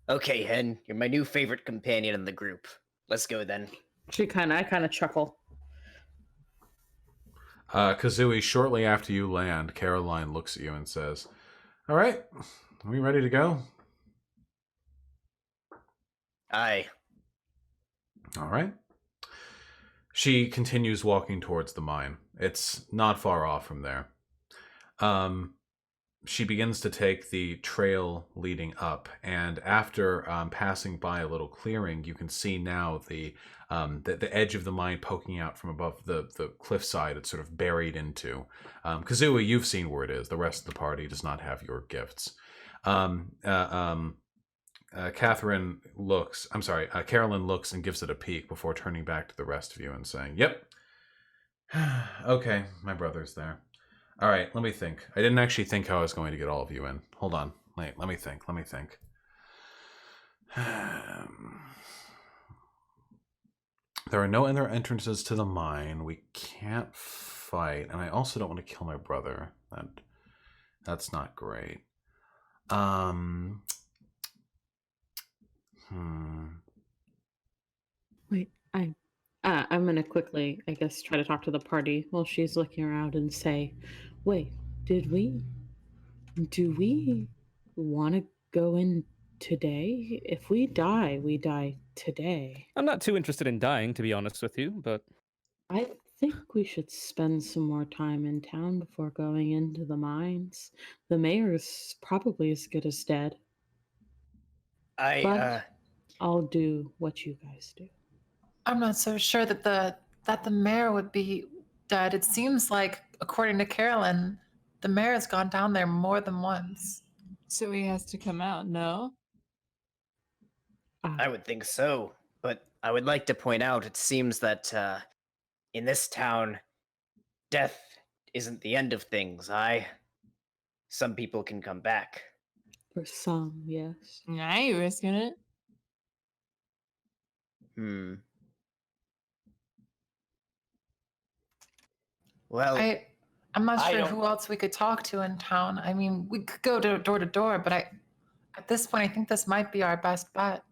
Okay, Hen, you're my new favorite companion in the group. Let's go then. I kind of chuckle. Kazooie, shortly after you land, Caroline looks at you and says, "All right, are we ready to go?" Aye. All right. She continues walking towards the mine. It's not far off from there. She begins to take the trail leading up, and after passing by a little clearing, you can see now the edge of the mine poking out from above the cliffside it's sort of buried into. Kazooie, you've seen where it is. The rest of the party does not have your gifts. Carolyn looks and gives it a peek before turning back to the rest of you and saying, "Yep. Okay, my brother's there. All right, let me think. I didn't actually think how I was going to get all of you in. Hold on. Wait, let me think. There are no other entrances to the mine. We can't fight, and I also don't want to kill my brother. That's not great. Wait, I'm gonna quickly, I guess, try to talk to the party while she's looking around and say, "Wait, do we want to go in today? If we die, we die today. I'm not too interested in dying, to be honest with you, but I think we should spend some more time in town before going into the mines. The mayor's probably as good as dead, but I'll do what you guys do." I'm not so sure that the mayor would be dead. It seems like, according to Carolyn, the mayor has gone down there more than once. So he has to come out, no? I would think so, but I would like to point out it seems that in this town, death isn't the end of things. Some people can come back. For some, yes. I ain't risking it. Well, I'm not I sure don't- who else we could talk to in town. I mean, we could go door to door, but at this point, I think this might be our best bet.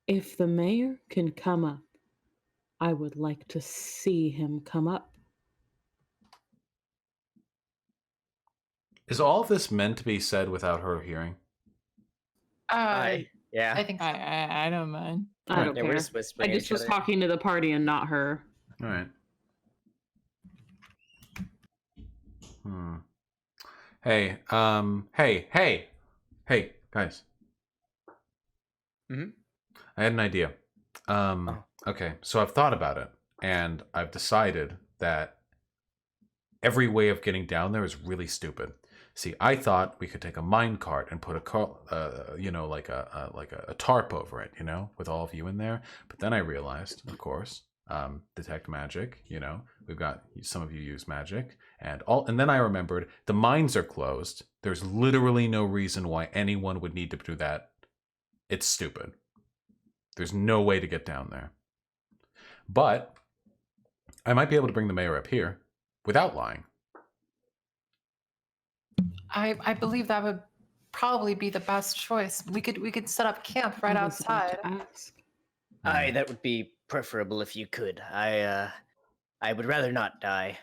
If the mayor can come up, I would like to see him come up. Is all of this meant to be said without her hearing? yeah. I think so. I don't mind. I don't Yeah, care. we're just whispering I at just each was other. talking to the party and not her. All right. Hey, hey, guys. Mhm. I had an idea. Oh. Okay, so I've thought about it, and I've decided that every way of getting down there is really stupid. See, I thought we could take a mine cart and put like a tarp over it, with all of you in there. But then I realized, of course, detect magic. We've got some of you use magic, and then I remembered the mines are closed. There's literally no reason why anyone would need to do that. It's stupid. There's no way to get down there. But I might be able to bring the mayor up here without lying. I believe that would probably be the best choice. We could set up camp right I was about outside. to ask. That would be preferable if you could. I would rather not die.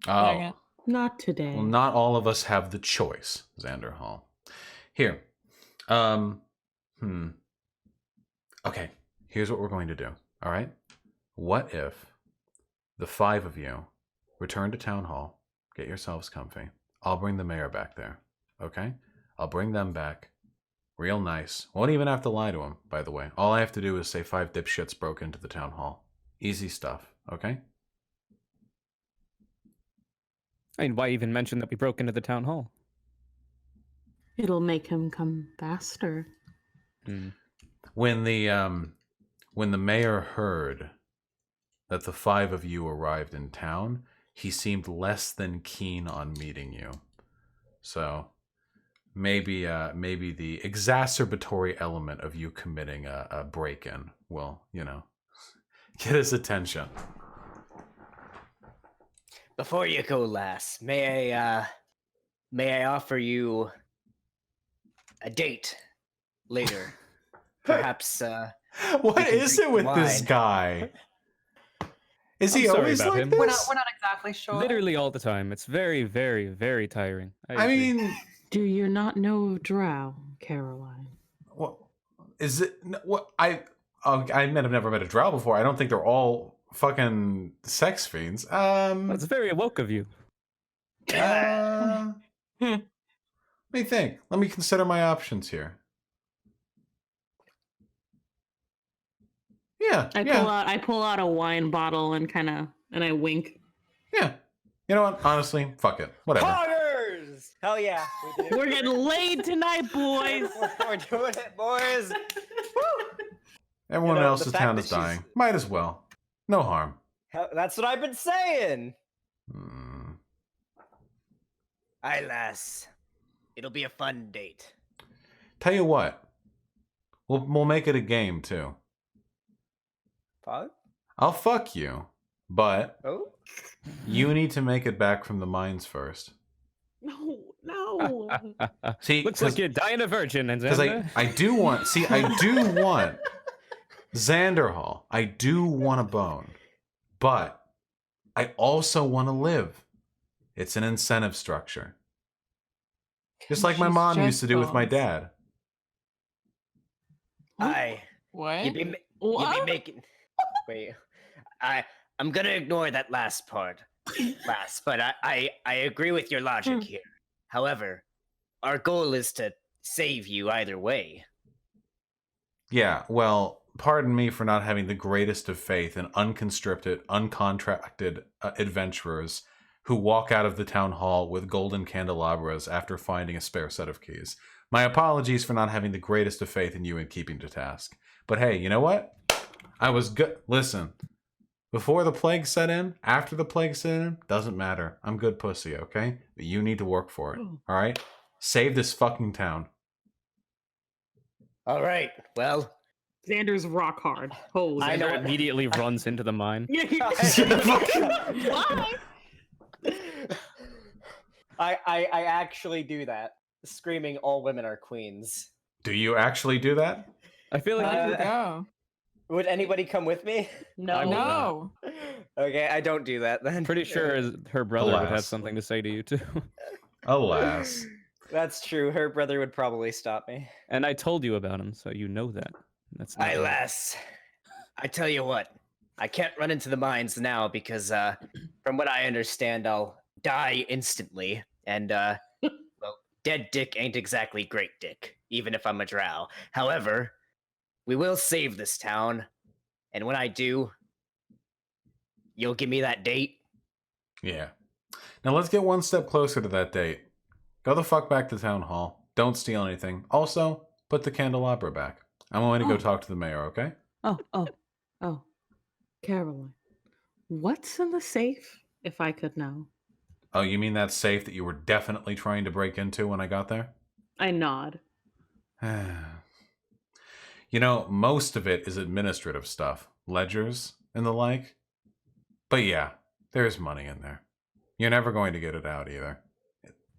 Oh, Second. Not today. well, not all of us have the choice, Xander Hall. Here. Okay, here's what we're going to do, all right? What if the 5 of you return to Town Hall, get yourselves comfy. I'll bring the mayor back there, okay? I'll bring them back. Real nice. Won't even have to lie to him, by the way. All I have to do is say 5 dipshits broke into the town hall. Easy stuff, okay? I mean, why even mention that we broke into the town hall? It'll make him come faster. When the mayor heard that the 5 of you arrived in town, he seemed less than keen on meeting you. So maybe the exacerbatory element of you committing a break-in will, get his attention. Before you go, lass, may I offer you a date later? Perhaps. What can is drink it with this wine. guy? Is he I'm sorry always about like him. this? We're not exactly sure. Literally all the time. It's very, very, very tiring. I agree. mean, Do you not know of Drow, Caroline? what is it? What I admit I've never met a drow before. I don't think they're all fucking sex fiends. That's very woke of you. Let me think. Let me consider my options here. Yeah, I pull out a wine bottle and I wink. yeah. You know what? Honestly, fuck it. Whatever. Poggers! Hell yeah. We did it. We're getting laid tonight, boys. We're doing it, boys. Everyone You know, the else's fact town that is she's- dying. Might as well. No harm. That's what I've been saying. Hmm. Aye, lass. It'll be a fun date. Tell you what. We'll make it a game too. Fuck? I'll fuck you, but Oh? you need to make it back from the mines first. No, no. See, Looks like you're dying a virgin, and because I do want. See, I do want Xanderhall. I do want a bone, but I also want to live. It's an incentive structure, just like my She's mom used just to do with my bones. dad. Aye. What? You'd be What? making. Wait. I'm gonna ignore that last part. But I agree with your logic here. However, our goal is to save you either way. Yeah, well, pardon me for not having the greatest of faith in unconstricted, uncontracted adventurers who walk out of the town hall with golden candelabras after finding a spare set of keys. My apologies for not having the greatest of faith in you in keeping to task. But hey, you know what? I was good. Listen, before the plague set in, after the plague set in, doesn't matter. I'm good pussy, okay? But you need to work for it, all right? Save this fucking town. All right. Well, Xander's rock hard. Holy. I know Xander it. immediately runs into the mine. Yeah, Why? I actually do that. Screaming all women are queens. Do you actually do that? I feel like Let Uh, her go. Would anybody come with me? No. I will not. No. Okay, I don't do that then. I'm pretty sure her brother would have Alas. something to say to you too. Alas. That's true. Her brother would probably stop me. And I told you about him, so you know that. That's not aye, right. lass. I tell you what. I can't run into the mines now because, from what I understand, I'll die instantly. And, well, dead dick ain't exactly great dick, even if I'm a drow. However, we will save this town. And when I do, you'll give me that date? Yeah. Now let's get one step closer to that date. Go the fuck back to town hall. Don't steal anything. Also, put the candelabra back. I'm going to go Oh. talk to the mayor, okay? Oh. Caroline. What's in the safe, if I could know? Oh, you mean that safe that you were definitely trying to break into when I got there? I nod. You know, most of it is administrative stuff. Ledgers and the like. But yeah, there's money in there. You're never going to get it out either.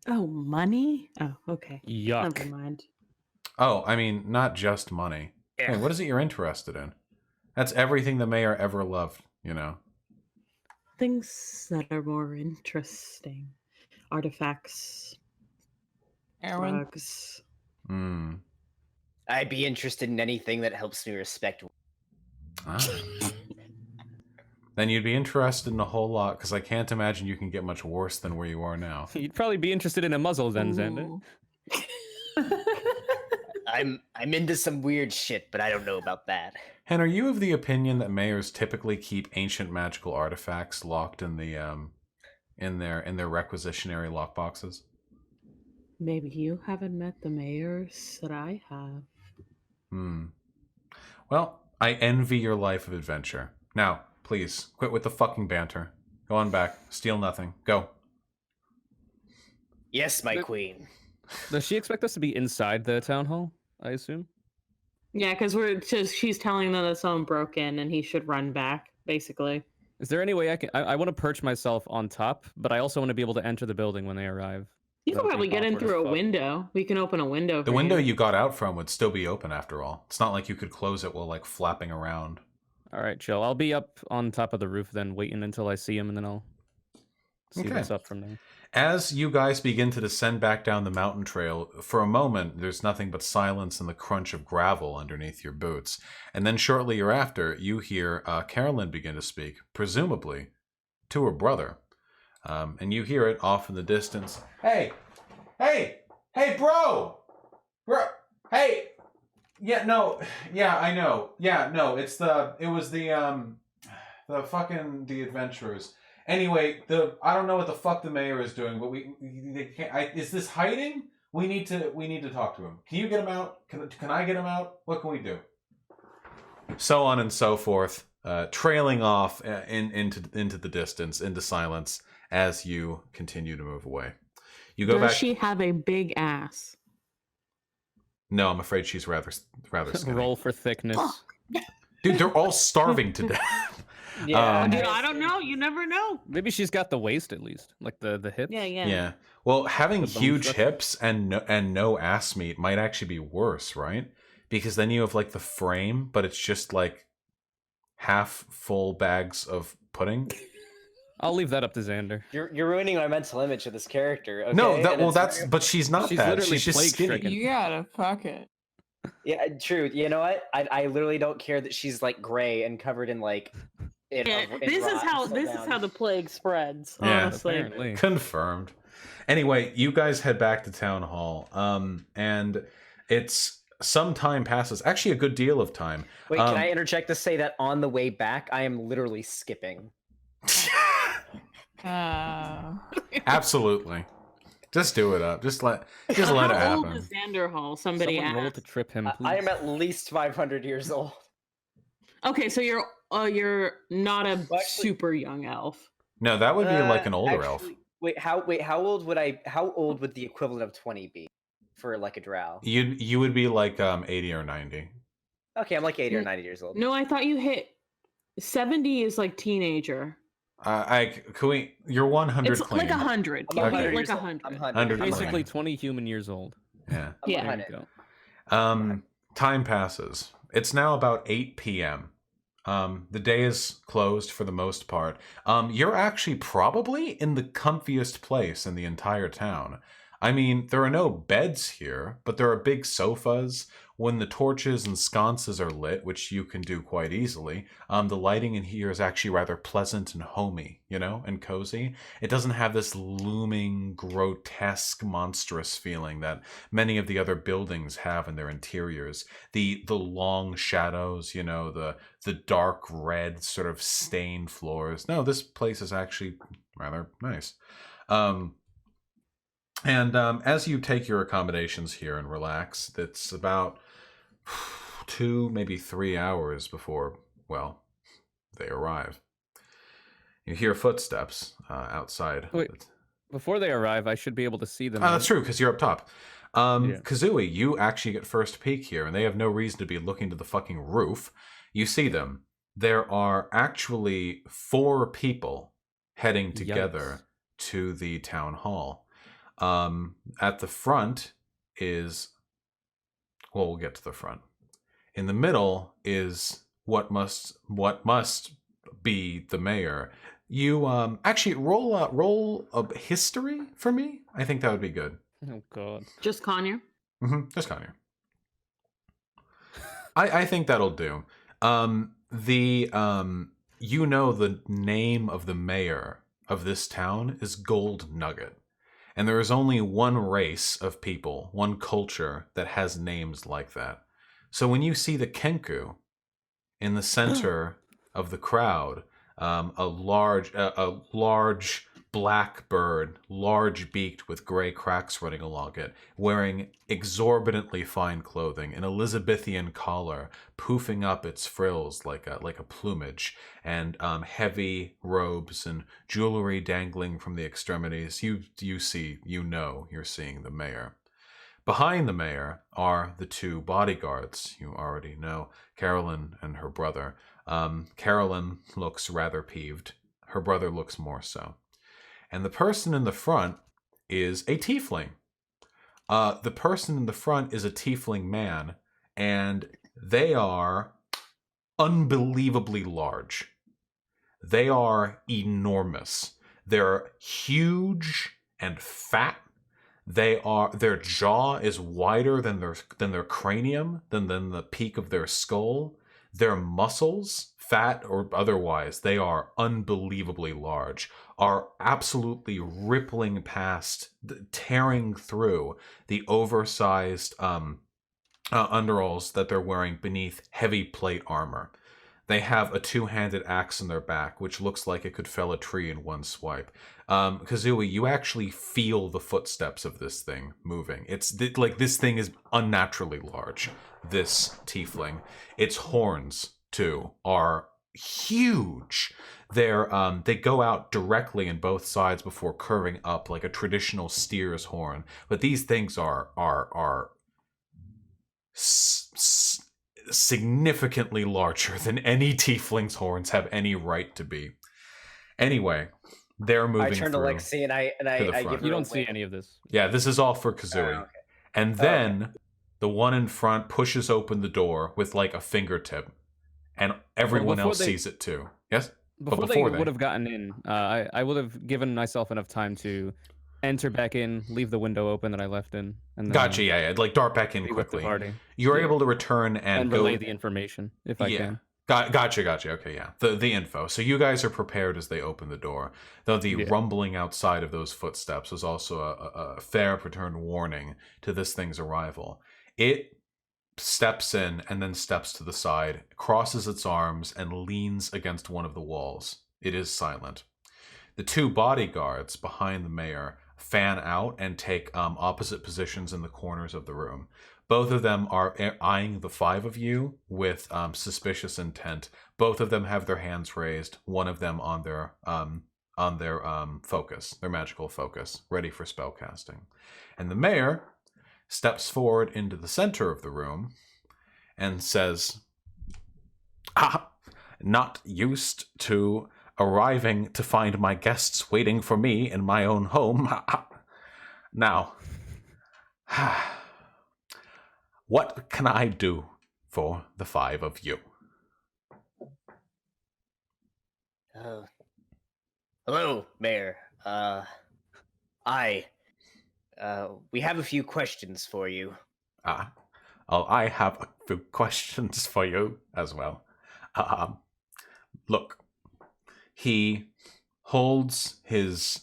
Oh, money? Oh, okay. Yuck. Never mind. Oh, I mean, not just money. Hey, what is it you're interested in? That's everything the mayor ever loved, you know? Things that are more interesting. Artifacts, Erwin. drugs. Hmm. I'd be interested in anything that helps me respect. Ah. Then you'd be interested in a whole lot, because I can't imagine you can get much worse than where you are now. You'd probably be interested in a muzzle then, Xander. Ooh. I'm into some weird shit, but I don't know about that. And are you of the opinion that mayors typically keep ancient magical artifacts locked in the in their requisitionary lockboxes? Maybe you haven't met the mayors that I have. Well, I envy your life of adventure. Now, please, quit with the fucking banter. Go on back. Steal nothing. Go. Yes, my But- queen. Does she expect us to be inside the town hall, I assume? Yeah, because she's telling them that someone broke in and he should run back, basically. Is there any way I can... I want to perch myself on top, but I also want to be able to enter the building when they arrive. You That can would be probably get in awkward as through a fuck. window. We can open a window. The for window you. you got out from would still be open after all. It's not like you could close it while like flapping around. All right, chill. I'll be up on top of the roof then, waiting until I see him, and then I'll see Okay. what's up from there. As you guys begin to descend back down the mountain trail, for a moment there's nothing but silence and the crunch of gravel underneath your boots. And then shortly thereafter, you hear Carolyn begin to speak, presumably to her brother. And you hear it off in the distance. Hey, bro! Hey! Yeah, no, yeah, I know. Yeah, no, it was the adventurers. Anyway, I don't know what the fuck the mayor is doing, but they can't. Is this hiding? We need to talk to him. Can you get him out? Can I get him out? What can we do? So on and so forth, trailing off into the distance, into silence, as you continue to move away. You go Does back. she have a big ass? No, I'm afraid she's rather skinny. Roll for thickness. Dude, they're all starving to death. Yeah, Dude, I don't know. You never know. Maybe she's got the waist at least, like the hips. Yeah. Yeah. Well, having The bone huge structure. hips and no ass meat might actually be worse, right? Because then you have like the frame, but it's just like half full bags of pudding. I'll leave that up to Xander. you're ruining my mental image of this character. Okay? No, And it's but she's not She's that. literally She's just skinny. plague-stricken. You gotta fuck it. yeah, true. You know what? I literally don't care that she's like gray and covered in like. Yeah, this is how the plague spreads. Yeah. Honestly. Apparently. Confirmed. Anyway, you guys head back to town hall, and it's some time passes. Actually, a good deal of time. Wait, can I interject to say that on the way back, I am literally skipping. Absolutely. Just do it up. Just let it How old happen. is Xander Hall? Somebody Someone roll asked. to trip him, please. I am at least 500 years old. Okay, so you're not a Well, actually- super young elf. No, that would be like an older elf. Actually, how old would the equivalent of 20 be for like a drow? You would be like 80 or 90. Okay, I'm like 80 or 90 years old. No, I thought you hit 70 is like teenager. You're 100 It's clean. like 100. I'm You hit 100 like years old. 100. I'm 100. 100 I'm Basically 100. 20 human years old. Yeah. Yeah. There 100. you go. Time passes. It's now about 8 p.m. The day is closed for the most part. You're actually probably in the comfiest place in the entire town. I mean, there are no beds here, but there are big sofas. When the torches and sconces are lit, which you can do quite easily, the lighting in here is actually rather pleasant and homey, and cozy. It doesn't have this looming, grotesque, monstrous feeling that many of the other buildings have in their interiors. The long shadows, the dark red sort of stained floors. No, this place is actually rather nice. As you take your accommodations here and relax, it's about 2, maybe 3 hours before, well, they arrive. You hear footsteps outside. Wait. Before they arrive, I should be able to see them. That's true, because you're up top. Yeah. Kazooie, you actually get first peek here, and they have no reason to be looking to the fucking roof. You see them. There are actually 4 people heading together to the town hall. At the front is... Well, we'll get to the front. In the middle is what must be the mayor. You actually roll a history for me. I think that would be good. Oh God. Just Conyer. Just Conyer. I think that'll do. The name of the mayor of this town is Gold Nugget. And there is only one race of people, one culture that has names like that. So when you see the Kenku in the center of the crowd, a large black bird, large beaked with gray cracks running along it, wearing exorbitantly fine clothing, an Elizabethan collar, poofing up its frills like a plumage, and heavy robes and jewelry dangling from the extremities. You're seeing the mayor. Behind the mayor are the 2 bodyguards. You already know Carolyn and her brother. Carolyn looks rather peeved. Her brother looks more so. And the person in the front is a tiefling. The person in the front is a tiefling man, and they are unbelievably large. They are enormous. They're huge and fat. Their jaw is wider than their cranium, than the peak of their skull. Their muscles, fat or otherwise, they are unbelievably large, are absolutely rippling past, tearing through the oversized underalls that they're wearing beneath heavy plate armor. They have a two-handed axe in their back, which looks like it could fell a tree in one swipe. Kazooie, you actually feel the footsteps of this thing moving. Like this thing is unnaturally large. This tiefling, its horns too are huge. They go out directly in both sides before curving up like a traditional steer's horn. But these things are significantly larger than any tiefling's horns have any right to be. Anyway, they're moving I turn to through. Lexi and I the give front. her You a don't see wink. any of this. Yeah, this is all for Kazooie. okay. And then the one in front pushes open the door with like a fingertip, and everyone before else they- sees it too. Yes? Before, before they would have gotten in, I would have given myself enough time to enter back in, leave the window open that I left in, and then, Gotcha, yeah, like dart back in be with the quickly. party You're Yeah. able to return and and go. relay the information if I Yeah. can. Gotcha. Okay, yeah. The info. So you guys are prepared as they open the door. Though the Yeah. rumbling outside of those footsteps was also a fair return warning to this thing's arrival. It steps in and then steps to the side, crosses its arms, and leans against one of the walls. It is silent. The two bodyguards behind the mayor fan out and take opposite positions in the corners of the room. Both of them are eyeing the five of you with suspicious intent. Both of them have their hands raised. One of them on their focus, their magical focus, ready for spell casting. And the mayor steps forward into the center of the room and says, not used to arriving to find my guests waiting for me in my own home. Now, what can I do for the five of you? Hello, Mayor. We have a few questions for you. I have a few questions for you as well. Look, he holds his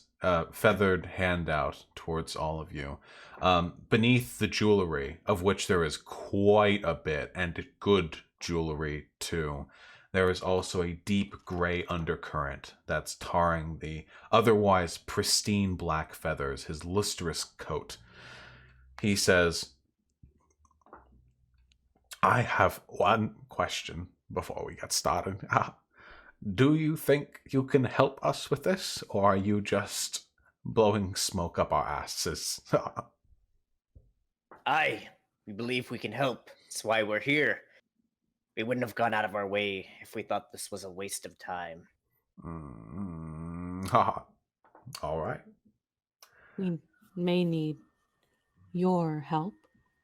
feathered hand out towards all of you. Beneath the jewelry, of which there is quite a bit, and good jewelry too, there is also a deep gray undercurrent that's tarring the otherwise pristine black feathers, his lustrous coat. He says, I have one question before we get started. Do you think you can help us with this, or are you just blowing smoke up our asses? We believe we can help. That's why we're here. We wouldn't have gone out of our way if we thought this was a waste of time. All right. We may need your help,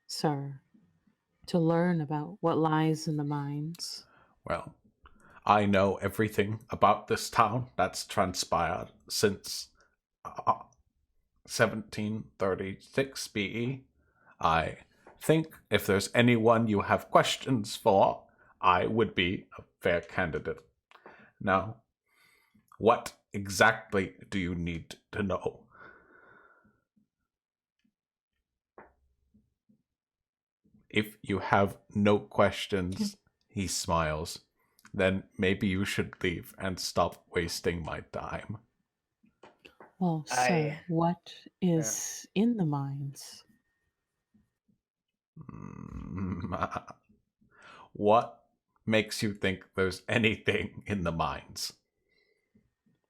sir, to learn about what lies in the mines. Well, I know everything about this town that's transpired since 1736 BE. I think if there's anyone you have questions for, I would be a fair candidate. Now, what exactly do you need to know? If you have no questions, he smiles, then maybe you should leave and stop wasting my time. Well, sir, what is in the mines? What makes you think there's anything in the mines?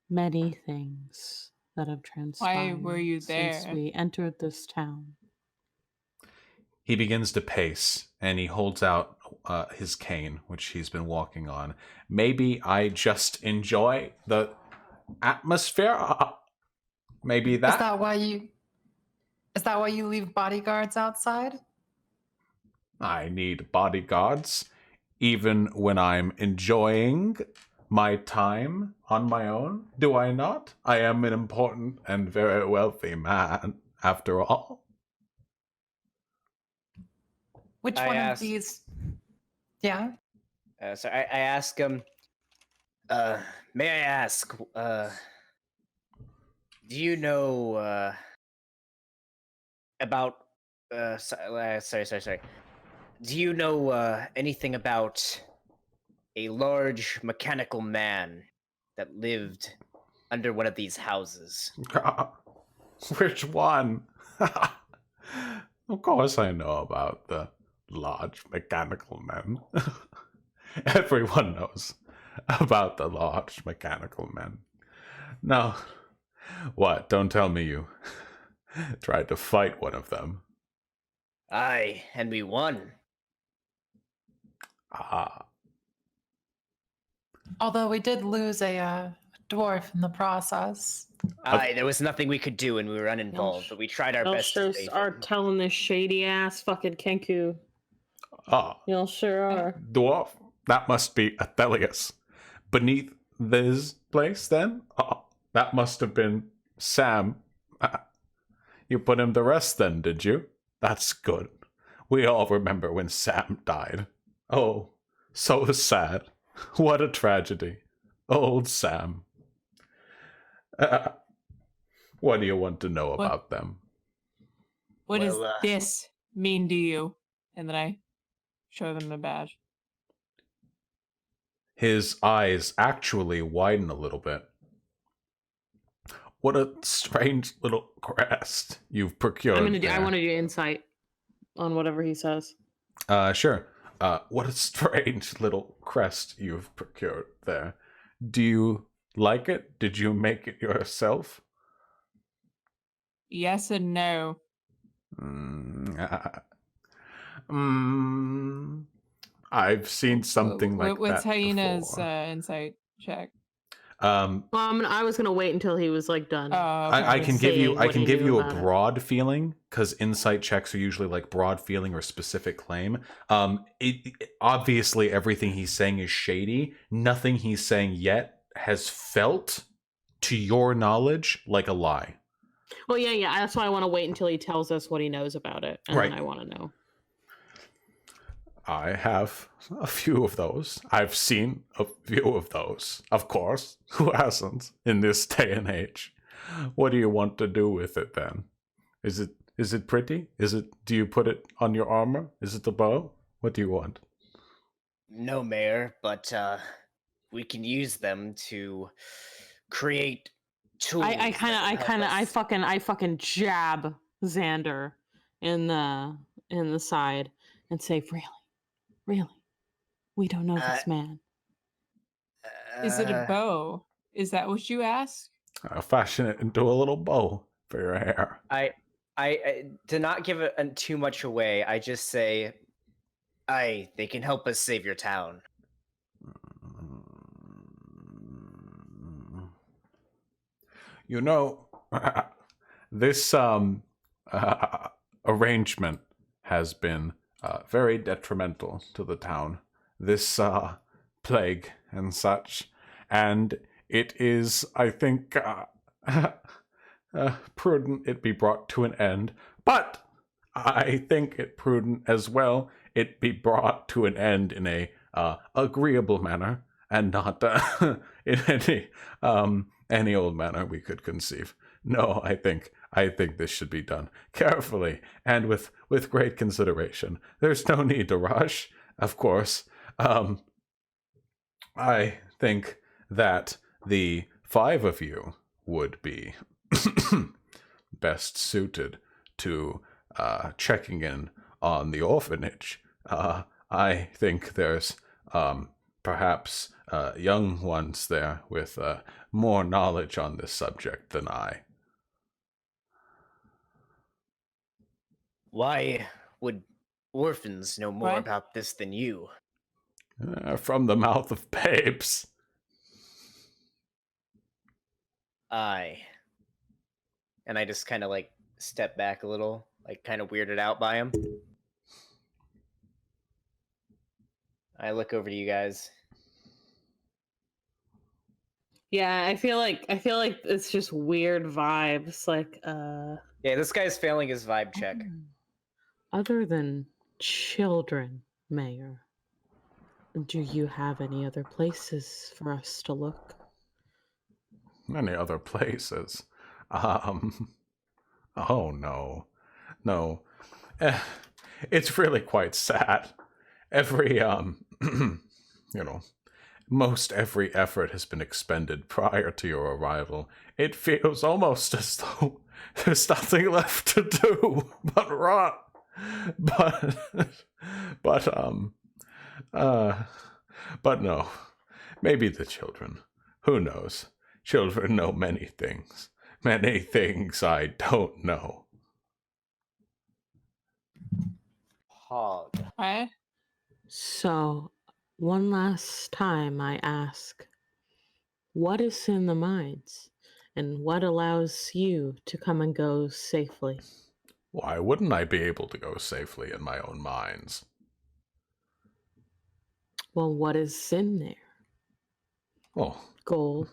Many things that have transpired were you since there? we entered this town. He begins to pace, and he holds out his cane, which he's been walking on. Maybe I just enjoy the atmosphere. Maybe that. Is that why you leave bodyguards outside? I need bodyguards, even when I'm enjoying my time on my own. Do I not? I am an important and very wealthy man, after all. Which I one asked- of these? Yeah. So I ask him, may I ask, do you know about, sorry. Do you know anything about a large mechanical man that lived under one of these houses. Which one? Of course I know about the large mechanical men. Everyone knows about the large mechanical men. No. What? Don't tell me you tried to fight one of them. Aye, and we won. Ah. Although we did lose a dwarf in the process. Aye, there was nothing we could do and we were uninvolved, but we tried our Y'all best sure to save are him. telling this shady ass fucking Kenku. Ah. Y'all sure are. Dwarf? That must be Athelius. Beneath this place, then? Ah, that must have been Sam. Ah, you put him to rest, then, did you? That's good. We all remember when Sam died. Oh, so sad. What a tragedy. Old Sam. What do you want to know What- about them? What does Well, this mean to you? And then I show them the badge. His eyes actually widen a little bit. What a strange little crest you've procured. I there. want to do insight on whatever he says. Sure. What a strange little crest you've procured there. Do you like it? Did you make it yourself? Yes and no. I've seen something like What's that Hyena's before. insight check? Well, I was gonna wait until he was like done. I can give say you what he knew a about it. broad feeling because insight checks are usually like broad feeling or specific claim. Obviously everything he's saying is shady. Nothing he's saying yet has felt, to your knowledge, like a lie. Well, yeah. That's why I want to wait until he tells us what he knows about it, and Right. then I want to know. I have a few of those. I've seen a few of those. Of course, who hasn't in this day and age? What do you want to do with it then? Is it pretty? Do you put it on your armor? Is it the bow? What do you want? No, Mayor, but we can use them to create tools. I that will help us- fucking jab Xander in the side and say, really, we don't know this man. Is it a Uh, bow? Is that what you asked? I'll fashion it into a little bow for your hair. I to not give it too much away, I just say, they can help us save your town. You know, this arrangement has been very detrimental to the town. This plague and such, and it is, I think, prudent it be brought to an end. But I think it prudent as well it be brought to an end in a agreeable manner, and not in any old manner we could conceive. No, I think this should be done carefully and with great consideration. There's no need to rush, of course. I think that the 5 of you would be best suited to checking in on the orphanage. I think there's perhaps young ones there with more knowledge on this subject than I. Why would orphans know more What? about this than you? From the mouth of babes. And I just kind of like step back a little, like kind of weirded out by him. I look over to you guys. Yeah, I feel like it's just weird vibes. Like, Yeah, this guy's failing his vibe check. other than children, Mayor, do you have any other places for us to look? Many other places. Oh no. No. It's really quite sad. Every, Most every effort has been expended prior to your arrival. It feels almost as though there's nothing left to do but rot. But, but no. Maybe the children. Who knows? Children know many things. Many things I don't know. Hog. What? So, one last time I ask, what is in the mines, and what allows you to come and go safely? Why wouldn't I be able to go safely in my own mines? Well, what is in there? Oh, Gold,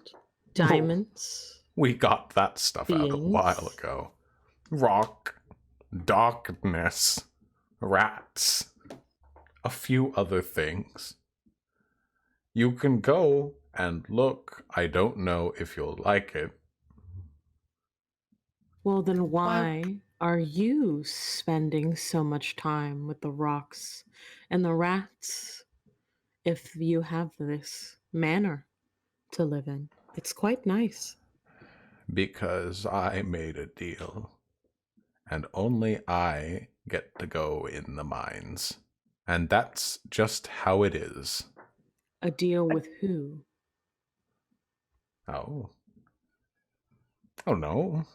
diamonds. we got that stuff out a while Beings. ago. Rock, darkness, rats, a few other things. You can go and look. I don't know if you'll like it. Well, then why are you spending so much time with the rocks and the rats if you have this manor to live in? It's quite nice. Because I made a deal. And only I get to go in the mines. And that's just how it is. A deal with who? Oh. Oh no.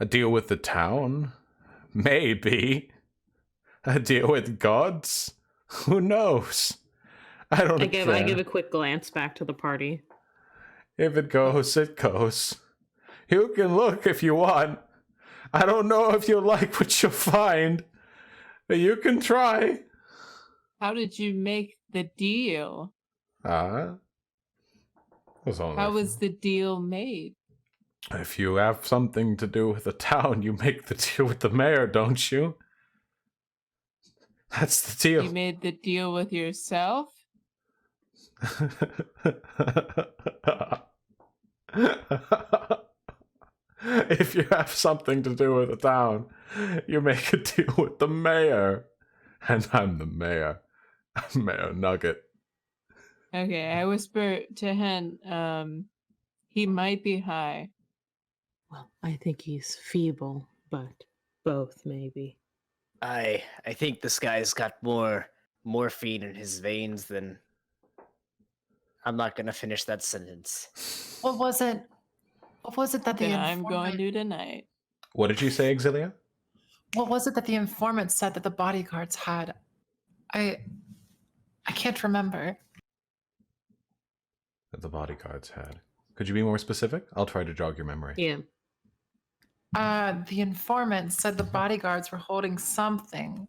A deal with the town? Maybe. A deal with gods? Who knows? I don't I care. give a quick glance back to the party. If it goes, it goes. You can look if you want. I don't know if you'll like what you'll find, but you can try. How did you make the deal? How How was the deal made? If you have something to do with the town, you make the deal with the mayor, don't you? That's the deal. You made the deal with yourself? If you have something to do with the town, you make a deal with the mayor. And I'm the mayor. I'm Mayor Nugget. Okay, I whisper to Hen, he might be high. Well, I think he's feeble, but both maybe. I think this guy's got more morphine in his veins than. I'm not gonna finish that sentence. What was it? What was it that the Then I'm going informant? to tonight. What did you say, Exilia? What was it that the informant said that the bodyguards had? I can't remember. That the bodyguards had. Could you be more specific? I'll try to jog your memory. Yeah. The informant said the bodyguards were holding something.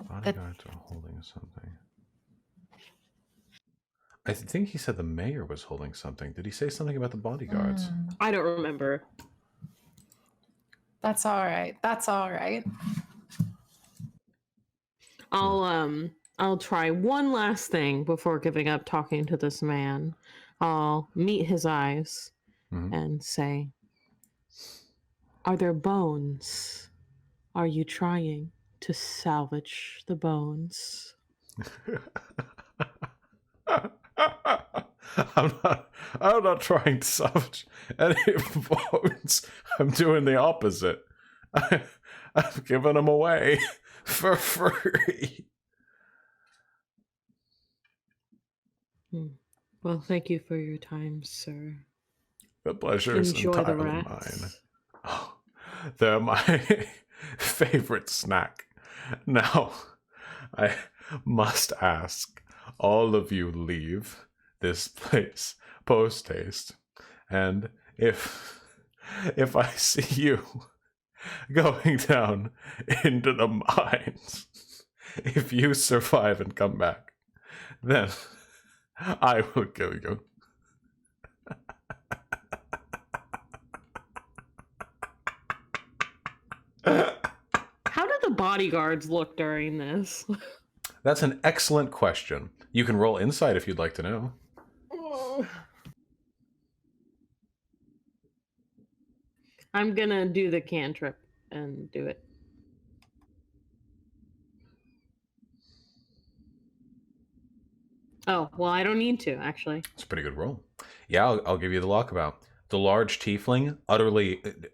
Bodyguards are holding something. I think he said the mayor was holding something. Did he say something about the bodyguards? I don't remember. That's all right. That's all right. I'll try one last thing before giving up talking to this man. I'll meet his eyes Mhm. and say, "Are there bones? Are you trying to salvage the bones?" I'm not trying to salvage any bones. I'm doing the opposite. I'm giving them away for free. Well, thank you for your time, sir. The pleasure is Enjoy the entirely rats. mine. Oh, they're my favorite snack. Now, I must ask, all of you leave this place post haste, and if I see you going down into the mines, if you survive and come back, then I will kill you. How did the bodyguards look during this? That's an excellent question. You can roll insight if you'd like to know. I'm gonna do the cantrip and do it. Oh, well, I don't need to, actually. It's a pretty good roll. Yeah, I'll give you the walkabout. The large tiefling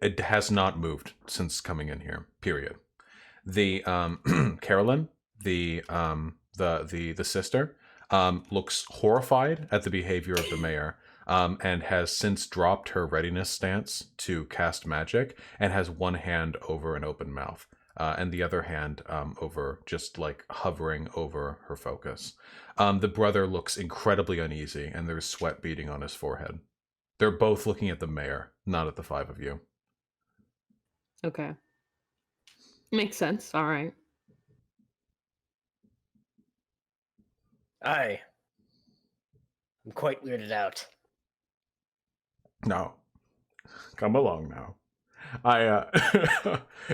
it has not moved since coming in here. Period. The Carolyn, the sister, looks horrified at the behavior of the mayor, and has since dropped her readiness stance to cast magic, and has one hand over an open mouth, and the other hand over, just like hovering over her focus. The brother looks incredibly uneasy, and there's sweat beading on his forehead. They're both looking at the mayor, not at the five of you. Okay. Makes sense. All right. I'm quite weirded out. No. Come along now.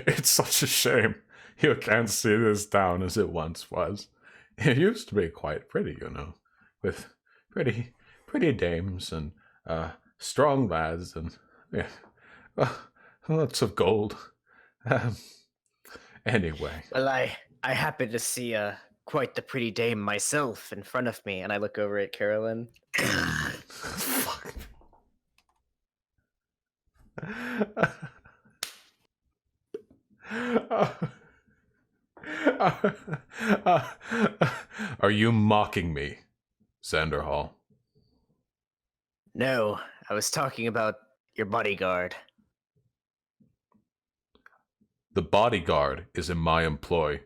It's such a shame you can't see this town as it once was. It used to be quite pretty, with pretty dames and strong lads and lots of gold. Anyway. Well, I happen to see quite the pretty dame myself in front of me, and I look over at Carolyn. Fuck. Are you mocking me, Xander Hall? No, I was talking about your bodyguard. The bodyguard is in my employ.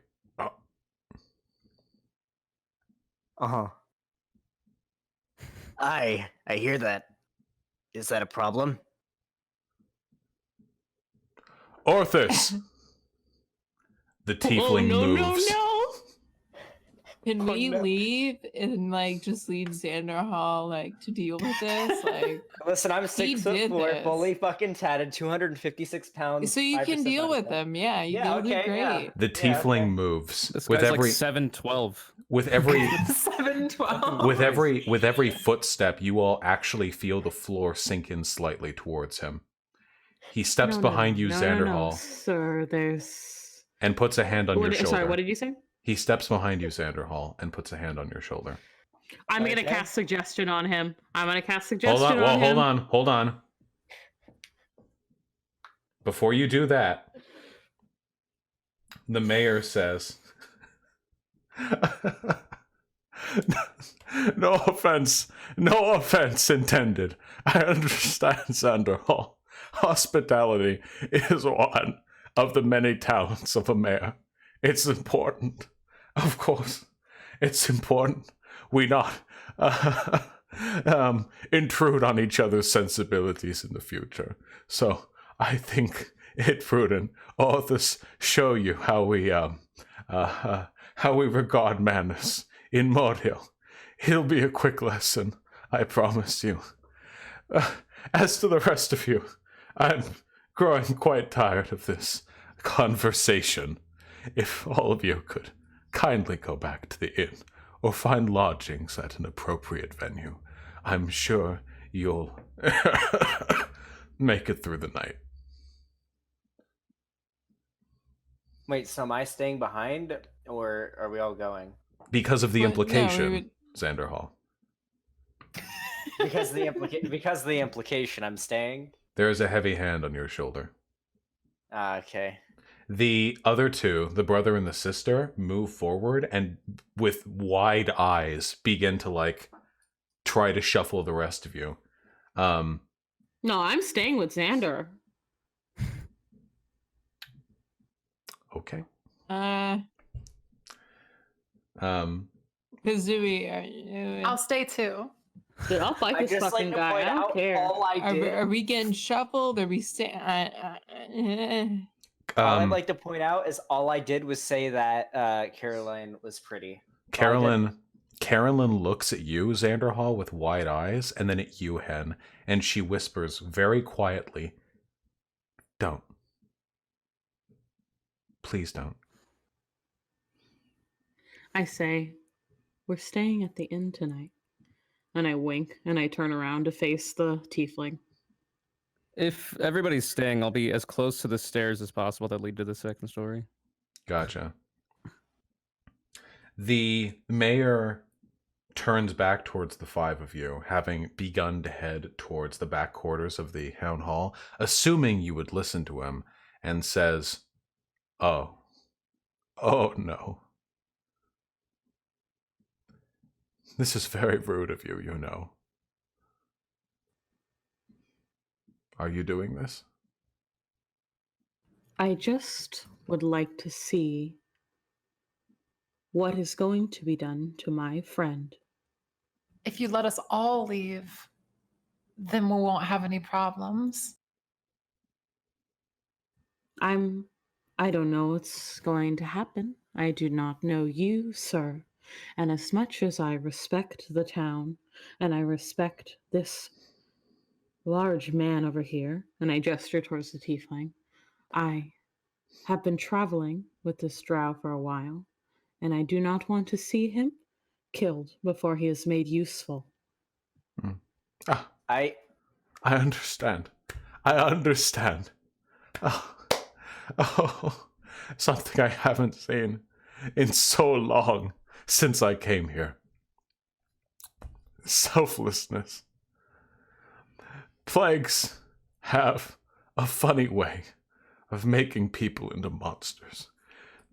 Uh-huh. I hear that. Is that a problem? Orthus! The tiefling moves. No. Can Oh, we no. leave and just leave Xander Hall to deal with this? Listen, I'm He 6'4", did this. fully fucking tatted, 256 pounds. so you 5% can deal with body fat. them. Yeah, Yeah, you'll do okay, great. yeah. The tiefling okay. moves This with guy's every like 7'12". with every 712. with every footstep. You all actually feel the floor sink in slightly towards him. He steps behind you, Xander Hall, Sir, there's. and puts a hand on your shoulder. Sorry, what did you say? He steps behind you, Xander Hall, and puts a hand on your shoulder. I'm gonna Okay. cast suggestion on him. Hold on. Hold on. Before you do that, the mayor says, no offense intended. I understand, Xander Hall. Hospitality is one of the many talents of a mayor. It's important. Of course, it's important we not intrude on each other's sensibilities in the future. So I think it prudent Orthus show you how we regard manners in Mordhill. It'll be a quick lesson, I promise you. As to the rest of you, I'm growing quite tired of this conversation. If all of you could kindly go back to the inn or find lodgings at an appropriate venue, I'm sure you'll make it through the night. Wait, so am I staying behind, or are we all going? Because of the Well, no, we implication, would- Xander Hall. Because the because of the implication, I'm staying. There is a heavy hand on your shoulder. Okay. The other two, the brother and the sister, move forward and with wide eyes begin to try to shuffle the rest of you. No, I'm staying with Xander. Okay. Kazooie, I'll stay too. Dude, I'll fight I this just fucking like to guy. point I don't out care. all I are, did. are we getting shuffled? Are we staying? All I'd like to point out is all I did was say that Caroline was pretty. Carolyn looks at you, Xander Hall, with wide eyes, and then at you, Hen, and she whispers very quietly, "Don't. Please don't." I say, we're staying at the inn tonight. And I wink and I turn around to face the tiefling. If everybody's staying, I'll be as close to the stairs as possible that lead to the second story. Gotcha. The mayor turns back towards the five of you, having begun to head towards the back quarters of the town hall, assuming you would listen to him, and says, "Oh no. This is very rude of you, you know. Are you doing this?" I just would like to see what is going to be done to my friend. If you let us all leave, then we won't have any problems. I don't know what's going to happen. I do not know you, sir. And as much as I respect the town, and I respect this large man over here, and I gesture towards the tiefling, I have been traveling with this drow for a while, and I do not want to see him killed before he is made useful. I I understand. I understand. Oh, something I haven't seen in so long since I came here. Selflessness. Plagues have a funny way of making people into monsters.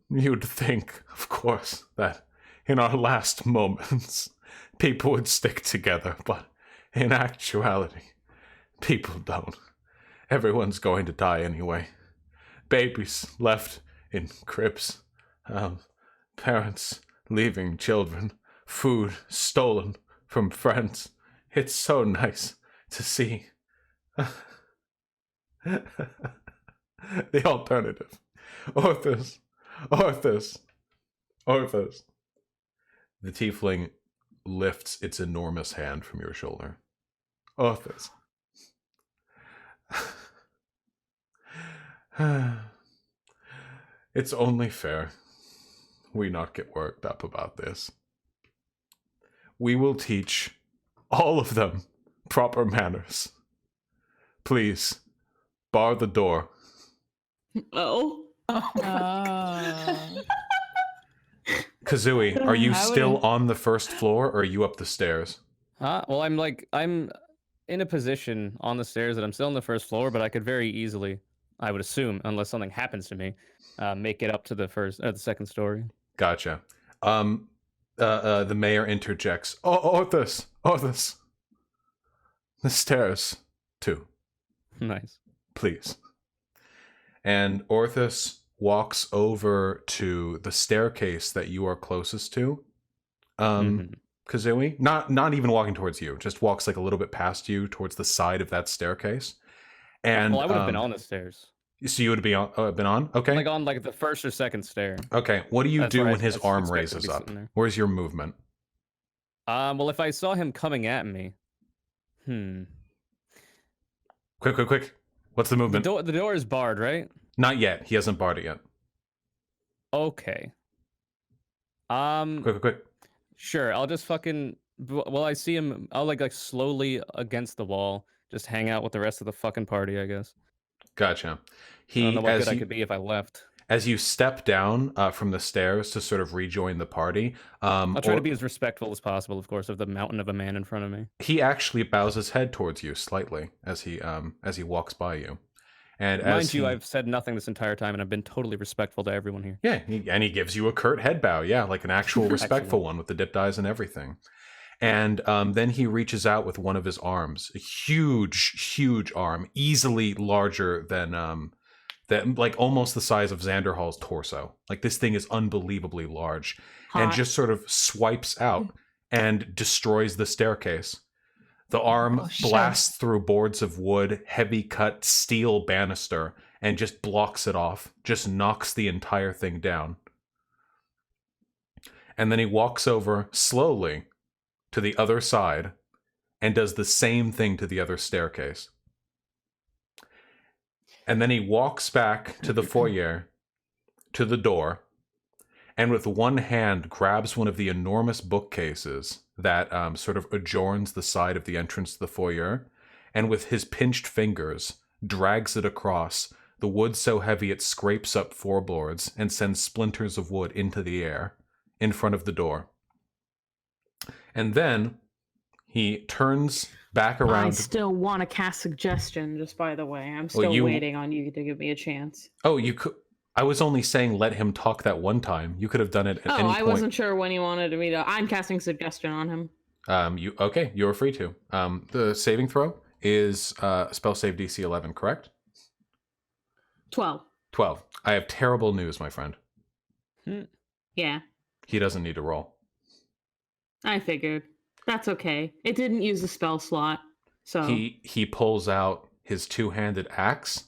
You'd think, of course, that in our last moments, people would stick together, but in actuality, people don't. Everyone's going to die anyway. Babies left in cribs, parents leaving children, food stolen from friends. It's so nice to see. The alternative. Orthus. The tiefling lifts its enormous hand from your shoulder. Orthus. It's only fair we not get worked up about this. We will teach all of them proper manners. Please, bar the door. Oh. Oh. Kazooie, are you I still wouldn't- on the first floor, or are you up the stairs? Well, I'm in a position on the stairs that I'm still on the first floor, but I could very easily, I would assume, unless something happens to me, make it up to the second story. Gotcha. The mayor interjects. Oh, Orthus! The stairs, too, Nice. please. And Orthus walks over to the staircase that you are closest to. Kazooie, not even walking towards you, just walks like a little bit past you towards the side of that staircase. And Well, I would have been on the stairs, So you would be on, been on? Okay. like on like the first or second stair. Okay. What do you That's do where I when his arm expect to raises be up? sitting there. Where's your movement? Well, if I saw him coming at me, Quick. What's the movement? the door is barred, right? Not yet. He hasn't barred it yet. Okay. Quick. Sure. I'll just fucking. Well, I see him. I'll like slowly against the wall, just hang out with the rest of the fucking party, I guess. Gotcha. I don't know what as good I you, could be if I left. as you step down from the stairs to sort of rejoin the party, I'll try to be as respectful as possible, of course, of the mountain of a man in front of me. he actually bows his head towards you slightly as he walks by you. And Mind as you, he, I've said nothing this entire time, and I've been totally respectful to everyone here. yeah, he gives you a curt head bow, yeah, like an actual respectful Excellent. one with the dipped eyes and everything. And then he reaches out with one of his arms, a huge arm, easily larger than that, like almost the size of Xander Hall's torso. Like this thing is unbelievably large, and Hot. just sort of swipes out and destroys the staircase. The arm Oh, shit. blasts through boards of wood, heavy cut steel banister, and just blocks it off, just knocks the entire thing down. And then he walks over slowly to the other side and does the same thing to the other staircase. And then he walks back to the foyer, to the door, and with one hand grabs one of the enormous bookcases that sort of adjourns the side of the entrance to the foyer, and with his pinched fingers drags it across, the wood so heavy it scrapes up floorboards and sends splinters of wood into the air in front of the door. And then he turns back I around. still want to cast suggestion, just by the way. I'm still you- waiting on you to give me a chance. Oh, you could. I was only saying let him talk that one time. You could have done it at any I point. wasn't sure when you wanted me to. I'm casting suggestion on him. You're free to. The saving throw is spell save DC 11, correct? 12. 12. I have terrible news, my friend. Yeah, He doesn't need to roll. I figured. That's okay. It didn't use the spell slot, so. He pulls out his two-handed axe,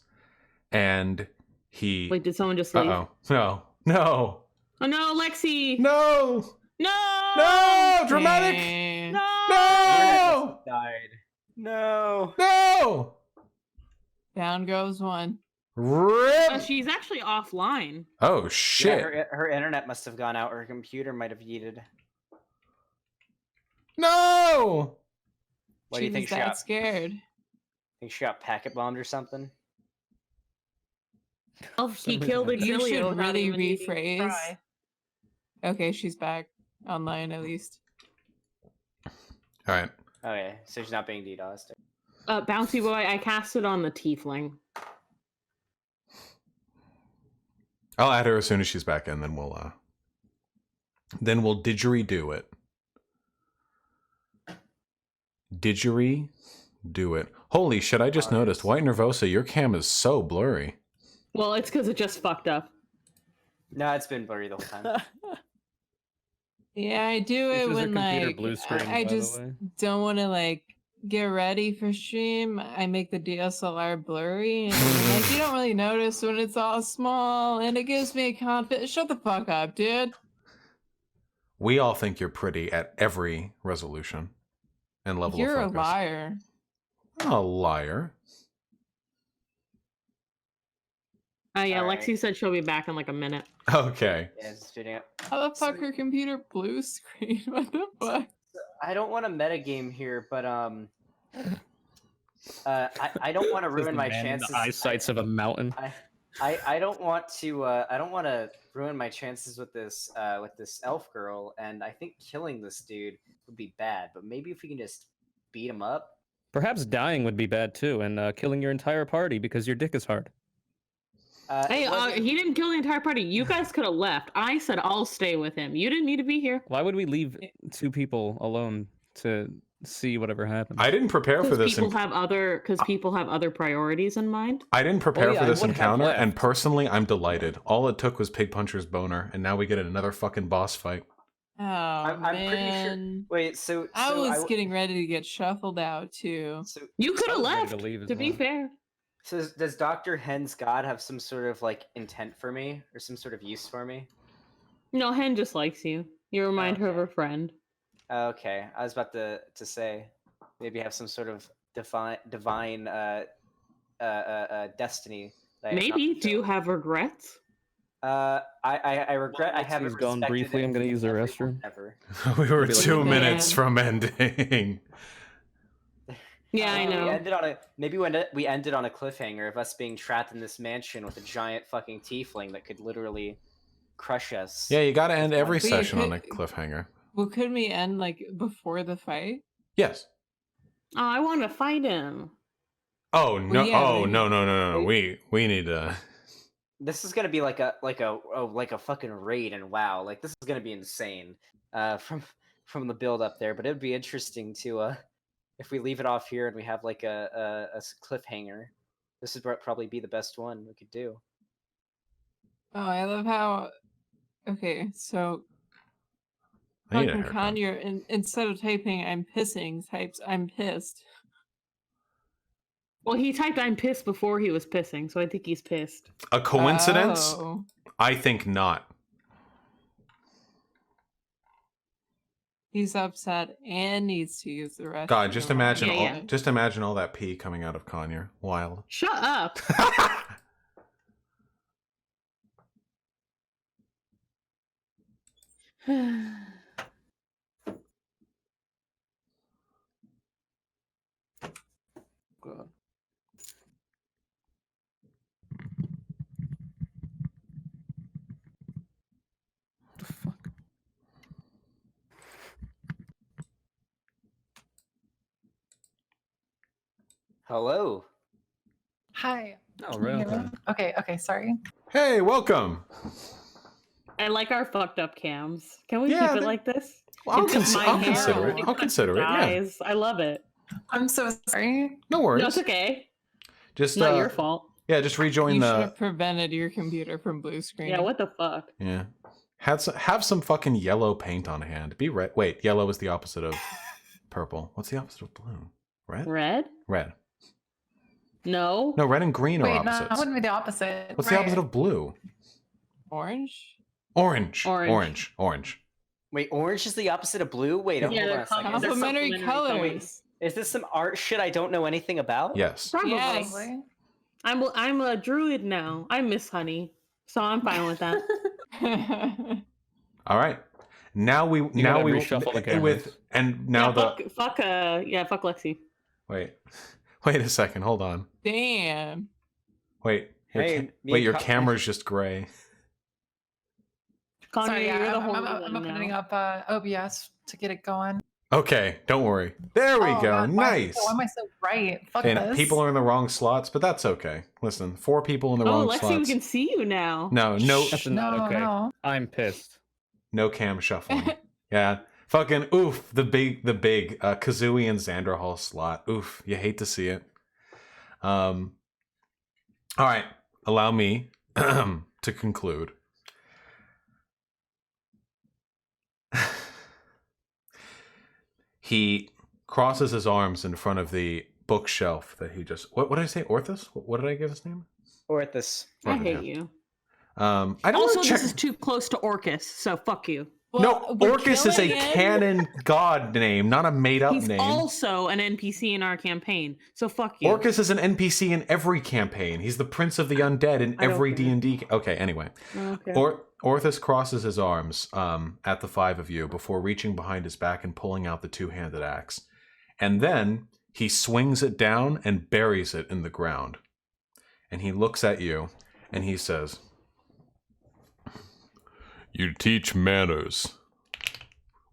and he. Wait, did someone just leave? Uh-oh. No. Oh no, Lexi! No! No! No! Dramatic! Dang. No! Died. No. No! Down goes one. Rip! She's actually offline. Oh, Yeah, shit. her internet must have gone out, or her computer might have yeeted. No! What do you She think was she that got? scared. Think she got packet bombed or something? Oh, he reason killed I- You Exilio should without really even needing to rephrase. try. Okay, she's back online at least. All right. Okay, so she's not being DDoSed. Bouncy Boy, I cast it on the tiefling. I'll add her as soon as she's back in, then we'll didgeridoo it. Didgeridoo it. Holy shit, I just noticed. White Nervosa, your cam is so blurry. Well, it's because it just fucked up. No, it's been blurry the whole time. Yeah, I do This it is a when computer like blue screen, I by the just way. don't want to like get ready for stream. I make the DSLR blurry, and like you don't really notice when it's all small, and it gives me a confidence. Shut the fuck up, dude. We all think you're pretty at every resolution and level You're a of focus. liar. I'm a liar. Yeah, Alright. Lexi said she'll be back in like a minute. Okay. Yeah, it's speeding up. How the fuck her computer blue screen? What the fuck? I don't want to metagame here, but I don't want to ruin my chances. The eyesights of a mountain. I don't want to ruin my chances with this elf girl, and I think killing this dude would be bad. But maybe if we can just beat him up. Perhaps dying would be bad too, and killing your entire party because your dick is hard. Hey, it wasn't- he didn't kill the entire party. You guys could have left. I said I'll stay with him. You didn't need to be here. Why would we leave two people alone to see whatever happens? I didn't prepare for Because this. people have other priorities in mind. I didn't prepare yeah, for I this would have encounter, and left. personally, I'm delighted. All it took was Pig Puncher's boner, and now we get another fucking boss fight. Oh I'm pretty sure. man. Wait, so I so was getting ready to get shuffled out too. So, You could have was ready left. to leave as To be well. fair. so does Dr. Hen's God have some sort of like intent for me, or some sort of use for me? No, Hen just likes you. You remind her of Okay. her friend. Okay, I was about to say maybe have some sort of divine destiny. that I have not Maybe. Do you fulfilled. have regrets? I regret I Lexi haven't was gone respected briefly. I'm gonna use the everyone restroom. ever. We were Be like, 2 "Oh, minutes man." from ending. Yeah, I We know. ended on a we ended on a cliffhanger of us being trapped in this mansion with a giant fucking tiefling that could literally crush us. Yeah, you gotta end every But you session on a could- cliffhanger. Well, couldn't we end like before the fight? Yes. Oh, I want to fight him. Oh no! yeah, oh maybe- no! We need to. This is gonna be like a fucking raid and WoW. Like this is gonna be insane. From the build up there, but it would be interesting to if we leave it off here and we have like a cliffhanger. This would probably be the best one we could do. Oh, I love how. Okay, so I need a fucking haircut. Conyer, instead of typing "I'm pissing," types "I'm pissed." Well, he typed "I'm pissed" before he was pissing, so I think he's pissed. A coincidence? Oh. I think not. He's upset and needs to use the restroom. God, just imagine Yeah, yeah. all that pee coming out of Conyer. Wild. Shut up. God. The fuck? Hello. Hi. Oh, Can you hear really? me? Okay, sorry. Hey, welcome. I like our fucked up cams. Can we Yeah, keep it they- like this? Well, It's just my I'll hair. consider it. It I'll consider it. Yeah, Guys, I love it. I'm so sorry. no No, worries. it's okay. Just Not your fault. Yeah, just rejoin You should the. have prevented your computer from blue screen. Yeah, what the fuck? Yeah, have some fucking yellow paint on hand. Be red. Wait, yellow is the opposite of purple. What's the opposite of blue? Red. Red? Red. No. No, red and green are Wait, no, opposites. that wouldn't be the opposite. What's the opposite of blue? Orange? Orange. Orange. Orange. Orange. Wait, orange is the opposite of blue? Wait, Yeah, hold on they're a second. Complementary complementary colors. Is this some art shit I don't know anything about? Yes. Probably. Yes. Probably. I'm a druid now. I miss honey, so I'm fine with that. All right. Now we gotta reshuffle the cameras. with and now yeah, the fuck Lexi. wait a second. Hold on. Damn. Wait. Your Hey, ca- me wait, and your Con- camera's just gray. Connor, Sorry, you're yeah, the I'm Holy One opening now. up OBS to get it going. Okay, don't worry. There we Oh, go. God, why Nice. am I so bright? Fuck And this. people are in the wrong slots, but that's okay. Listen, 4 people in the Oh, wrong Lexi, slots. we can see you now. No, That's not no, okay. no. I'm pissed. no cam shuffling. Yeah. Fucking oof, the big Kazooie and Xanderhal slot. Oof, you hate to see it. All right, allow me to conclude. He crosses his arms in front of the bookshelf that he just. What did I say? Orthus? What did I give his name? Orthus. I Orthus, hate yeah. you. I don't Also, want to check. this is too close to Orcus, so fuck you. No, we're Orcus is a killing it. canon god name, not a made-up He's name. also an NPC in our campaign, so fuck you. Orcus is an NPC in every campaign. He's the prince of the undead in I don't every care. D&D. Okay, anyway. Okay. Orthus crosses his arms at the 5 of you before reaching behind his back and pulling out the two-handed axe. And then he swings it down and buries it in the ground. And he looks at you and he says, "You teach manners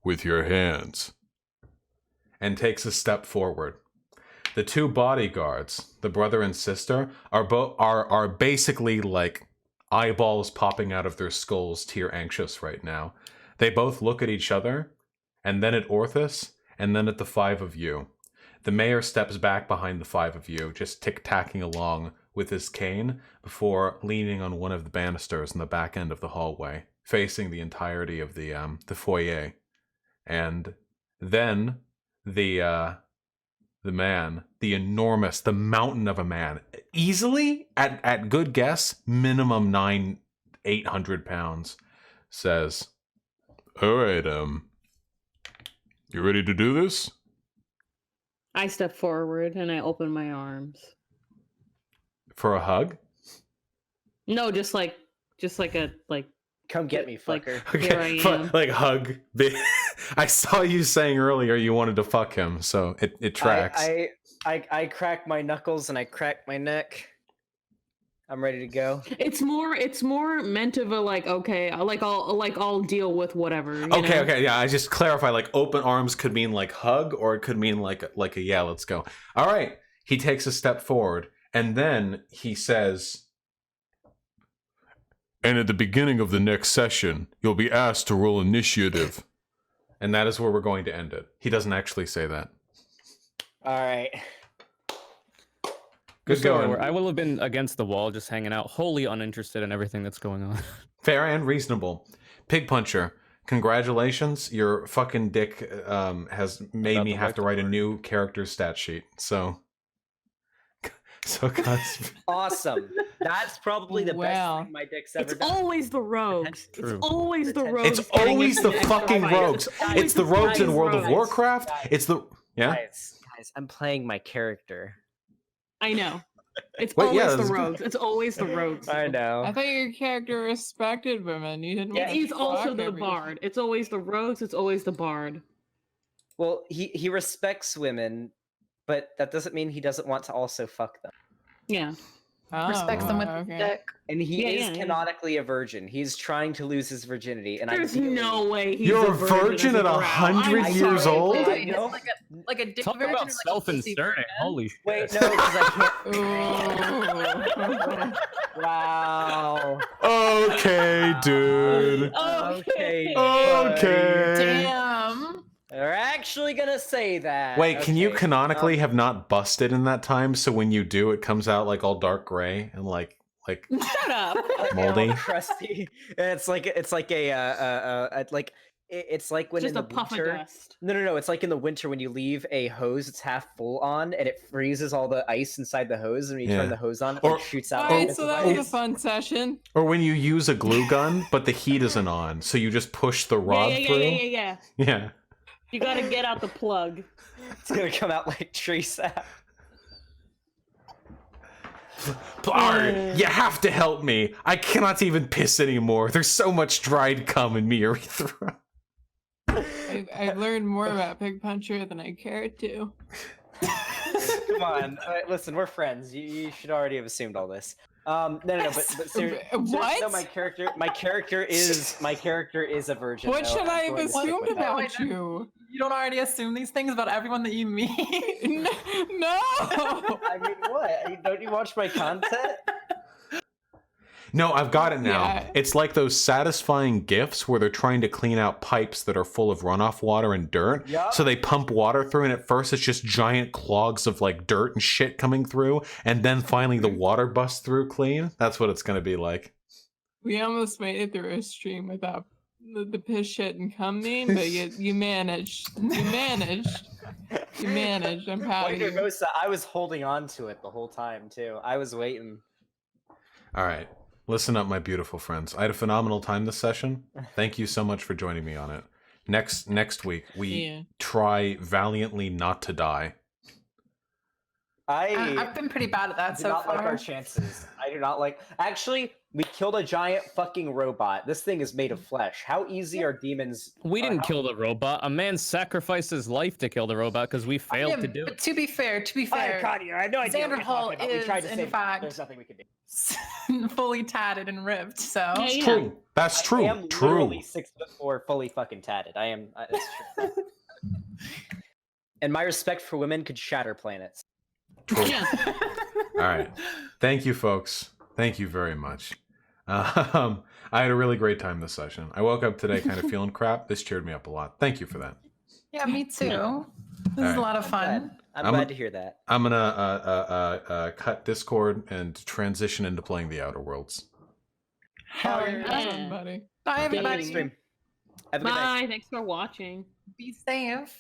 with your hands," and takes a step forward. The two bodyguards, the brother and sister, are basically like eyeballs popping out of their skulls, tear anxious right now. They both look at each other, and then at Orthus, and then at the 5 of you. The mayor steps back behind the 5 of you, just tic-tacking along with his cane before leaning on one of the banisters in the back end of the hallway, facing the entirety of the foyer. And then the man, the mountain of a man, easily at good guess, minimum 800 pounds, says, "All right, you ready to do this?" I step forward and I open my arms. For a hug? No, just like a Come get me, like- fucker. Here I am. Like hug. I saw you saying earlier you wanted to fuck him, so it tracks. I crack my knuckles and I crack my neck. I'm ready to go. It's more meant of a like, okay, I'll deal with whatever. you know? Okay, yeah. I just clarify. Like, open arms could mean like hug, or it could mean like a yeah, let's go. All right. He takes a step forward, and then he says, "And at the beginning of the next session, you'll be asked to roll initiative." And that is where we're going to end it. He doesn't actually say that. All right. Good going. I will have been against the wall, just hanging out, wholly uninterested in everything that's going on. Fair and reasonable. Pig Puncher, congratulations. Your fucking dick has made About me the have to right write a word. new character stat sheet. So guys, Awesome. That's probably the Wow. best thing my dick's ever It's done. always the rogues. It's True. always the It's rogues. it's getting always into the extra fucking fights. rogues. always It's the the rogues in fucking World of rogues. Warcraft. It's the yeah. Guys, I'm playing my character. I know. It's Wait, yeah, always the that's good. rogues. It's always the rogues. I know. I thought your character respected women. You didn't. Yeah, wanna he's also fuck the every- bard. It's always the rogues. It's always the bard. Well, he respects women, but that doesn't mean he doesn't want to also fuck them. Yeah. Respects them with okay. his dick. And he Yeah, is yeah, yeah. canonically a virgin. He's trying to lose his virginity, and There's ideally- no way he's You're a a virgin as at a drow. 100 I'm years sorry, old? but- I know. Like a dick Talk virgin, about or like a pussy self-inserting. virgin? Holy shit. Wait, no, because I Ooh. can't. Wow. Okay, dude. Okay. Okay. Damn. They're actually gonna say that. Wait, can you Okay, canonically have not busted in that time? So when you do, it comes out like all dark gray and like Shut up. moldy? all crusty. And it's like it's like when Just in a the puff winter. of dust. No. It's like in the winter when you leave a hose that's half full on and it freezes all the ice inside the hose, and when you Yeah. turn the hose on, it Or- like, shoots out. Alright, bits so of that was a ice. fun session. Or when you use a glue gun, but the heat isn't on, so you just push the rod through. Yeah. Yeah. You gotta get out the plug. It's gonna come out like tree sap. Blar, you have to help me. I cannot even piss anymore. There's so much dried cum in me urethra. I learned more about Pig Puncher than I cared to. Come on, listen, we're friends. You should already have assumed all this. No, but seriously, What? No, my character is a virgin. What no, should I'm I have going to stick assumed with that. about you? You don't already assume these things about everyone that you meet. No! I mean, what? Don't you watch my content? No, I've got it now. Yeah. It's like those satisfying gifts where they're trying to clean out pipes that are full of runoff water and dirt. Yup. So they pump water through, and at first it's just giant clogs of like dirt and shit coming through, and then finally the water busts through clean. That's what it's gonna be like. We almost made it through a stream without the piss shit and cum meme, but you managed. You managed. You managed. I'm proud of Wait, you. Mosa, I was holding on to it the whole time too. I was waiting. All right. Listen up, my beautiful friends. I had a phenomenal time this session. Thank you so much for joining me on it. Next week, we Yeah. try valiantly not to die. I've been pretty bad at that do so not far. like our chances. I do not like. Actually, we killed a giant fucking robot. This thing is made of flesh. How easy are demons? We didn't how- kill the robot. A man sacrificed his life to kill the robot because we failed Yeah, to do but it. to be fair, Fire, Connie, I have no idea what Xander you're Hall talking about. We tried to is, in save him. fact, There's nothing we can do. fully tatted and ribbed. So Yeah, It's yeah. true. That's I true. am True. literally 6'4", fully fucking tatted. I am. It's true. And my respect for women could shatter planets. True. Yeah. All right. Thank you, folks. Thank you very much. I had a really great time this session. I woke up today kind of feeling crap. This cheered me up a lot. Thank you for that. yeah, me too. This is Alright. a lot of fun. I'm I'm- glad to hear that. I'm gonna cut Discord and transition into playing the Outer Worlds. Hell yeah. Awesome, buddy. Bye, Thank you. everybody. Stream. Have a good night. Bye. Thanks for watching. Be safe.